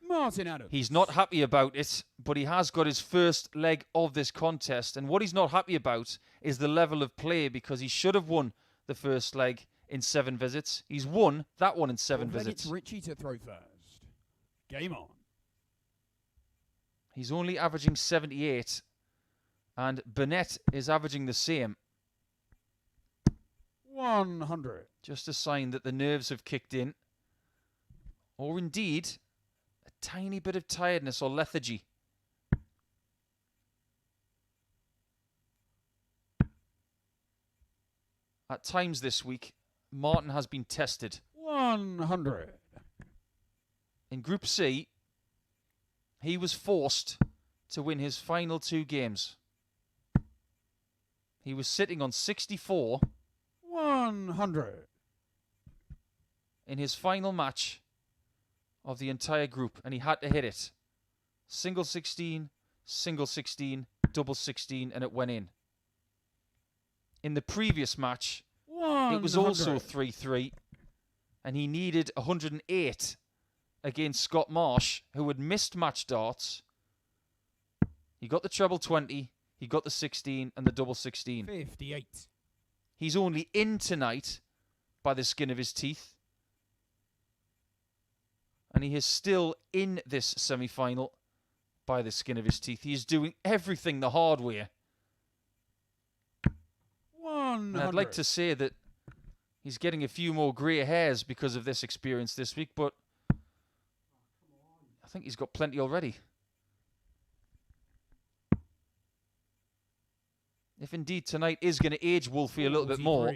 Martin Adams. He's not happy about it, but he has got his first leg of this contest. And what he's not happy about is the level of play, because he should have won the first leg in 7 visits. He's won that one in 7 visits. It's Richie to throw first. Game on. He's only averaging 78, and Burnett is averaging the same. 100. Just a sign that the nerves have kicked in, or indeed a tiny bit of tiredness or lethargy. At times this week, Martin has been tested. 100. In Group C, he was forced to win his final 2 games. He was sitting on 64 100. in his final match of the entire group, and he had to hit it. Single 16, single 16, double 16, and it went in. In the previous match, 100. it was also 3-3, and he needed 108 against Scott Marsh, who had missed match darts. He got the treble 20, he got the 16, and the double 16. 58. He's only in tonight by the skin of his teeth, and he is still in this semi-final by the skin of his teeth. He is doing everything the hard way. 100. And I'd like to say that he's getting a few more grey hairs because of this experience this week, but I think he's got plenty already. If indeed tonight is going to age Wolfie a little bit more,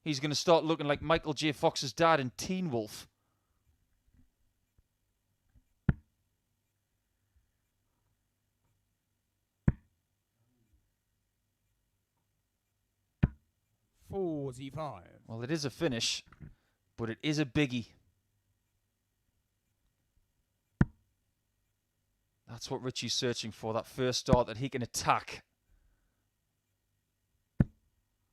he's going to start looking like Michael J. Fox's dad in Teen Wolf. $45. Well, it is a finish, but it is a biggie. That's what Richie's searching for, that first dart that he can attack.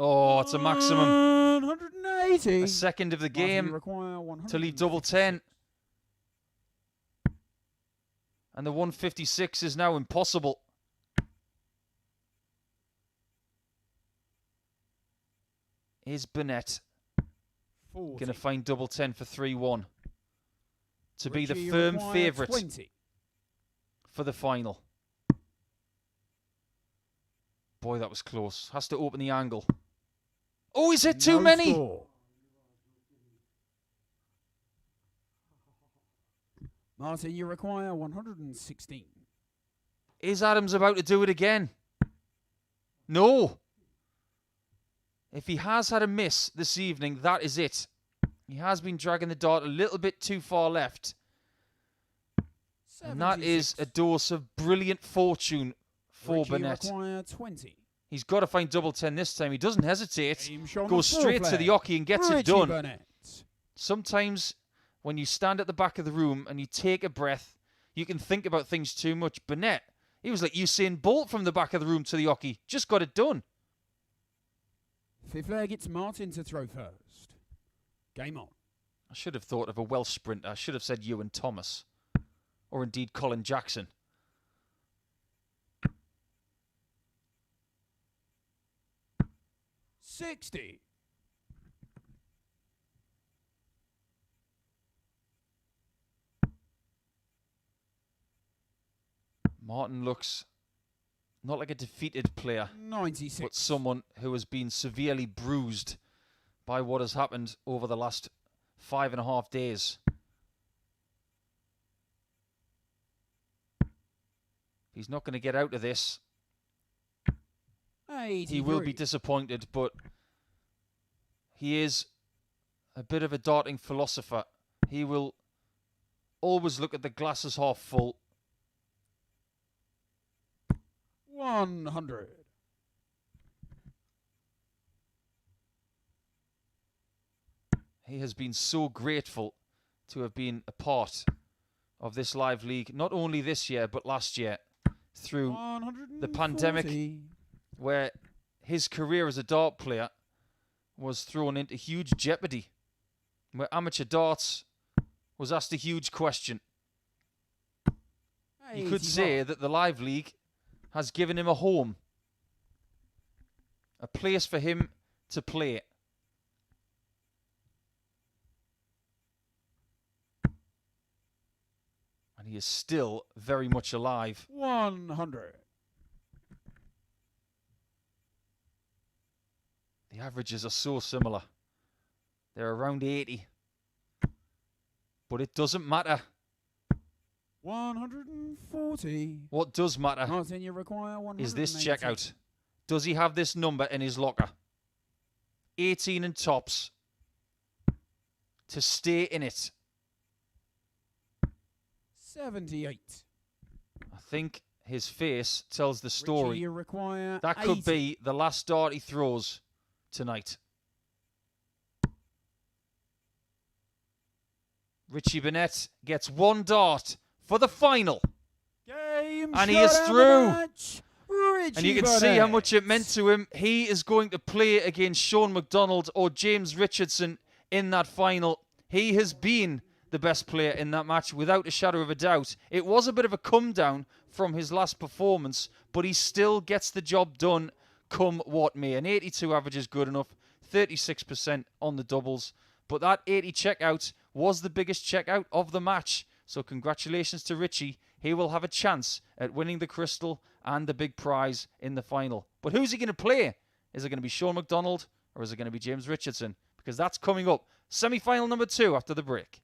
Oh, it's a maximum. 180. A second of the game to leave double 10. And the 156 is now impossible. Is Burnett going to find double 10 for 3-1 to be the firm favourite for the final? Boy, that was close. Has to open the angle. Oh, he's hit too many. Score. Martin, you require 116. Is Adams about to do it again? No. If he has had a miss this evening, that is it. He has been dragging the dart a little bit too far left. 76. And that is a dose of brilliant fortune for Richie Burnett. Require 20. He's got to find double 10 this time. He doesn't hesitate. Shaun Goes straight to the hockey and gets it Richie done. Burnett. Sometimes when you stand at the back of the room and you take a breath, you can think about things too much. Burnett, he was like Usain Bolt from the back of the room to the hockey. Just got it done. Fifth leg, it's Martin to throw first. Game on. I should have thought of a Welsh sprinter. I should have said Ewan Thomas. Or indeed Colin Jackson. $60. Martin looks not like a defeated player, 96. but someone who has been severely bruised by what has happened over the last 5.5 days. He's not going to get out of this. 83. He will be disappointed, but he is a a bit of a darting philosopher. He will always look at the glass as half full. 100. He has been so grateful to have been a part of this live league, not only this year, but last year, through the pandemic, where his career as a dart player was thrown into huge jeopardy, where amateur darts was asked a huge question. You could say that the live league has given him a home, a place for him to play. And he is still very much alive. 100. The averages are so similar. They're around 80. But it doesn't matter. 140. What does matter Martin, you require 180. is this checkout. Does he have this number in his locker? 18 and tops. To stay in it. 78. I think his face tells the story. Richie, you require That 80. could be the last dart he throws tonight. Richie Burnett gets one dart for the final. Game And he is through. Richie And you can Burnett. see how much it meant to him. He is going to play against Shaun McDonald or James Richardson in that final. He has been the best player in that match without a shadow of a doubt. It was a bit of a come down from his last performance, but he still gets the job done come what may. An 82 average is good enough, 36% on the doubles. But that 80 checkout was the biggest checkout of the match. So congratulations to Richie. He will have a chance at winning the crystal and the big prize in the final. But who's he going to play? Is it going to be Shaun McDonald or is it going to be James Richardson? Because that's coming up. Semi-final number 2 after the break.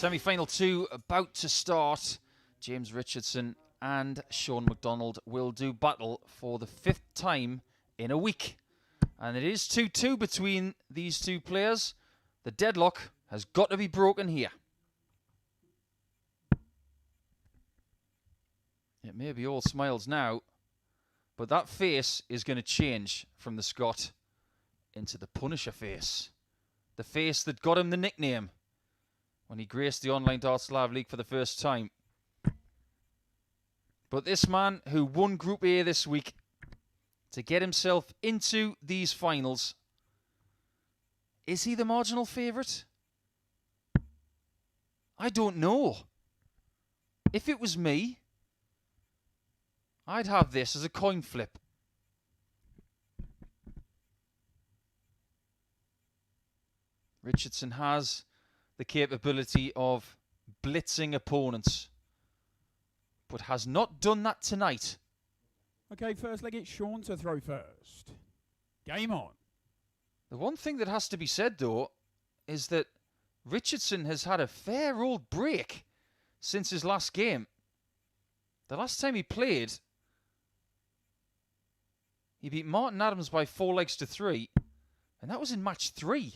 Semi-final 2 about to start. James Richardson and Shaun McDonald will do battle for the 5th time in a week. And it is 2-2 between these two players. The deadlock has got to be broken here. It may be all smiles now, but that face is going to change from the Scot into the Punisher face. The face that got him the nickname when he graced the Online Darts Live League for the first time. But this man who won Group A this week to get himself into these finals, is he the marginal favourite? I don't know. If it was me, I'd have this as a coin flip. Richardson has the capability of blitzing opponents, but has not done that tonight. Okay, first leg, it's Shaun to throw first. Game on. The one thing that has to be said, though, is that Richardson has had a fair old break since his last game. The last time he played, he beat Martin Adams by 4 legs to 3, and that was in match 3.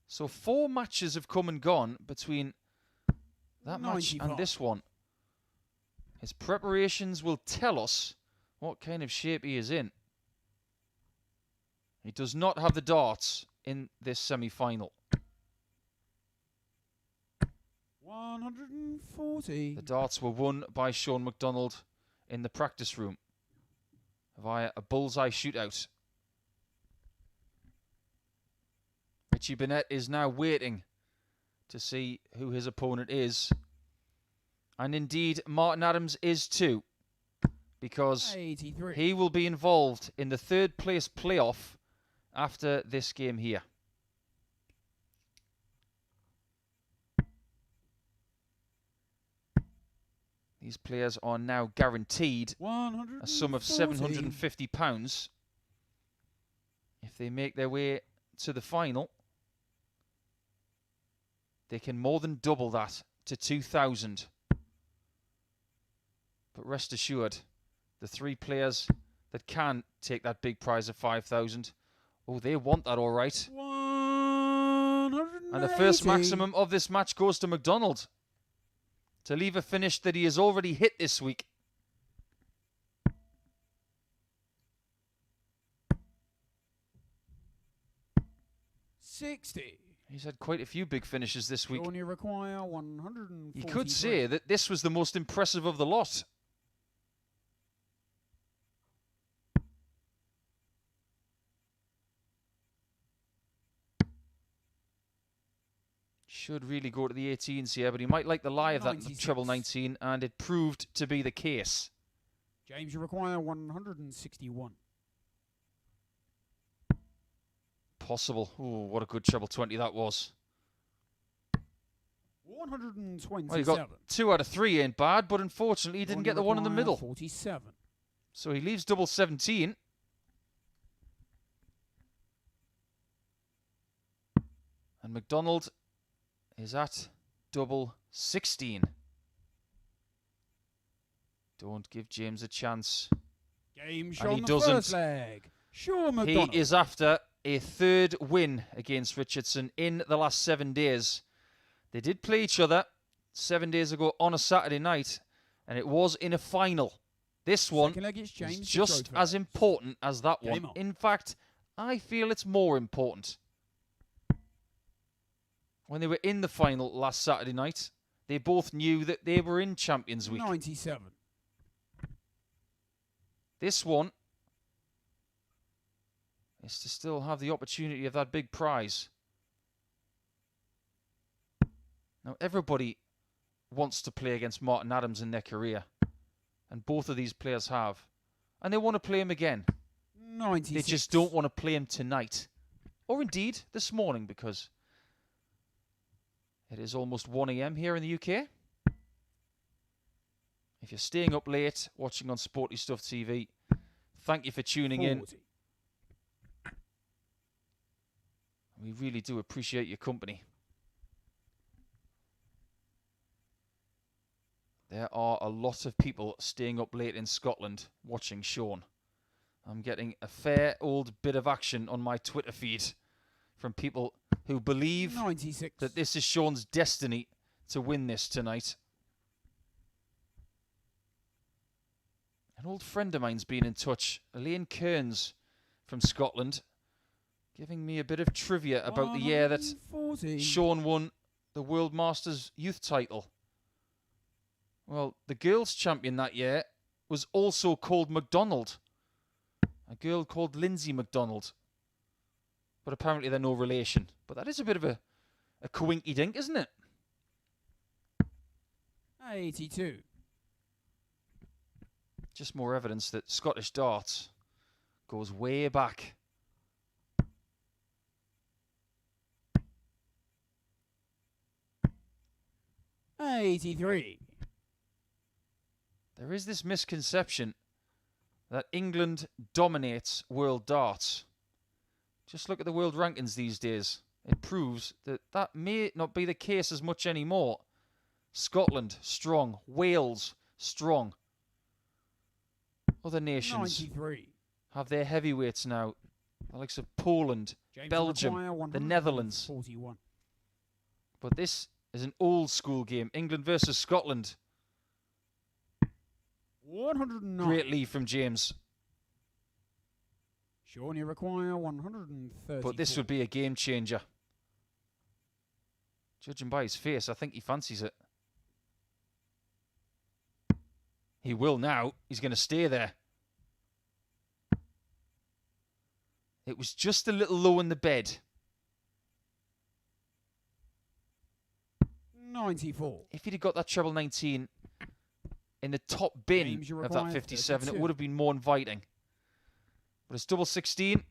So 4 matches have come and gone between that match and this one. His preparations will tell us what kind of shape he is in. He does not have the darts in this semi-final. 140. The darts were won by Shaun McDonald in the practice room via a bullseye shootout. Richie Burnett is now waiting to see who his opponent is. And indeed, Martin Adams is too, because 83. he will be involved in the 3rd place playoff after this game here. These players are now guaranteed a sum of £750 if they make their way to the final. They can more than double that to 2,000. But rest assured, the 3 players that can take that big prize of 5,000, oh, they want that all right. 180. And the first maximum of this match goes to McDonald to leave a finish that he has already hit this week. $60. He's had quite a few big finishes this week. You require 140. You could say that this was the most impressive of the lot. Should really go to the 18s here, but he might like the lie of that treble 19, and it proved to be the case. James, you require 161. Possible. Oh, what a good treble 20 that was. 127. Well, he got 2 out of 3 ain't bad, but unfortunately he didn't get the one in the middle. 47. So he leaves double 17. And McDonald is at double 16. Don't give James a chance. Game and he the doesn't. First leg. Shaun McDonald. He is after a 3rd win against Richardson in the last 7 days. They did play each other 7 days ago on a Saturday night, and it was in a final. This one is just as important as that one. In fact, I feel it's more important. When they were in the final last Saturday night, they both knew that they were in Champions Week. 97. This one is to still have the opportunity of that big prize. Now, everybody wants to play against Martin Adams in their career, and both of these players have. And they want to play him again. 96. They just don't want to play him tonight. Or indeed, this morning, because it is almost 1 a.m. here in the UK. If you're staying up late, watching on Sporty Stuff TV, thank you for tuning 40. in. We really do appreciate your company. There are a lot of people staying up late in Scotland watching Shaun. I'm getting a fair old bit of action on my Twitter feed from people who believe 96. that this is Shaun's destiny to win this tonight. An old friend of mine's been in touch, Elaine Kearns from Scotland, giving me a bit of trivia about the year that 140. Shaun won the World Masters Youth title. Well, the girls' champion that year was also called McDonald. A girl called Lindsay McDonald. But apparently they're no relation. But that is a bit of a coinky-dink, isn't it? 82. Just more evidence that Scottish darts goes way back. '83. There is this misconception that England dominates world darts. Just look at the world rankings these days. It proves that that may not be the case as much anymore. Scotland, strong. Wales, strong. Other nations 93. have their heavyweights now. The likes of Poland, James Belgium, Maguire, the Netherlands. 41. But this is an old school game. England versus Scotland. 109. Great lead from James. Shaun, you require 130. But this would be a game changer. Judging by his face, I think he fancies it. He will now. He's going to stay there. It was just a little low in the bed. 94. If he'd have got that treble 19 in the top bin James, you of that require 57, it 32. would have been more inviting. But it's double 16.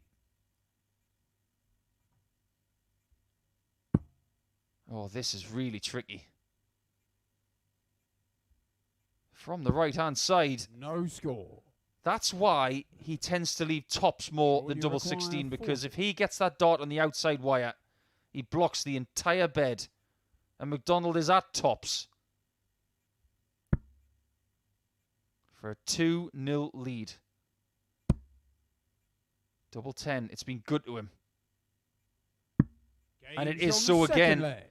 Oh, this is really tricky. From the right-hand side. No score. That's why he tends to leave tops more than you double require 16, because 40. if he gets that dart on the outside wire, he blocks the entire bed. And McDonald is at tops for a 2-0 lead. Double 10. It's been good to him. And it is Games so on the second again. leg.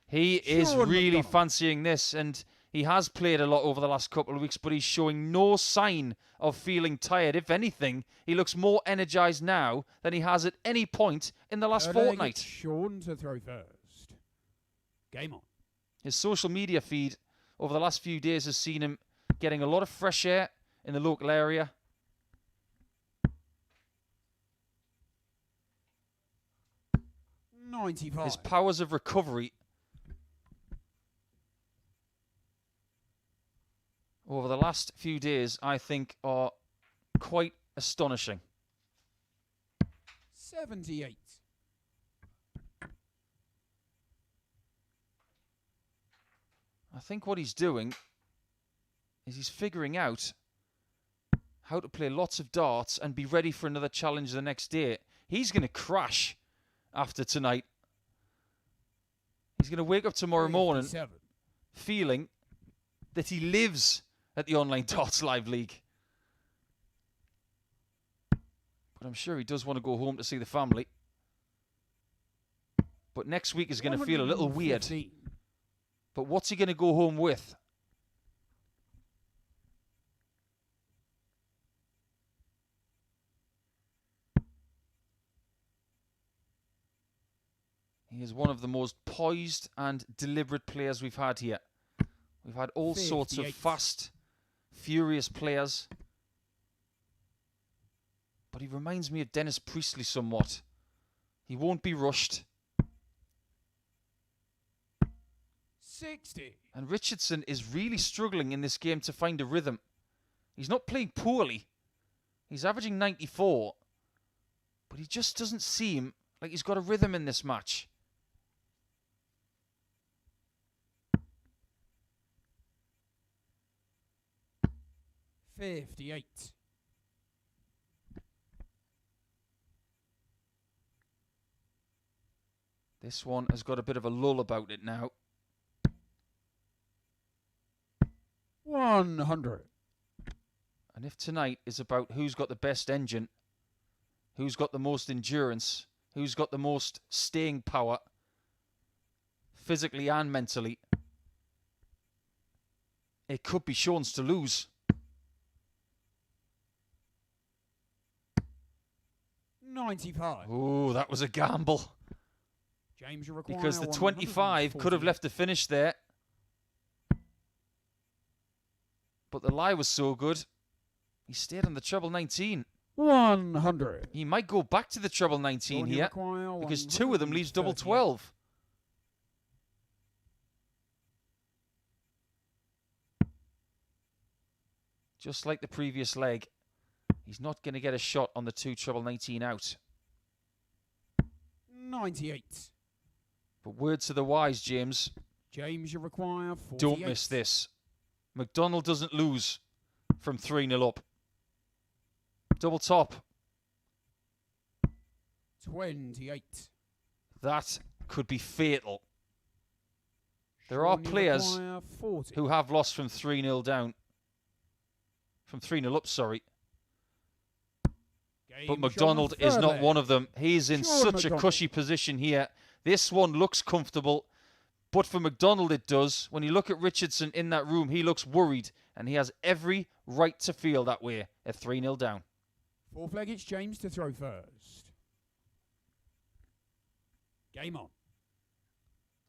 He is Shaun really McDonald. fancying this, and he has played a lot over the last couple of weeks, but he's showing no sign of feeling tired. If anything, he looks more energised now than he has at any point in the last Third leg, fortnight. it's Shaun to throw first. Game on. His social media feed over the last few days has seen him getting a lot of fresh air in the local area. '95. His powers of recovery over the last few days, I think, are quite astonishing. 78. I think what he's doing is he's figuring out how to play lots of darts and be ready for another challenge the next day. He's going to crash after tonight. He's going to wake up tomorrow morning 57. feeling that he lives at the Online Darts Live League. But I'm sure he does want to go home to see the family. But next week is going to feel a little weird. 115. But what's he going to go home with? He is one of the most poised and deliberate players we've had here. We've had all sorts of 58. fast, furious players. But he reminds me of Dennis Priestley somewhat. He won't be rushed. 60. And Richardson is really struggling in this game to find a rhythm. He's not playing poorly. He's averaging 94. But he just doesn't seem like he's got a rhythm in this match. '58. This one has got a bit of a lull about it now. 100. And if tonight is about who's got the best engine, who's got the most endurance, who's got the most staying power, physically and mentally, it could be Shaun's to lose. 95. Oh, that was a gamble. James, you require Because the 25 could have 140. left the finish there. But the lie was so good, he stayed on the treble 19. 100. He might go back to the treble 19 Shaun, you here, require because two of them leaves double 138. 12. Just like the previous leg, he's not going to get a shot on the two treble 19 out. 98. But word to the wise, James, James, you require 48. don't miss this. McDonald doesn't lose from 3-0 up. Double top. 28. That could be fatal. There Shaun, are you players require 40. who have lost from 3-0 down. From 3-0 up, sorry. Game, But Shaun, McDonald the is third not leg. one of them. He's in Shaun such McDonald. a cushy position here. This one looks comfortable. But for McDonald it does. When you look at Richardson in that room, he looks worried. And he has every right to feel that way at 3-0 down. Fourth leg, it's James to throw first. Game on.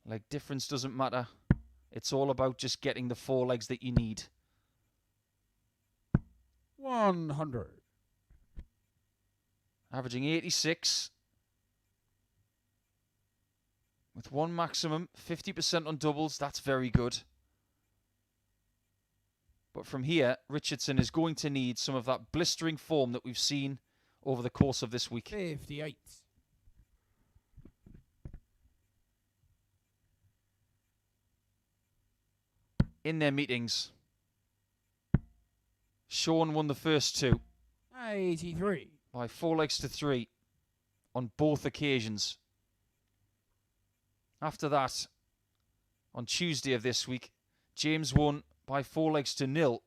Like, difference doesn't matter. It's all about just getting the 4 legs that you need. 100. Averaging 86. With one maximum, 50% on doubles. That's very good. But from here, Richardson is going to need some of that blistering form that we've seen over the course of this week. 58. In their meetings, Shaun won the first two 83. by 4 legs to 3 on both occasions. After that, on Tuesday of this week, James won by 4 legs to 0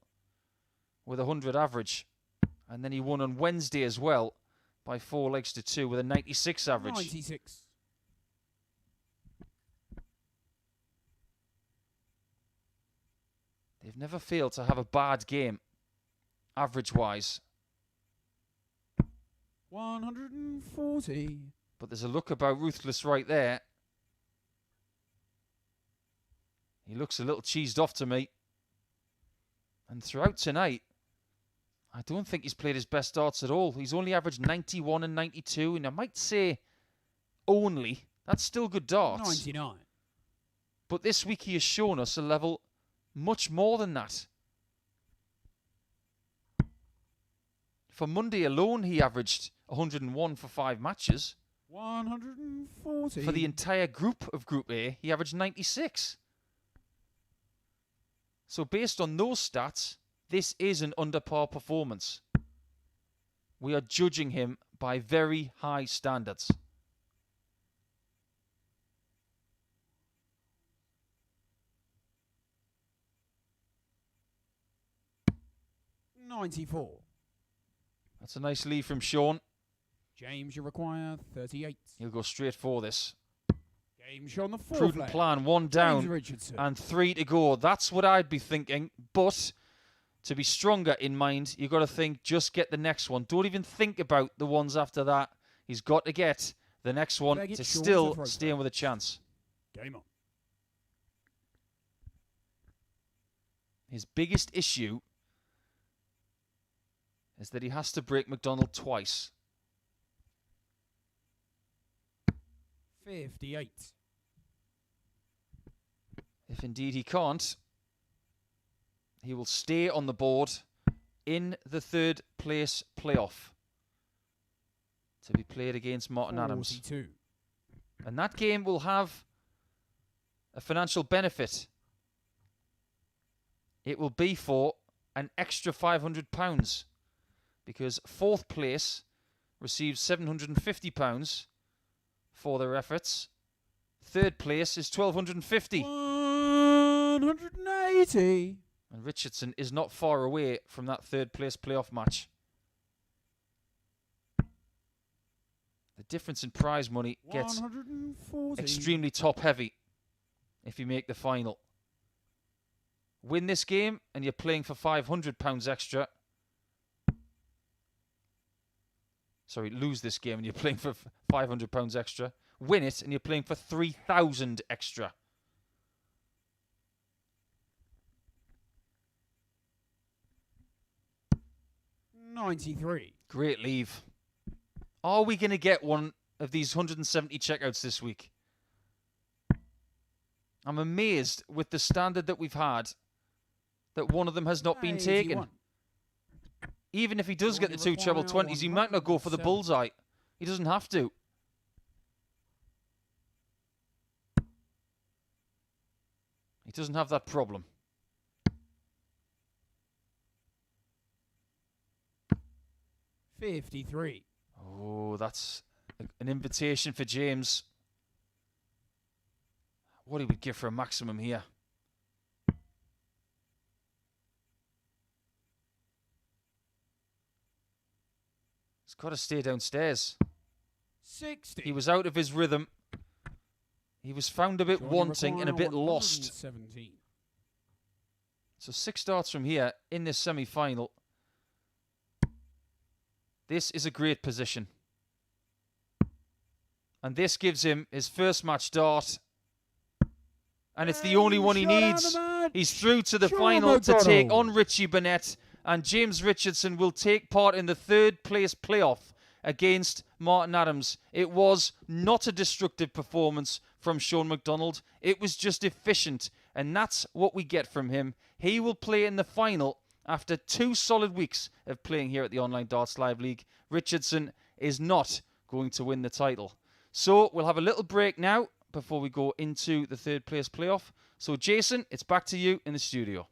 with a 100 average. And then he won on Wednesday as well by 4 legs to 2 with a 96 average. 96. They've never failed to have a bad game, average-wise. 140. But there's a look about Ruthless right there. He looks a little cheesed off to me. And throughout tonight, I don't think he's played his best darts at all. He's only averaged 91 and 92, and I might say only. That's still good darts. 99. But this week he has shown us a level much more than that. For Monday alone, he averaged 101 for 5 matches. 140. For the entire group of Group A, he averaged 96. So based on those stats, this is an under par performance. We are judging him by very high standards. $94. That's a nice lead from Shaun. James, you require 38. He'll go straight for this. James, Shaun, the fourth Prudent leg. plan, 1 James down Richardson. and 3 to go. That's what I'd be thinking. But to be stronger in mind, you've got to think, just get the next one. Don't even think about the ones after that. He's got to get the next one Leg it to short still to throw stay in with a chance. Game on. His biggest issue is that he has to break McDonald twice. 58. If indeed he can't, he will stay on the board in the 3rd place playoff to be played against Martin Adams. 42. And that game will have a financial benefit. It will be for an extra £500 because 4th place receives £750 for their efforts. 3rd place is £1,250. 180. And Richardson is not far away from that third place playoff match. The difference in prize money gets 140. extremely top heavy if you make the final. Win this game and you're playing for £500 extra. Sorry, lose this game and you're playing for £500 extra. Win it and you're playing for £3,000 extra. $93. Great leave. Are we going to get one of these 170 checkouts this week? I'm amazed with the standard that we've had that one of them has not been taken. 81. Even if he does get the two treble 20s, he might not go for the bullseye. He doesn't have to. He doesn't have that problem. $53. Oh, that's an invitation for James. What he would give for a maximum here. He's got to stay downstairs. 60. He was out of his rhythm. He was found a bit wanting and a bit lost. 117. So 6 starts from here in this semi-final. This is a great position. And this gives him his first match start. And it's the only one he needs. He's through to the Shaun final to McDonald. take on Richie Burnett. And James Richardson will take part in the third place playoff against Martin Adams. It was not a destructive performance from Shaun McDonald. It was just efficient. And that's what we get from him. He will play in the final after 2 solid weeks of playing here at the Online Darts Live League. Richardson is not going to win the title. So we'll have a little break now before we go into the third place playoff. So Jason, it's back to you in the studio.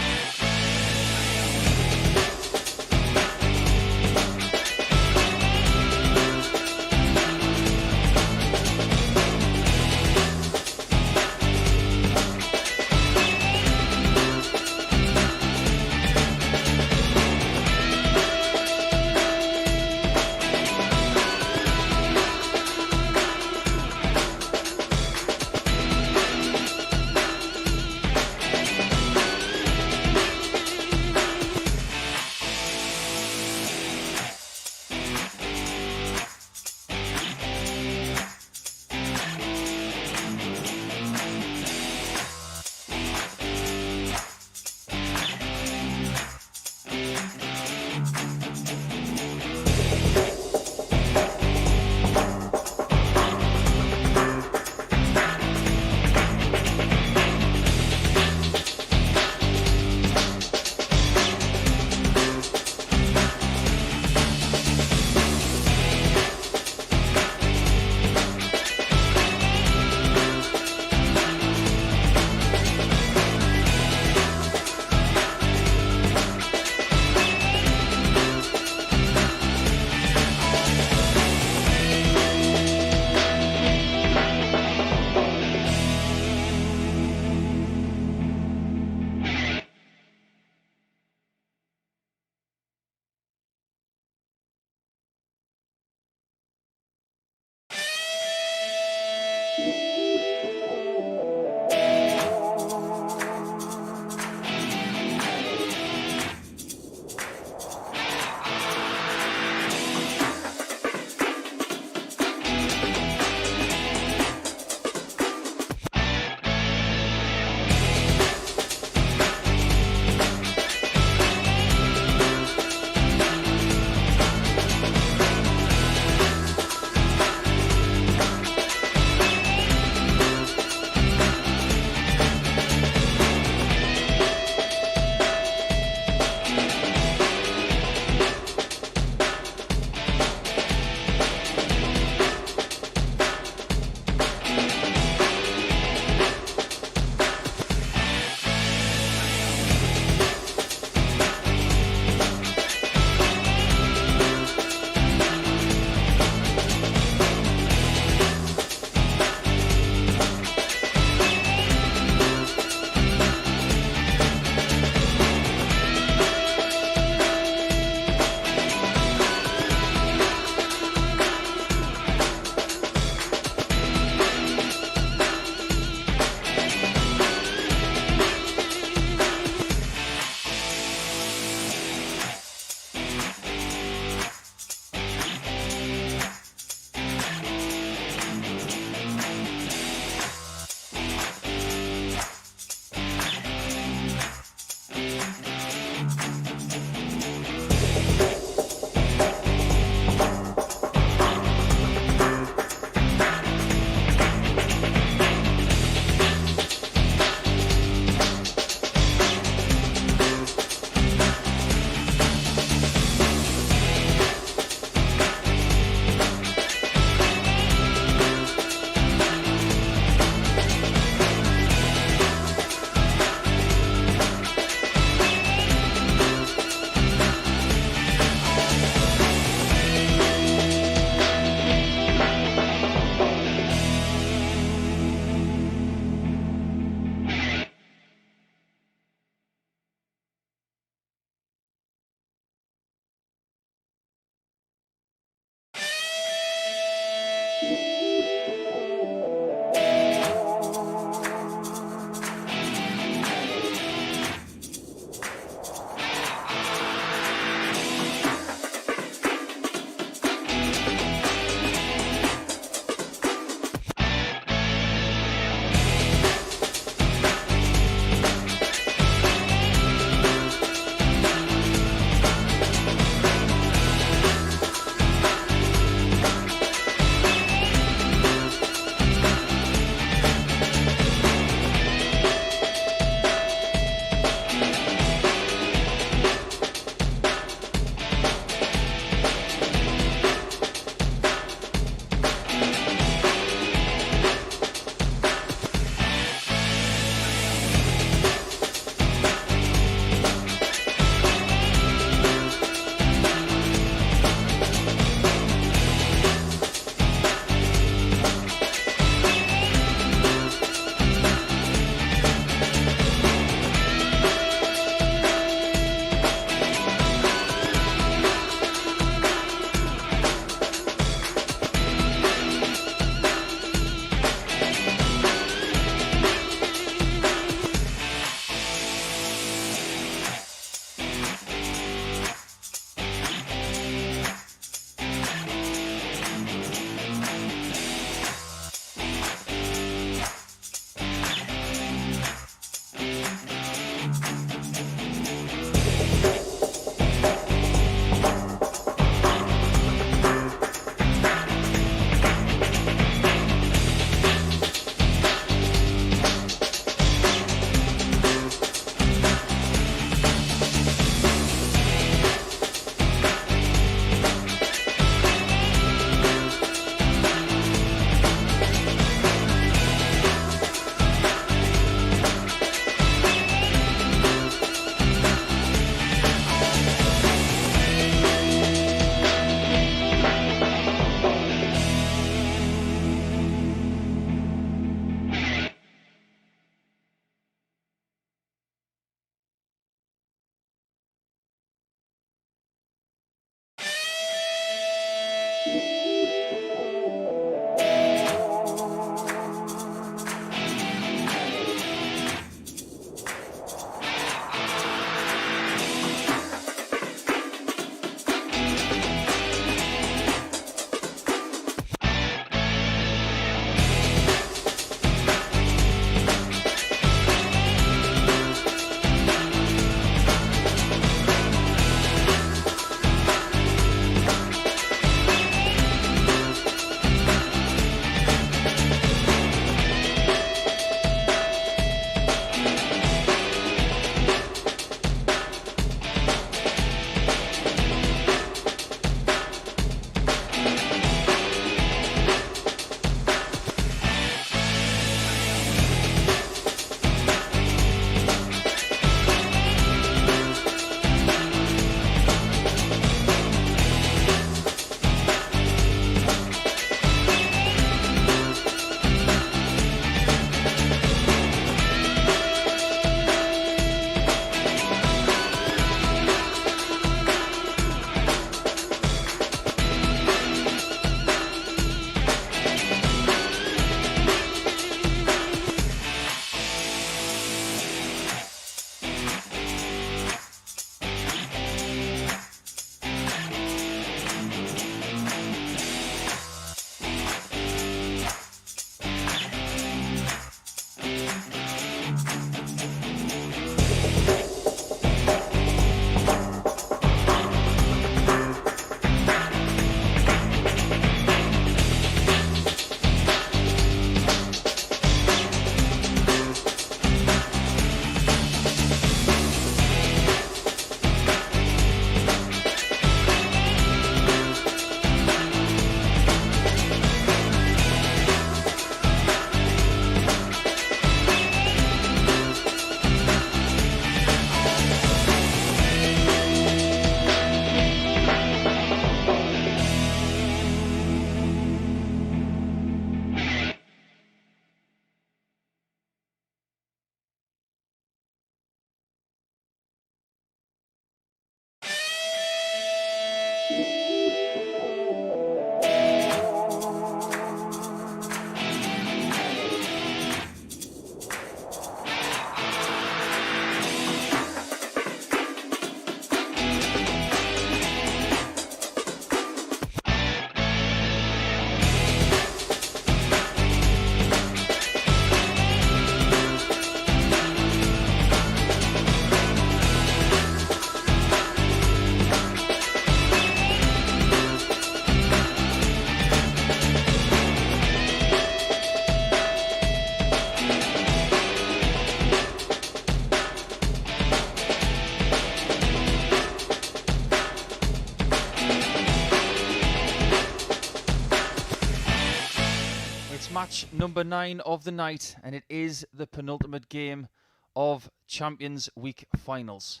match number 9 of the night, and it is the penultimate game of Champions Week finals.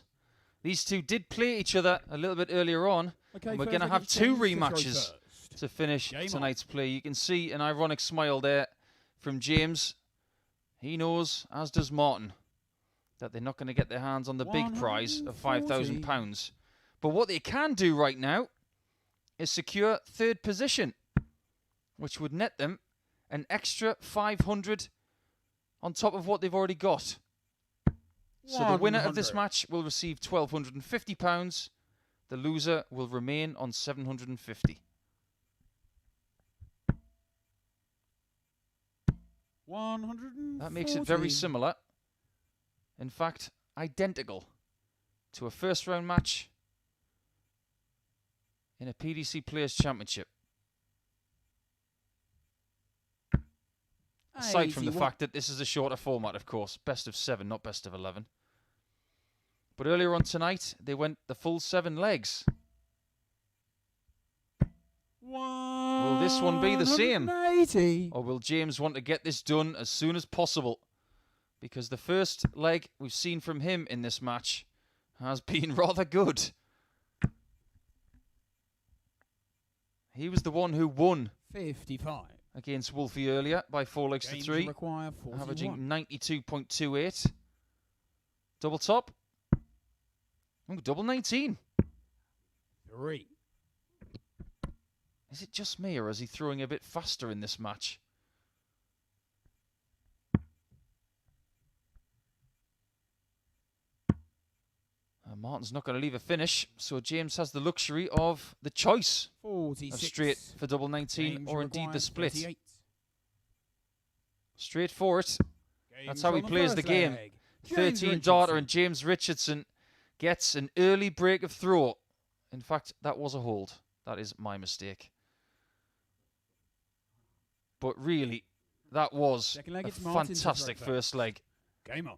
These two did play each other a little bit earlier on, and we're going to have 2 rematches to finish tonight's play. You can see an ironic smile there from James. He knows, as does Martin, that they're not going to get their hands on the big prize of £5,000. But what they can do right now is secure 3rd position, which would net them an extra 500 on top of what they've already got. So the winner of this match will receive £1,250. The loser will remain on £750. 140. That makes it very similar. In fact, identical to a first round match in a PDC Players Championship. Aside from the fact that this is a shorter format, of course. Best of 7, not best of 11. But earlier on tonight, they went the full 7 legs. Will this one be the same? Or will James want to get this done as soon as possible? Because the first leg we've seen from him in this match has been rather good. He was the one who won 55 against Wolfie earlier by 4 legs to 3, averaging 92.28. Double top. Oh, double 19. 3. Is it just me, or is he throwing a bit faster in this match? Martin's not going to leave a finish, so James has the luxury of the choice 46. of straight for double 19 James or indeed the split. 38. Straight for it. That's how he plays the game. 13 darter, and James Richardson gets an early break of throw. In fact, that was a hold. That is my mistake. But really, that was a fantastic first leg. Game on.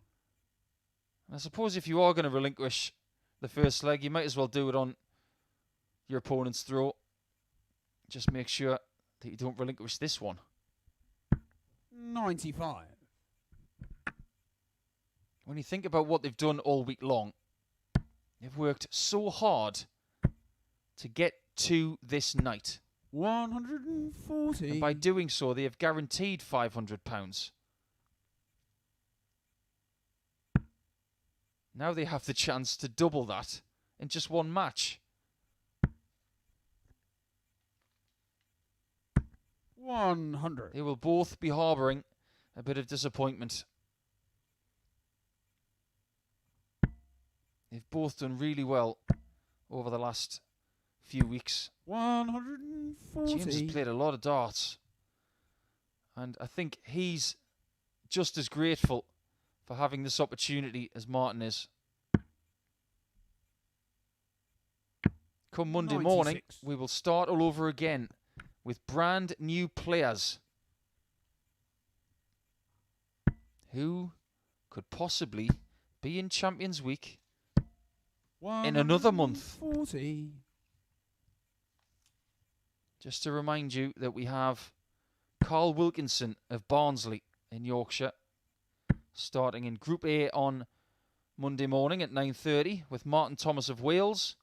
I suppose if you are going to relinquish the first leg, you might as well do it on your opponent's throw. Just make sure that you don't relinquish this one. 95. When you think about what they've done all week long, they've worked so hard to get to this night. 140. And by doing so, they have guaranteed £500. Now they have the chance to double that in just one match. 100. They will both be harbouring a bit of disappointment. They've both done really well over the last few weeks. 140. James has played a lot of darts, and I think he's just as grateful for having this opportunity as Martin is. Come Monday 96. morning, we will start all over again with brand new players. Who could possibly be in Champions Week in another month? 140. Just to remind you that we have Carl Wilkinson of Barnsley in Yorkshire starting in Group A on Monday morning at 9:30 with Martin Thomas of Wales.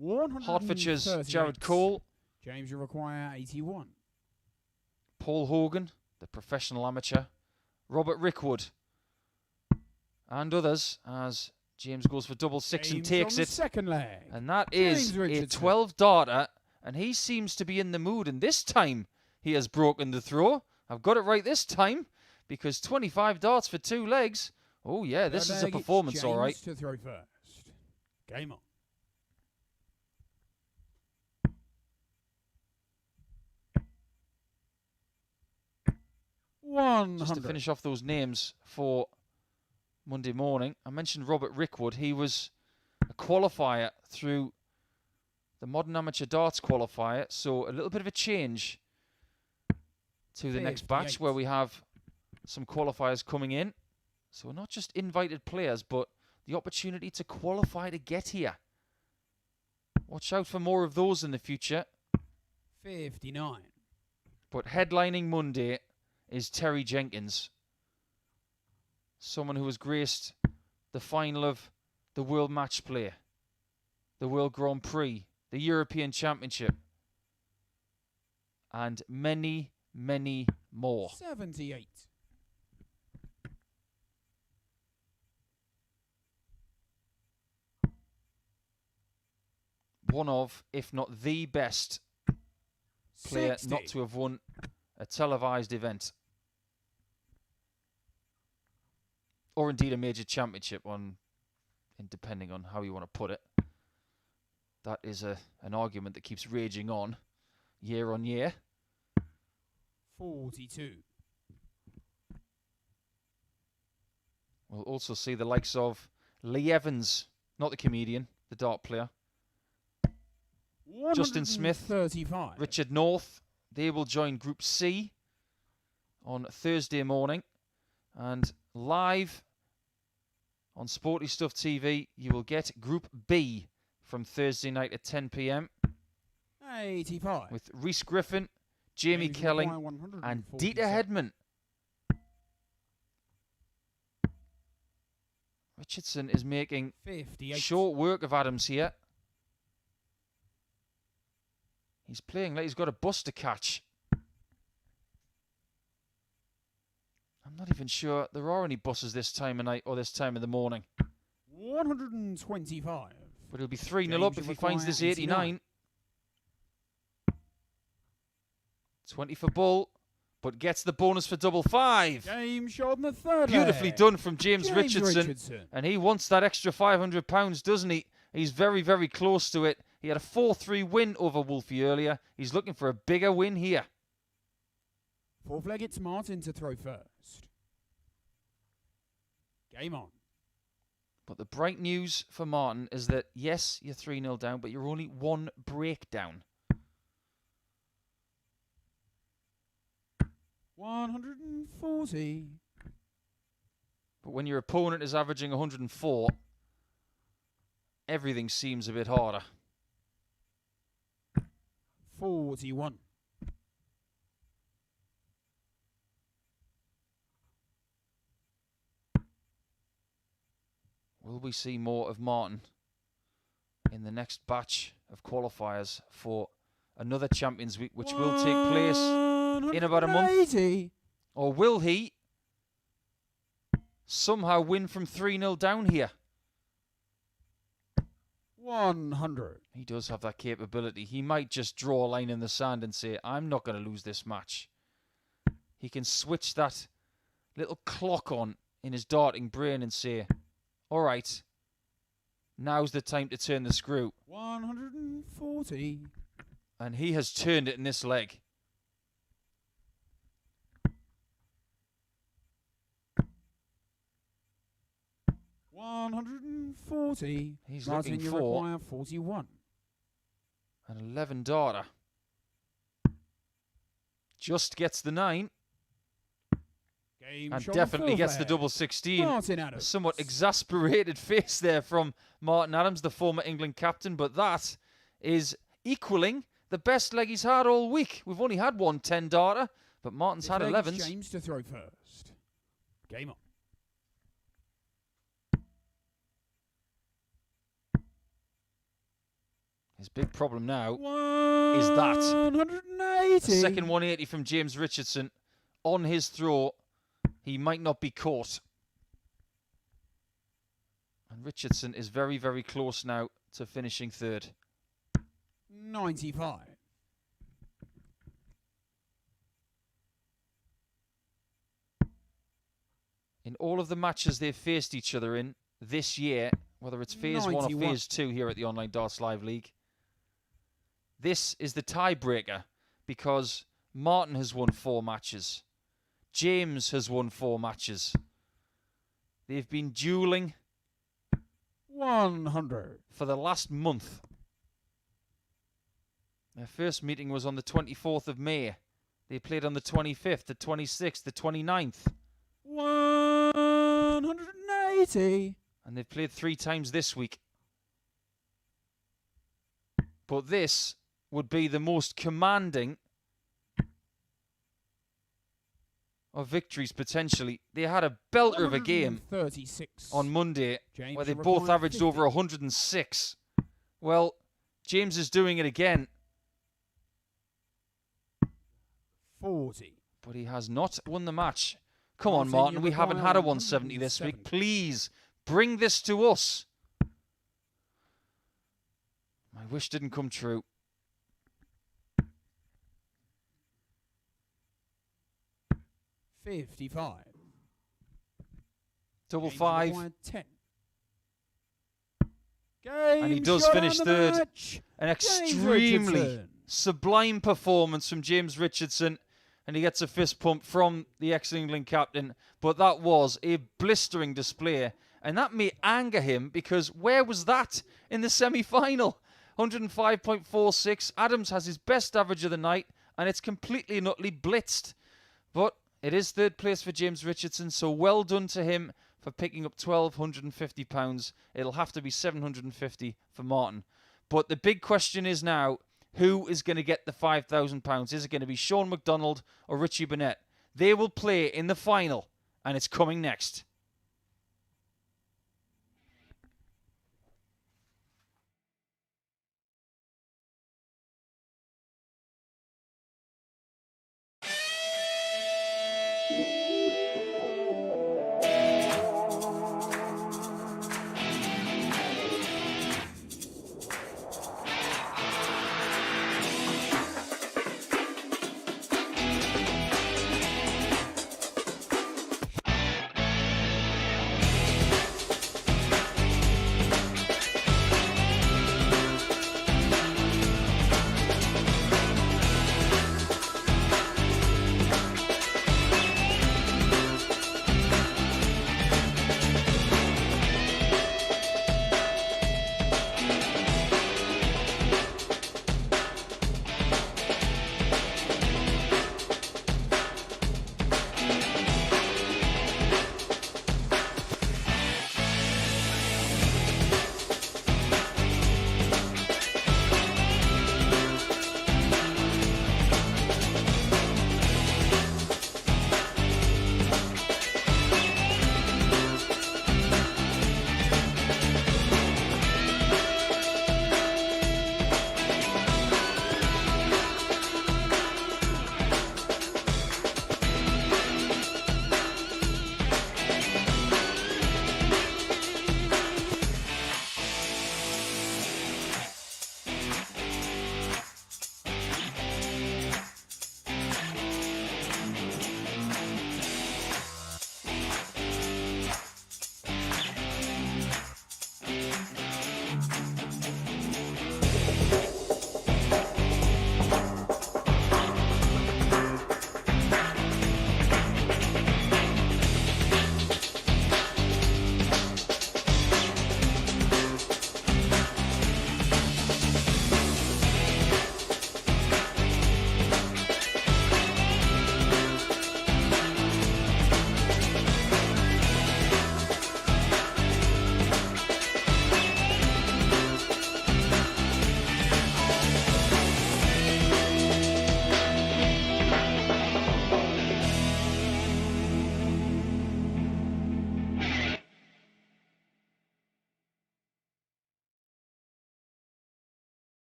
Hertfordshire's Jared Cole. James, you require 81. Paul Hogan, the professional amateur. Robert Rickwood. And others as James goes for double 6 and takes it. Second leg. And that is a 12 darter. And he seems to be in the mood. And this time he has broken the throw. I've got it right this time. Because 25 darts for 2 legs. Oh, yeah, this is a performance, all right. To throw first. Game on. 100. Just to finish off those names for Monday morning, I mentioned Robert Rickwood. He was a qualifier through the Modern Amateur Darts qualifier. So a little bit of a change to the next batch where we have some qualifiers coming in. So not just invited players, but the opportunity to qualify to get here. Watch out for more of those in the future. 59. But headlining Monday is Terry Jenkins. Someone who has graced the final of the World Match Play, the World Grand Prix, the European Championship, and many, many more. 78. One of, if not the best player 60. not to have won a televised event. Or indeed a major championship, depending on how you want to put it. That is an argument that keeps raging on year. 42. We'll also see the likes of Lee Evans, not the comedian, the dart player. Justin Smith, 35. Richard North. They will join Group C on Thursday morning. And live on Sporty Stuff TV, you will get Group B from Thursday night at 10 p.m. 85. with Rhys Griffin, Jamie Kelling, and Dieter Hedman. Richardson is making 58. short work of Adams here. He's playing like he's got a bus to catch. I'm not even sure there are any buses this time of night or this time of the morning. 125. But he'll be 3-0 up if he finds this 89. 20 for Bull, but gets the bonus for double 5. Game shot in the third Beautifully leg. done from James Richardson. And he wants that extra £500, doesn't he? He's very, very close to it. He had a 4-3 win over Wolfie earlier. He's looking for a bigger win here. Fourth leg, it's Martin to throw first. Game on. But the bright news for Martin is that, yes, you're 3-0 down, but you're only one break down. 140. But when your opponent is averaging 104, everything seems a bit harder. 41. Will we see more of Martin in the next batch of qualifiers for another Champions Week, which will take place in about a month? Or will he somehow win from 3-0 down here? 100. He does have that capability. He might just draw a line in the sand and say, I'm not going to lose this match. He can switch that little clock on in his darting brain and say, all right, now's the time to turn the screw. 140. And he has turned it in this leg. $140. He's Martin, looking you for require 41. an 11 darter. Just gets the 9. Game And shot definitely fourth gets the leg. double 16. Martin A Adams. somewhat exasperated face there from Martin Adams, the former England captain. But that is equaling the best leg he's had all week. We've only had one 10 darter, but Martin's had Fifth leg, 11s. James to throw first. Game on. His big problem now is that 180. the second 180 from James Richardson on his throw. He might not be caught. And Richardson is very, very close now to finishing third. 95. In all of the matches they've faced each other in this year, whether it's Phase 1 or 91. Phase 2 here at the Online Darts Live League, this is the tiebreaker because Martin has won 4 matches. James has won 4 matches. They've been dueling 100. for the last month. Their first meeting was on the 24th of May. They played on the 25th, the 26th, the 29th. 180. And they've played 3 times this week. But this would be the most commanding of victories potentially. They had a belter of a game 36 on Monday James where they will both require averaged 50. over 106. Well, James is doing it again, 40. but he has not won the match. Come on, Martin, Martin, you we haven't require had a 170 this week. 170. Please, bring this to us. My wish didn't come true. 55. Double James five. required 10. Game And he does shot finish on the third. match. An James extremely Richardson. sublime performance from James Richardson. And he gets a fist pump from the ex-England captain. But that was a blistering display. And that may anger him because where was that in the semi-final? 105.46. Adams has his best average of the night. And it's completely and utterly blitzed. But it is third place for James Richardson. So well done to him for picking up £1,250. It'll have to be £750 for Martin. But the big question is now, who is going to get the £5,000? Is it going to be Shaun McDonald or Richie Burnett? They will play in the final, and it's coming next.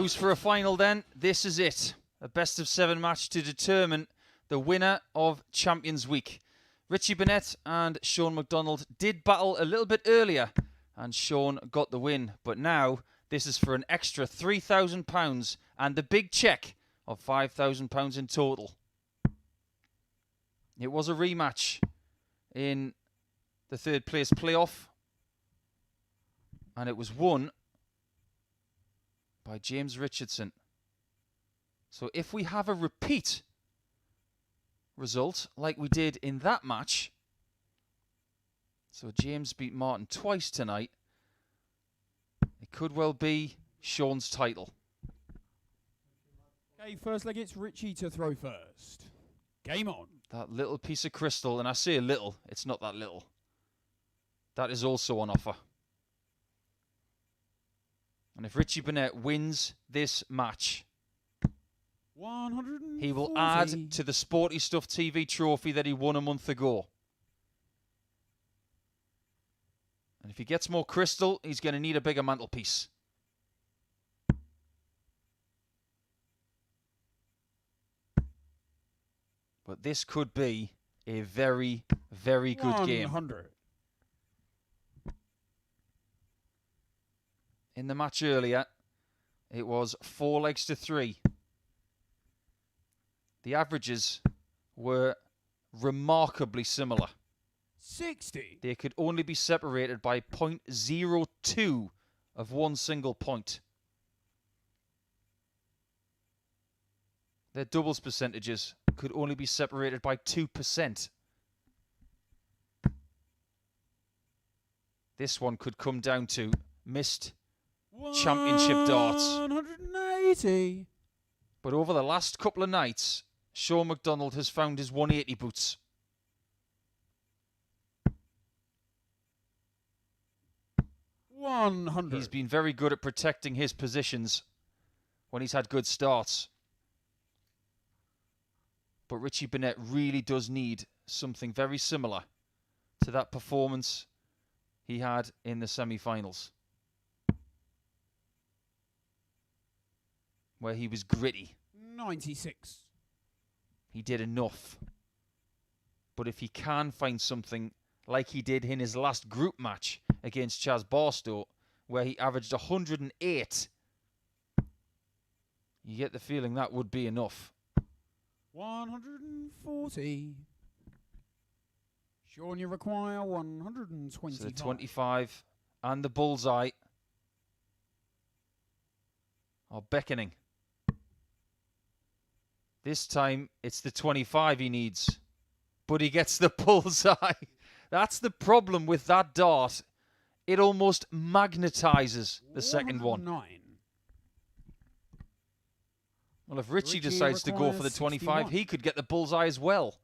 Who's for a final then? This is it. A best of 7 match to determine the winner of Champions Week. Richie Burnett and Shaun McDonald did battle a little bit earlier, and Shaun got the win. But now, this is for an extra £3,000 and the big cheque of £5,000 in total. It was a rematch in the third place playoff, and it was won by James Richardson. So if we have a repeat result like we did in that match, so James beat Martin twice tonight, it could well be Shaun's title. Okay, first leg, it's Richie to throw first. Game on. That little piece of crystal, and I say a little, it's not that little. That is also on offer. And if Richie Burnett wins this match, 140. he will add to the Sporty Stuff TV trophy that he won a month ago. And if he gets more crystal, he's going to need a bigger mantelpiece. But this could be a very, very good game. 100. In the match earlier, it was 4 legs to 3. The averages were remarkably similar. 60. They could only be separated by 0.02 of one single point. Their doubles percentages could only be separated by 2%. This one could come down to missed championship darts. 180. But over the last couple of nights, Shaun McDonald has found his 180 boots. He's been very good at protecting his positions when he's had good starts. But Richie Burnett really does need something very similar to that performance he had in the semi-finals, where he was gritty. 96. He did enough. But if he can find something like he did in his last group match against Chaz Barstow, where he averaged 108, you get the feeling that would be enough. 140. Shaun, you require 125. So the 25 and the bullseye are beckoning. This time, it's the 25 he needs. But he gets the bullseye. That's the problem with that dart. It almost magnetizes the second one. Well, if Richie decides to go for the 25, he could get the bullseye as well.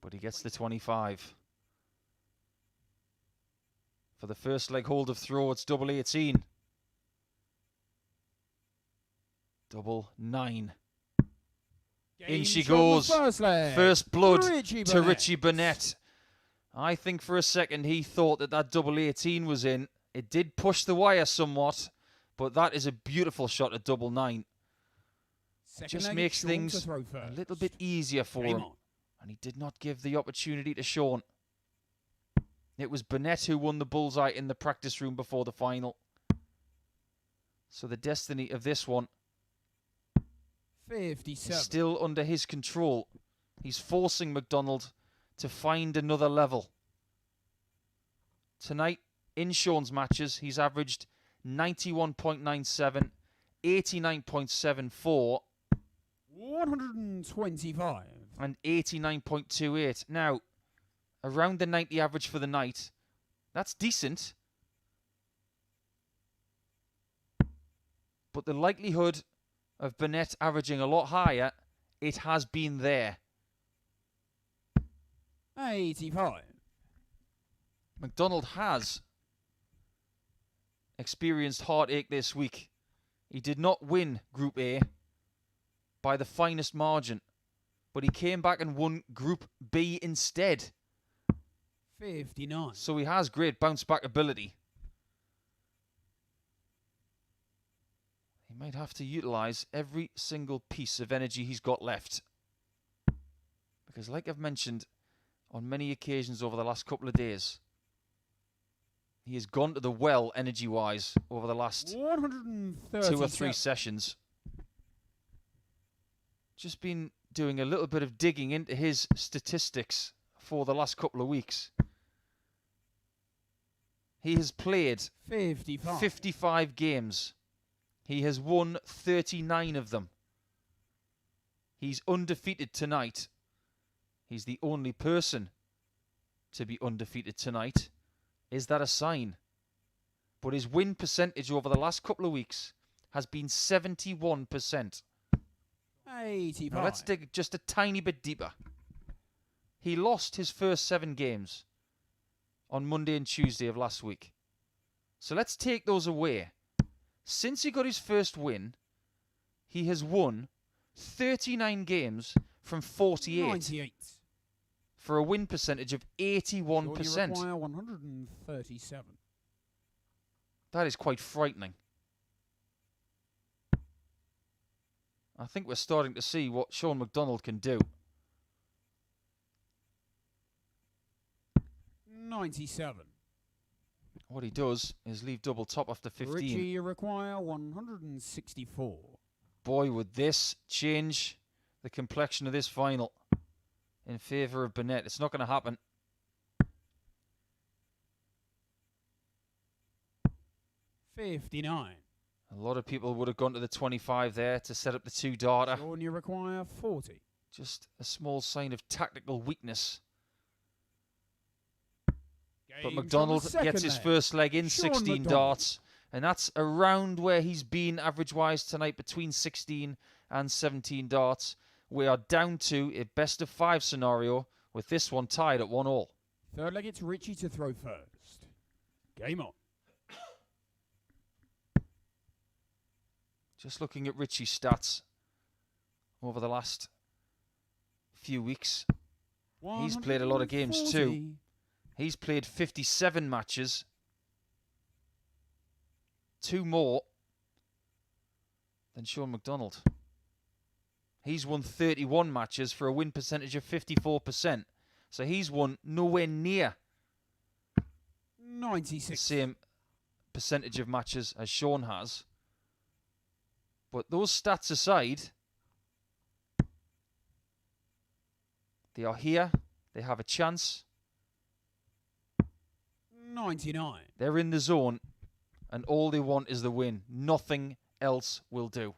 But he gets the 25. For the first leg hold of throw, it's double 18. Double 9. In she goes. First blood to Richie Burnett. I think for a second he thought that double 18 was in. It did push the wire somewhat, but that is a beautiful shot at double 9. Just makes things a little bit easier for him. And he did not give the opportunity to Shaun. It was Burnett who won the bullseye in the practice room before the final. So the destiny of this one 57. is still under his control. He's forcing McDonald to find another level. Tonight, in Shaun's matches, he's averaged 91.97, 89.74, 125, and 89.28. Now, around the 90 average for the night, that's decent. But the likelihood of Burnett averaging a lot higher, it has been there. 85. McDonald has experienced heartache this week. He did not win Group A by the finest margin, but he came back and won Group B instead. 59. So he has great bounce back ability. might have to utilise every single piece of energy he's got left. Because like I've mentioned on many occasions over the last couple of days, he has gone to the well energy-wise over the last 2 or 3 sessions. Just been doing a little bit of digging into his statistics for the last couple of weeks. He has played 55 games. He has won 39 of them. He's undefeated tonight. He's the only person to be undefeated tonight. Is that a sign? But his win percentage over the last couple of weeks has been 71%. 85. Now let's dig just a tiny bit deeper. He lost his first 7 games on Monday and Tuesday of last week. So let's take those away. Since he got his first win, he has won 39 games from 48. 98. For a win percentage of 81%. You require 137. That is quite frightening. I think we're starting to see what Shaun McDonald can do. 97. What he does is leave double top after 15. Richie, you require 164. Boy, would this change the complexion of this final in favour of Burnett. It's not going to happen. 59. A lot of people would have gone to the 25 there to set up the 2-darter. Shaun, you require 40. Just a small sign of tactical weakness. But McDonald gets his first leg in, 16 darts. And that's around where he's been average-wise tonight, between 16 and 17 darts. We are down to a best-of-5 scenario with this one tied at 1-1. Third leg, it's Richie to throw first. Game on. Just looking at Richie's stats over the last few weeks. He's played a lot of games too. He's played 57 matches. 2 more than Shaun McDonald. He's won 31 matches for a win percentage of 54%. So he's won nowhere near 96. the same percentage of matches as Shaun has. But those stats aside, they are here. They have a chance. 99. They're in the zone, and all they want is the win. Nothing else will do.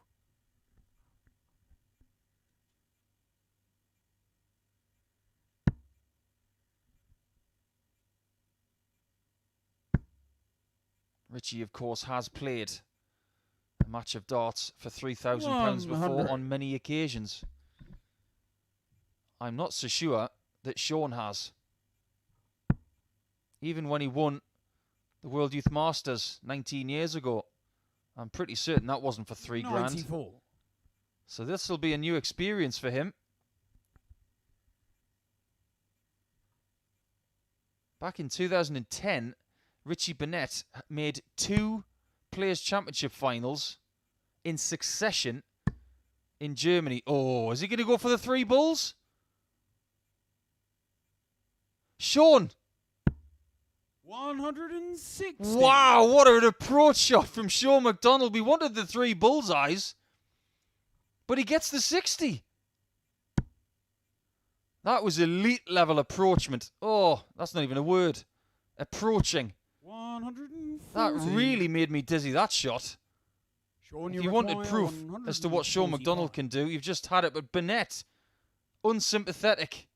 Richie, of course, has played a match of darts for £3,000 before on many occasions. I'm not so sure that Shaun has. Even when he won the World Youth Masters 19 years ago, I'm pretty certain that wasn't for £3,000. So this will be a new experience for him. Back in 2010, Richie Burnett made 2 Players' Championship finals in succession in Germany. Oh, is he going to go for the 3 bulls? Shaun! 160. Wow, what an approach shot from Shaun McDonald. We wanted the 3 bullseyes, but he gets the 60. That was elite level approachment. Oh, that's not even a word. Approaching. 140. That really made me dizzy, that shot. Shaun, If you wanted proof as to what Shaun McDonald can do, you've just had it. But Burnett, unsympathetic,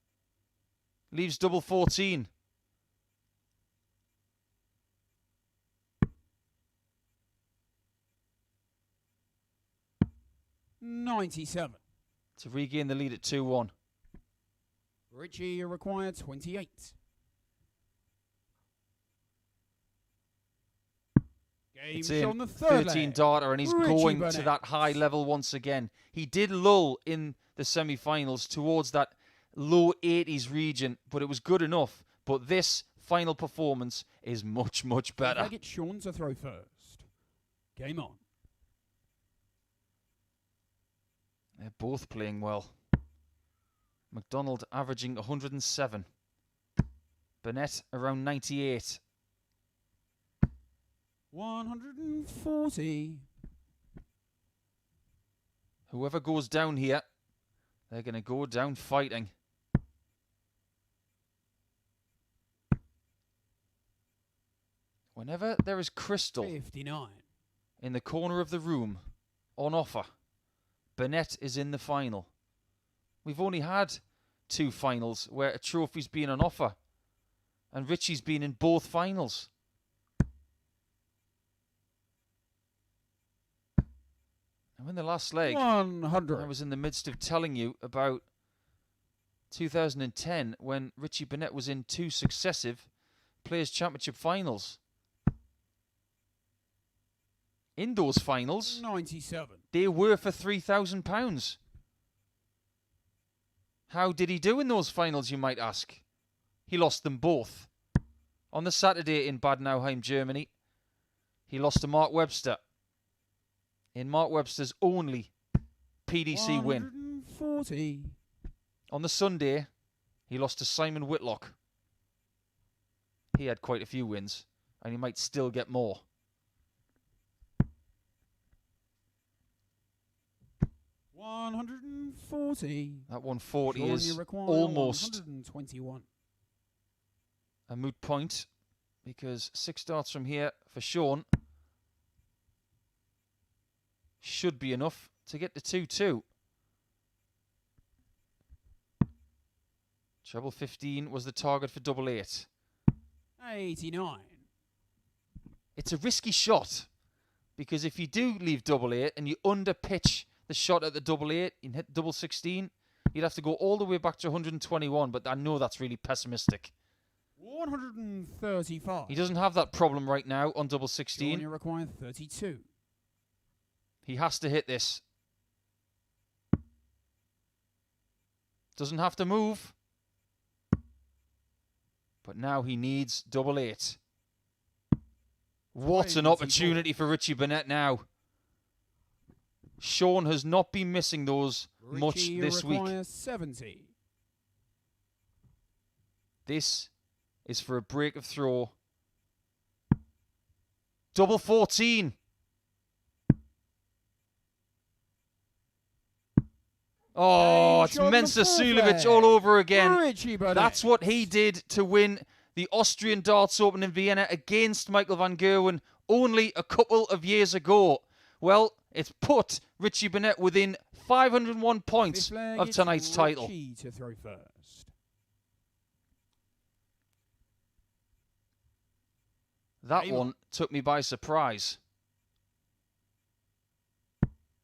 leaves double 14. $97. To regain the lead at 2-1. Richie, you require 28. Game It's in on the third 13 leg. darter, and he's Richie going Burnett. to that high level once again. He did lull in the semi-finals towards that low 80s region, but it was good enough. But this final performance is much, much better. I get Shaun to throw first. Game on. They're both playing well. McDonald averaging 107. Burnett around 98. 140. Whoever goes down here, they're going to go down fighting. Whenever there is crystal 59. in the corner of the room on offer, Burnett is in the final. We've only had 2 finals where a trophy's been on offer, and Richie's been in both finals. Now in the last leg, 100. I was in the midst of telling you about 2010 when Richie Burnett was in 2 successive Players' Championship finals. In those finals, 97. they were for £3,000. How did he do in those finals, you might ask? He lost them both. On the Saturday in Bad Nauheim, Germany, he lost to Mark Webster. In Mark Webster's only PDC win. 140. On the Sunday, he lost to Simon Whitlock. He had quite a few wins, and he might still get more. $140. That 140 Shaun, is you require almost 121. a moot point, because 6 darts from here for Shaun should be enough to get to 2-2. Treble 15 was the target for double 8. 89. It's a risky shot, because if you do leave double 8 and you underpitch the shot at the double 8 and hit double 16, you'd have to go all the way back to 121, but I know that's really pessimistic. 135. He doesn't have that problem right now on double Shaun, 16. you require 32. He has to hit this. Doesn't have to move. But now he needs double 8. What an opportunity for Richie Burnett now. Shaun has not been missing those much Richie, this you week. require 70. This is for a break of throw. Double 14. Oh, it's Shaun Mensa McDonald. Sulevic all over again. Richie Burnett. That's what he did to win the Austrian Darts Open in Vienna against Michael van Gerwen only a couple of years ago. Well, it's put Richie Burnett within 501 points of tonight's title. Richie to throw first. That one took me by surprise.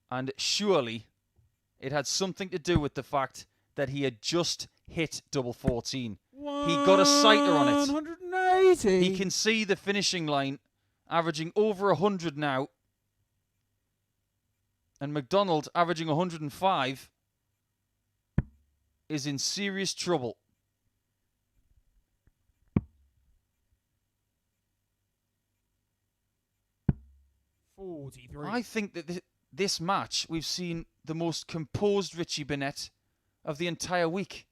And surely it had something to do with the fact that he had just hit double 14. He got a sighter on it. 180. He can see the finishing line, averaging over 100 now. And McDonald, averaging 105, is in serious trouble. I think that this match, we've seen the most composed Richie Burnett of the entire week.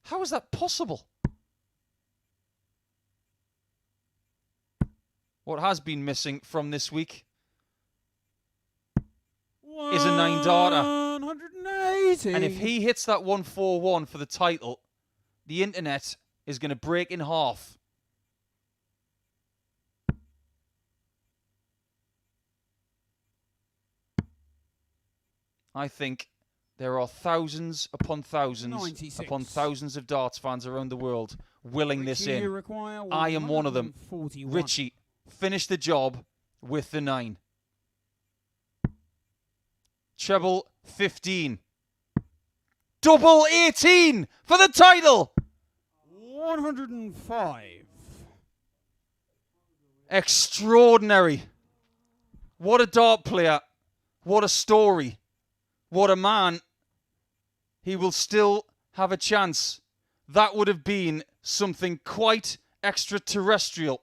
How is that possible? What has been missing from this week is a 9-darter. 180. And if he hits that 141 for the title, the internet is going to break in half. I think there are thousands upon thousands 96. upon thousands of darts fans around the world willing this Richie, you in. require I am one of them. 141. Richie, finish the job with the 9. Treble 15. Double 18 for the title. 105. Extraordinary. What a dart player. What a story. What a man. He will still have a chance. That would have been something quite extraterrestrial.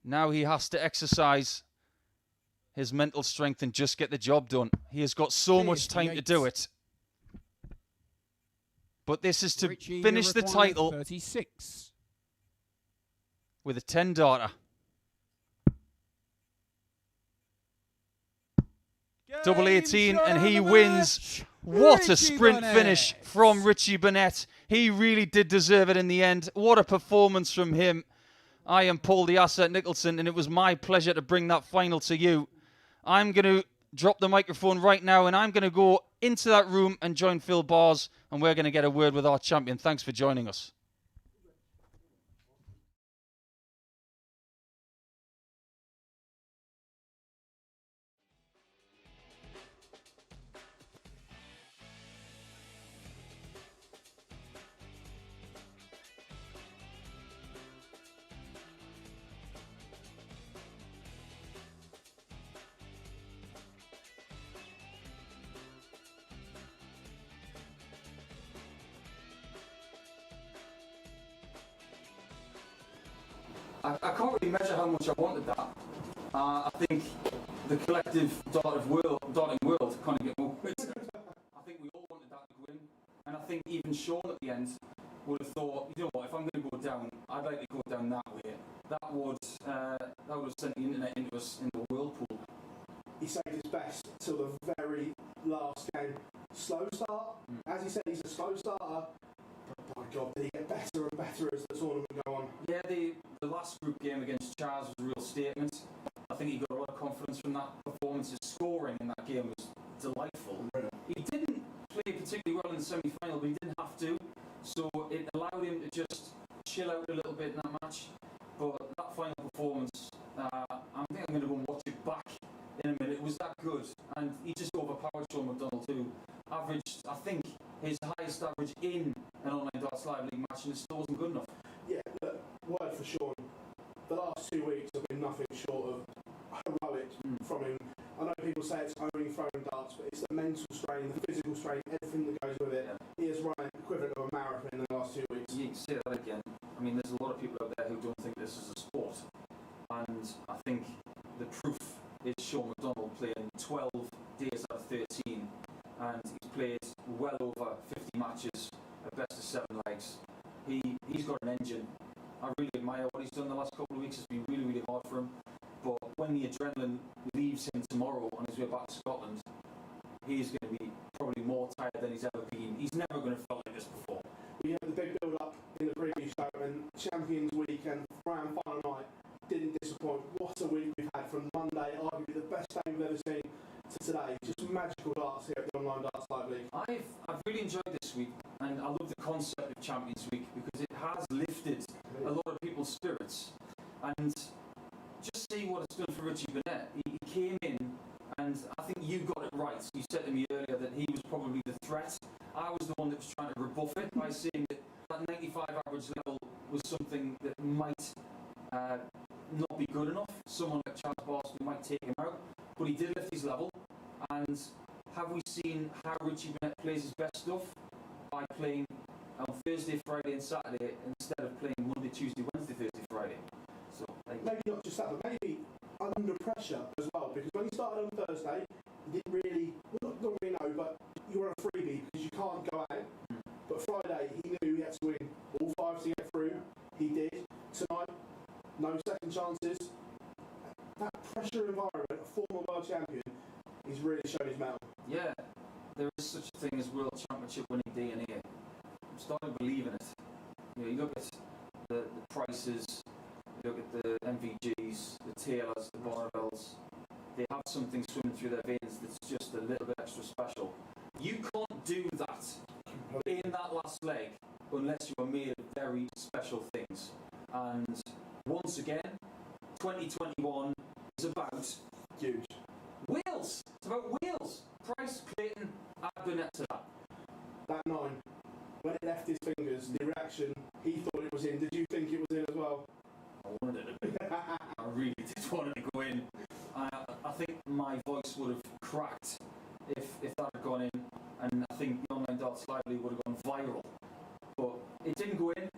Now he has to exercise his mental strength and just get the job done. He has got so much time to do it. But this is to Richie finish the title 36. with a 10-darter. Double 18 and he wins. What a sprint finish from Richie Burnett. He really did deserve it in the end. What a performance from him. I am Paul the Asset Nicholson, and it was my pleasure to bring that final to you. I'm going to drop the microphone right now, and I'm going to go into that room and join Phil Bars, and we're going to get a word with our champion. Thanks for joining us. I can't really measure how much I wanted that. I think the collective darting world can't get more. I think we all wanted that to go in, and I think even Shaun at the end would have thought, you know what, if I'm going to go down, I'd like to go down that way. That would have sent the internet into a whirlpool. He saved his best till the very last game. Slow start, as he said, he's a slow starter. But by God, did he get better and better as the tournament go on? Yeah, the last group game against Charles was a real statement. I think he got a lot of confidence from that performance. His scoring in that game was delightful. Really? He didn't play particularly well in the semi-final, but he didn't have to. So it allowed him to just chill out a little bit in that match. But that final performance, I think I'm going to go and watch it back in a minute. It was that good. And he just overpowered Shaun McDonald too. Averaged, I think, his highest average in an online darts live league match, and it still wasn't good enough. Yeah, look, word for Shaun. The last 2 weeks have been nothing short of heroic from him. I know people say it's only throwing darts, but it's the mental strain, the physical strain, everything that goes with it. Yeah. He has run an equivalent of a marathon in the last 2 weeks. You say that again. I mean, there's a lot of people out there who don't think this is a sport. And I think the proof is Shaun McDonald playing 12 days out of 13. And he's played well over 50 matches at best of 7 legs. He's got an engine. I really admire what he's done the last couple of weeks. It's been really, really hard for him. But when the adrenaline leaves him tomorrow on his way back to Scotland, he's going to be probably more tired than he's ever been. He's never going to feel like this before. We had the big build-up in the previous show, and Champions Week and round final night didn't disappoint. What a week we've had from Monday, arguably the best day we've ever seen, to today. Just magical darts here at the Online Darts Live League. I've really enjoyed this week, and I love the concept of Champions Week because it has lifted a lot of people's spirits. And just see what it's done for Richie Burnett. He came in, and I think you got it right. You said to me earlier that he was probably the threat. I was the one that was trying to rebuff it by saying that 95 average level was something that might not be good enough. Someone like Charles Barstow might take him out, but he did lift his level. And have we seen how Richie Burnett plays his best stuff? By playing on Thursday, Friday and Saturday instead of playing Monday, Tuesday, Wednesday, Thursday, Friday. So maybe not just that, but maybe under pressure as well, because when he started on Thursday, he didn't really, well, not really know, but you were a freebie because you can't go out. But Friday, he knew he had to win all 5 to get through. He did. Tonight, no second chances. That pressure environment, a former world champion, he's really shown his mettle. Yeah, there is such a thing as World Championship winning DNA. I'm starting to believe in it. You look at the prices, you look at the MVGs, the Taylors, the Bonneville's. They have something swimming through their veins that's just a little bit extra special. You can't do that in that last leg unless you are made of very special things. And once again, 2021 is about huge. Wales. It's about Wales. Price, Clayton, add Burnett to that. That 9, when it left his fingers, the reaction, he thought it was in. Did you think it was in as well? I wanted it to be. I really did want it to go in. I think my voice would have cracked if that had gone in, and I think the Online Darts Live League would have gone viral. But it didn't go in,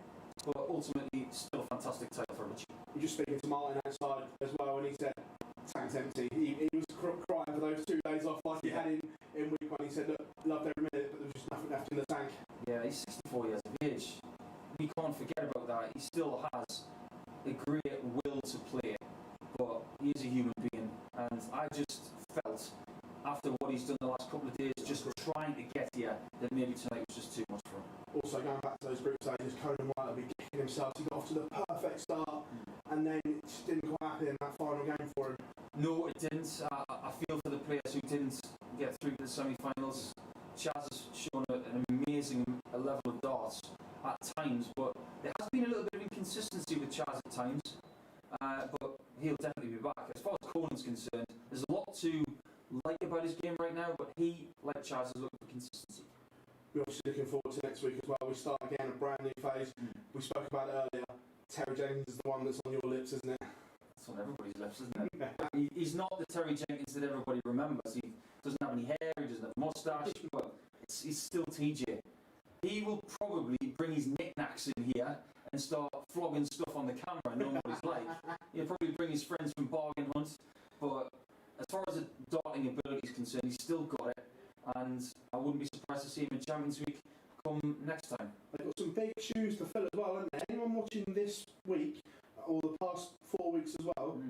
but ultimately still a fantastic title for Richie. He just speaking to Martin outside as well, and he said tank's empty. He was crying for those 2 days off like he had in week 1. He said, look, loved every minute, but there was just nothing left in the tank. Yeah, he's 64 years of age. We can't forget about that. He still has a great will to play, but he is a human being, and I just felt after what he's done the last couple of days, just trying to get here, that maybe tonight was just too much for him. Also, going back to those group stages, Conan Whitehead be kicking himself. He got off to the perfect start, and then it just didn't quite happen in that final game for him. No, it didn't. I feel for the players who didn't get through to the semi-finals. Chaz has shown an amazing level of darts at times, but there has been a little bit of inconsistency with Chaz at times. But he'll definitely be back. As far as Conan's concerned, there's a lot to like about his game right now, but he, like Chaz, has looked for consistency. We're obviously looking forward to next week as well. We start again a brand new phase. We spoke about it earlier. Terry Jenkins is the one that's on your lips, isn't it? It's on everybody's lips, isn't it? He's not the Terry Jenkins that everybody remembers. He doesn't have any hair, he doesn't have a moustache, but he's still TJ. He will probably bring his knickknacks in here and start flogging stuff on the camera, knowing what he's like. He'll probably bring his friends from Bargain Hunt, but as far as the darting ability is concerned, he's still got it, and I wouldn't be surprised to see him in Champions Week come next time. They've got some big shoes to fill as well, haven't they? Anyone watching this week, or the past 4 weeks as well,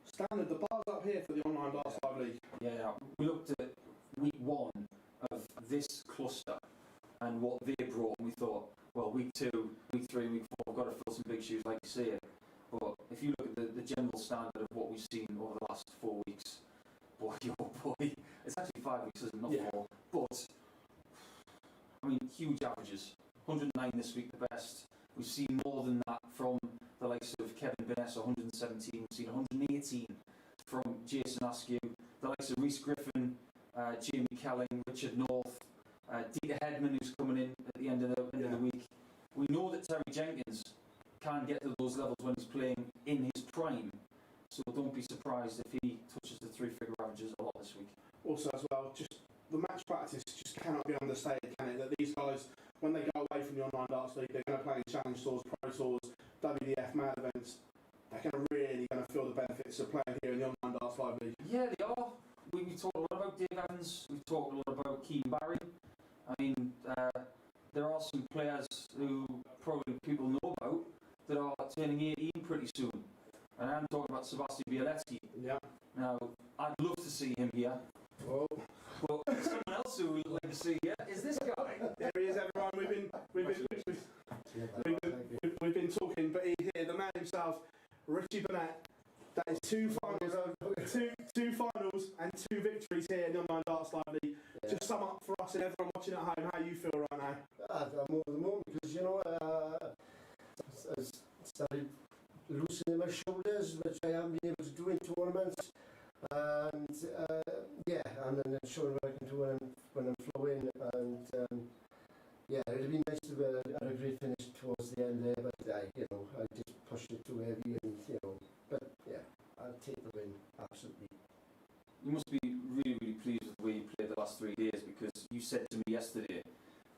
standard, the bar's up here for the online Darts Live League. Yeah, we looked at week 1 of this cluster and what they brought, and we thought, well, week 2, week 3, week 4, we've got to fill some big shoes, like you say. But if you look at the general standard of what we've seen over the last 4 weeks, boy, oh boy, it's actually 5 weeks, isn't it? Not 4. But, I mean, huge averages. 109 this week, the best. We've seen more than that from the likes of Kevin Burnett, 117. We've seen 118 from Jason Askew. The likes of Rhys Griffin, Jamie Kelling, Richard North, Dieter Hedman, who's coming in at the end of the week. We know that Terry Jenkins can get to those levels when he's playing in his prime. So don't be surprised if he touches the 3-figure averages a lot this week. Also as well, just the match practice just cannot be understated, can it? That these guys, when they go away from the online darts league, they're going to play in challenge tours, pro tours, WDF, mad events. They're really going to feel the benefits of playing here in the online darts live league. Yeah, they are. We talked a lot about Dave Evans. We've talked a lot about Keane Barry. I mean, there are some players who probably people know about that are turning 18 pretty soon. And I'm talking about Sebastian Bialetti. Yeah. Now, I'd love to see him here. Oh. But someone else who we'd like to see here is this guy. There he is, everyone. We've been talking, but he's here, the man himself, Richie Burnett. That is 2 finals, two finals and 2 victories here in the online darts live league. Yeah. Just sum up for us and everyone watching at home how you feel right now. I'm over the moon because, you know, I started loosening my shoulders, which I haven't been able to do in tournaments. And yeah, and then showing what I can do when I'm flowing. And yeah, it'd be nice to have a great finish towards the end there, but I just pushed it too heavy, and but yeah, I'll take the win, absolutely. You must be really, really pleased with the way you played the last 3 days, because you said to me yesterday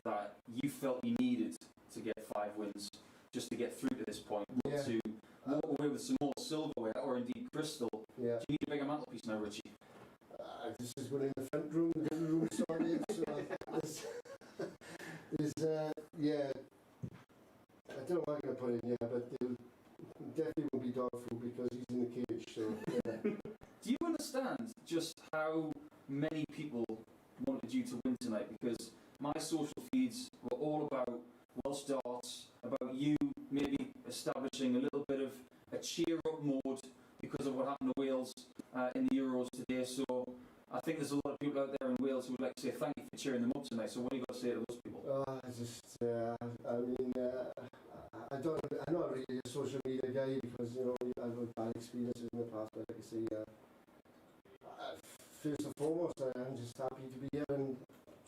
that you felt you needed to get 5 wins just to get through to this point, Yeah. to walk away with some more silverware or indeed crystal. Yeah. Do you need a bigger mantelpiece now, Richie? This is going in the front room, the living room started, so yeah, I don't know what I'm going to put in here, but it definitely won't be dog food because he's in the cage, so yeah. Do you understand just how many people wanted you to win tonight? Because my social feeds were all about Welsh darts, about you maybe establishing a little bit of a cheer-up mode because of what happened to Wales in the Euros today. So I think there's a lot of people out there in Wales who would like to say thank you for cheering them up tonight. So what do you got to say to those people? I'm not really a social media guy because, I've had bad experiences in the past, but like I say, first and foremost, I'm just happy to be here and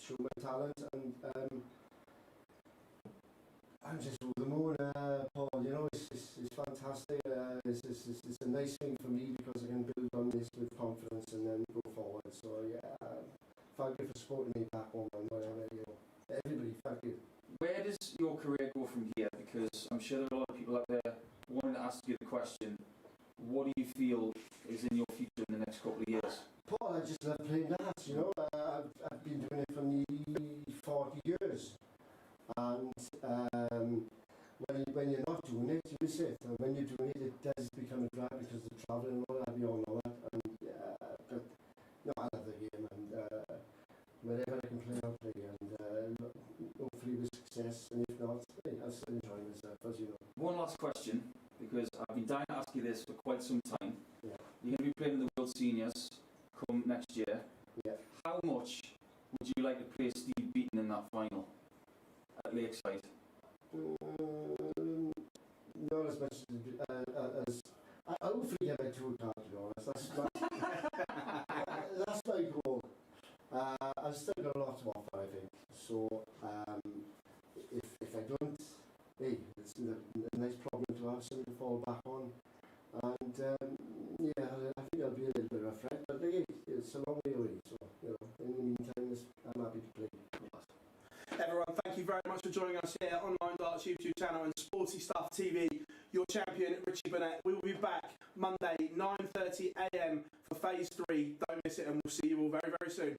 show my talent, and I'm just over the moon, Paul. It's fantastic. It's a nice thing for me because I can build on this with confidence and then go forward. So yeah, thank you for supporting me back home and whatever. Everybody, thank you. Where does your career go from here? Because I'm sure there are a lot of people out there wanting to ask you the question, Paul, I just love playing darts, you know. I've been doing it for nearly 40 years. And when you're not doing it, you miss it. And when you're doing it, it does become a drag because of the travelling and all that, we all know that. And, but, no, I love the game, and wherever I can play, I'll play. And hopefully with success, and if not, hey, I'll still enjoy myself, as you know. One last question, because I've been dying to ask you this for quite some time. Yeah. You're going to be playing in the World Seniors come next year. Yeah. How much would you like to play Steve Beaton in that final at Lakeside? Not as much as I hopefully get my tour card, to be honest. That's my goal. I've still got a lot to offer, I think. So if I don't, hey, it's a nice problem to have, something to fall back on. And yeah, I think I'll be a little bit of a threat, but hey, it's a long way away. So you know, in the meantime, I'm happy to play. Everyone, thank you very much for joining us here on Online Darts YouTube channel and Sporty Stuff TV. Your champion, Richie Burnett. We will be back Monday, 9:30 AM for Phase 3. Don't miss it, and we'll see you all very, very soon.